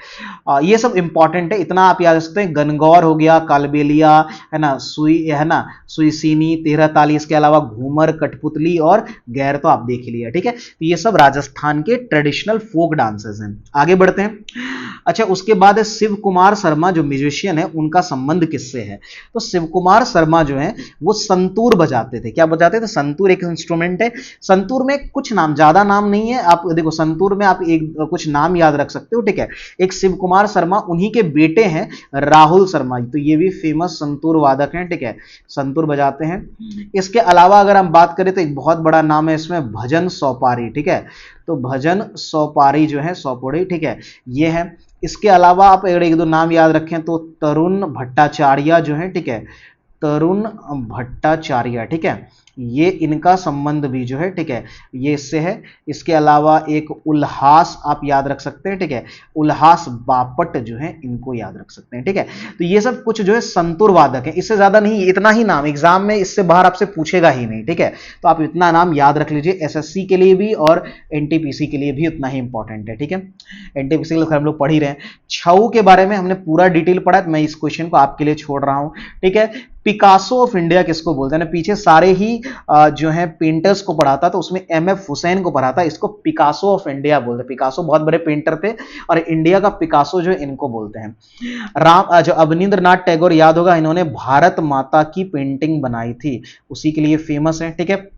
ये सब इंपॉर्टेंट है, इतना आप याद रख सकते हैं। गनगौर हो गया, कालबेलिया, है ना, सुई, है ना, सुईसीनी, 13 ताली, इसके अलावा घूमर, कठपुतली और गैर तो आप देख लिया, ठीक है। तो ये सब राजस्थान के ट्रेडिशनल फोक डांसेस हैं। आगे बढ़ते हैं। अच्छा, उसके बाद है शिव कुमार शर्मा जो म्यूजिशियन है, उनका संबंध किससे है। तो शिव कुमार शर्मा जो है वो संतूर बजाते थे। क्या बजाते थे, संतूर एक इंस्ट्रूमेंट है। संतूर में कुछ नाम, ज्यादा नाम नहीं है, आप देखो संतूर में आप एक कुछ नाम याद रख सकते हो, ठीक है। एक शिव कुमार शर्मा, उन्हीं के बेटे हैं राहुल शर्मा, तो ये भी फेमस संतूर वादक हैं, ठीक है, संतूर बजाते हैं। इसके अलावा अगर हम बात करें तो एक बहुत बड़ा नाम है इसमें, भजन सौपारी, ठीक है। तो भजन सौपारी जो है, सौपोड़ी, ठीक है, ये है। इसके अलावा आप अगर एक दो नाम याद रखें तो तरुण भट्टाचार्य जो है, ठीक है, तरुण भट्टाचार्य, ठीक है, ये इनका संबंध भी जो है, ठीक है, ये इससे है। इसके अलावा एक उल्हास आप याद रख सकते हैं, ठीक है, उल्हास बापट जो है, इनको याद रख सकते हैं, ठीक है। तो ये सब कुछ जो है संतूर वादक है, इससे ज्यादा नहीं, इतना ही नाम एग्जाम में इससे बाहर आपसे पूछेगा ही नहीं, ठीक है। तो आप इतना नाम याद रख लीजिए, एसएससी के लिए भी और एनटीपीसी के लिए भी उतना ही इंपॉर्टेंट है, ठीक है। एनटीपीसी के लिए हम लोग पढ़ ही रहे हैं। छऊ के बारे में हमने पूरा डिटेल पढ़ा है, तो मैं इस क्वेश्चन को आपके लिए छोड़ रहा हूं, ठीक है। पिकासो ऑफ इंडिया किसको बोलते हैं, पीछे सारे ही जो है पेंटर्स को पढ़ा था, तो उसमें एमएफ हुसैन को पढ़ा था, इसको पिकासो ऑफ इंडिया बोलते हैं। पिकासो बहुत बड़े पेंटर थे और इंडिया का पिकासो जो है इनको बोलते हैं। जो अवनींद्रनाथ टैगोर याद होगा, इन्होंने भारत माता की पेंटिंग बनाई थी, उसी के लिए फेमस है, ठीक है।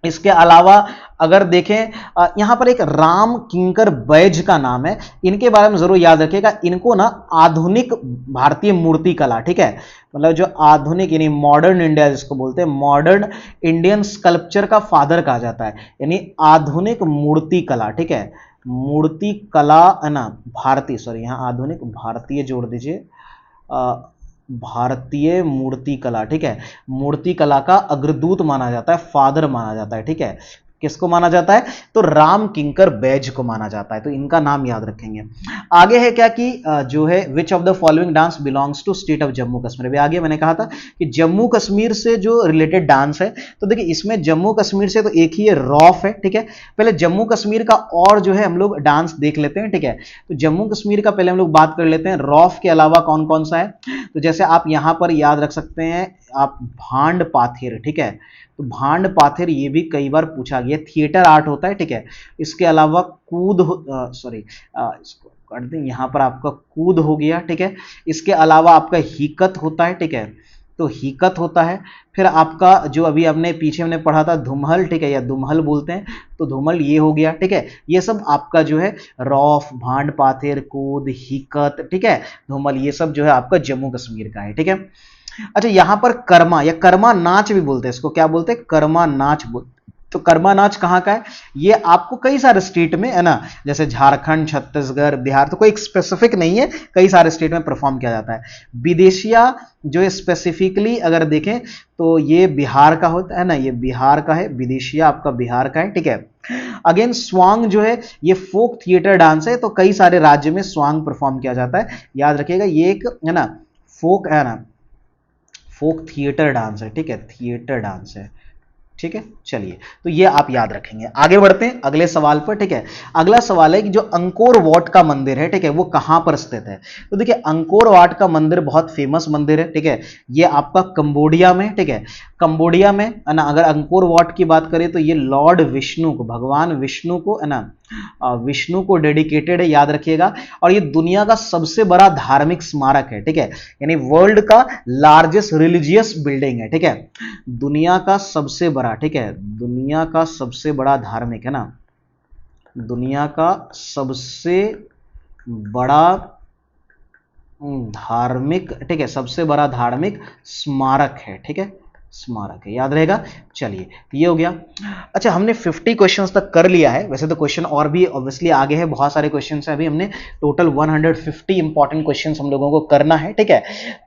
इसके अलावा अगर देखें, यहां पर एक राम किंकर बैज का नाम है, इनके बारे में जरूर याद रखिएगा। इनको ना आधुनिक भारतीय मूर्ति कला, ठीक है, मतलब जो आधुनिक यानी मॉडर्न इंडिया जिसको बोलते हैं, मॉडर्न इंडियन स्कल्पचर का फादर कहा जाता है, यानी आधुनिक मूर्ति कला, ठीक है, मूर्ति कला है ना, भारतीय, सॉरी यहां आधुनिक भारतीय जोड़ दीजिए, भारतीय मूर्ति कला, ठीक है, मूर्ति कला का अग्रदूत माना जाता है, फादर माना जाता है, ठीक है, किसको माना जाता है, तो राम किंकर बैज को माना जाता है, तो इनका नाम याद रखेंगे। आगे है क्या कि जो है which of the following dance belongs to state of Jammu Kashmir. अभी आगे मैंने कहा था कि जम्मू कश्मीर से जो रिलेटेड डांस है, तो देखिए इसमें जम्मू कश्मीर से तो एक ही है, रॉफ है, ठीक है। पहले जम्मू कश्मीर का और जो है हम लोग डांस देख लेते हैं, ठीक है। तो जम्मू कश्मीर का पहले हम लोग बात कर लेते हैं, रॉफ के अलावा कौन कौन सा है, तो जैसे आप यहां पर याद रख सकते हैं आप भांड पाथेर, ठीक है, तो भांड पाथेर ये भी कई बार पूछा गया, थिएटर आर्ट होता है, ठीक है। इसके अलावा कूद, सॉरी इसको कर दें, यहां पर आपका कूद हो गया, ठीक है। इसके अलावा आपका हिकत होता है, ठीक है, तो हिकत होता है। फिर आपका जो अभी हमने पीछे हमने पढ़ा था धुमहल, ठीक है, या दुमहल बोलते हैं, तो धुमहल ये हो गया, ठीक है। ये सब आपका जो है रौफ, भांड पाथेर, कूद, हिकत, ठीक है, धुमहल, ये सब जो है आपका जम्मू कश्मीर का है, ठीक है। अच्छा, यहां पर कर्मा या कर्मा नाच भी बोलते हैं, इसको क्या बोलते हैं, कर्मा नाच बोलते हैं। तो कर्मा नाच कहाँ का है, ये आपको कई सारे स्टेट में है ना, जैसे झारखंड, छत्तीसगढ़, बिहार, तो कोई स्पेसिफिक नहीं है, कई सारे स्टेट में परफॉर्म किया जाता है। विदेशिया जो स्पेसिफिकली अगर देखें तो ये बिहार का होता है ना, ये बिहार का है, विदेशिया आपका बिहार का है, ठीक है। अगेन स्वांग जो है ये फोक थिएटर डांस है, तो कई सारे राज्य में स्वांग परफॉर्म किया जाता है, याद रखिएगा, ये एक है ना फोक है ना, फोक थिएटर डांस है, ठीक है, थिएटर डांस है, ठीक है। चलिए, तो ये आप याद रखेंगे। आगे बढ़ते हैं अगले सवाल पर, ठीक है। अगला सवाल है कि जो अंकोर वाट का मंदिर है, ठीक है, वो कहां पर स्थित है। तो देखिए अंकोर वाट का मंदिर बहुत फेमस मंदिर है, ठीक है, ये आपका कंबोडिया में, ठीक है, कंबोडिया में है ना। अगर अंकोर वाट की बात करें तो ये लॉर्ड विष्णु को, भगवान विष्णु को है ना, विष्णु को डेडिकेटेड है, याद रखिएगा। और ये दुनिया का सबसे बड़ा धार्मिक स्मारक है, ठीक है, यानी वर्ल्ड का लार्जेस्ट रिलीजियस बिल्डिंग है, ठीक है, दुनिया का सबसे बड़ा, ठीक है, दुनिया का सबसे बड़ा धार्मिक है ना, दुनिया का सबसे बड़ा धार्मिक, ठीक है, सबसे बड़ा धार्मिक स्मारक है, ठीक है, स्मारक है, याद रहेगा। चलिए, ये हो गया। अच्छा, हमने 50 क्वेश्चंस तक कर लिया है, वैसे तो क्वेश्चन और भी ऑब्वियसली आगे है, बहुत सारे क्वेश्चंस हैं, अभी हमने टोटल 150 इंपॉर्टेंट क्वेश्चंस हम लोगों को करना है, ठीक है।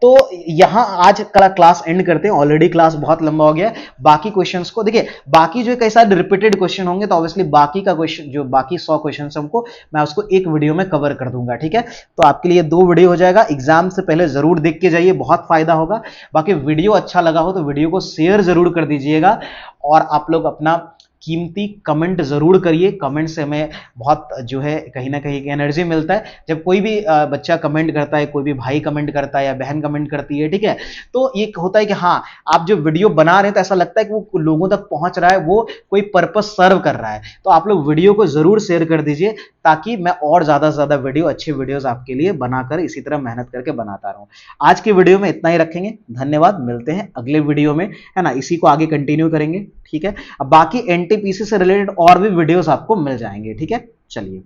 तो यहां आज का क्लास एंड करते हैं, ऑलरेडी क्लास बहुत लंबा हो गया है। बाकी क्वेश्चंस को देखिए, बाकी जो कई सारे रिपीटेड क्वेश्चन होंगे, तो ऑब्वियसली बाकी का क्वेश्चन जो बाकी 100 क्वेश्चन हमको, मैं उसको एक वीडियो में कवर कर दूंगा, ठीक है। तो आपके लिए 2 वीडियो हो जाएगा, एग्जाम से पहले जरूर देख के जाइए, बहुत फायदा होगा। बाकी वीडियो अच्छा लगा हो तो वीडियो को शेयर जरूर कर दीजिएगा, और आप लोग अपना कीमती कमेंट जरूर करिए। कमेंट से हमें बहुत जो है कहीं ना कहीं एनर्जी मिलता है, जब कोई भी बच्चा कमेंट करता है, कोई भी भाई कमेंट करता है या बहन कमेंट करती है, ठीक है, तो ये होता है कि हाँ, आप जो वीडियो बना रहे हैं तो ऐसा लगता है कि वो लोगों तक पहुंच रहा है, वो कोई पर्पस सर्व कर रहा है। तो आप लोग वीडियो को जरूर शेयर कर दीजिए, ताकि मैं और ज्यादा से ज्यादा वीडियो, अच्छे वीडियोस आपके लिए बनाकर इसी तरह मेहनत करके बनाता रहूं। आज के वीडियो में इतना ही रखेंगे, धन्यवाद, मिलते हैं अगले वीडियो में, है ना, इसी को आगे कंटिन्यू करेंगे, ठीक है। अब बाकी एनटीपीसी से रिलेटेड और भी वीडियोस आपको मिल जाएंगे, ठीक है। चलिए।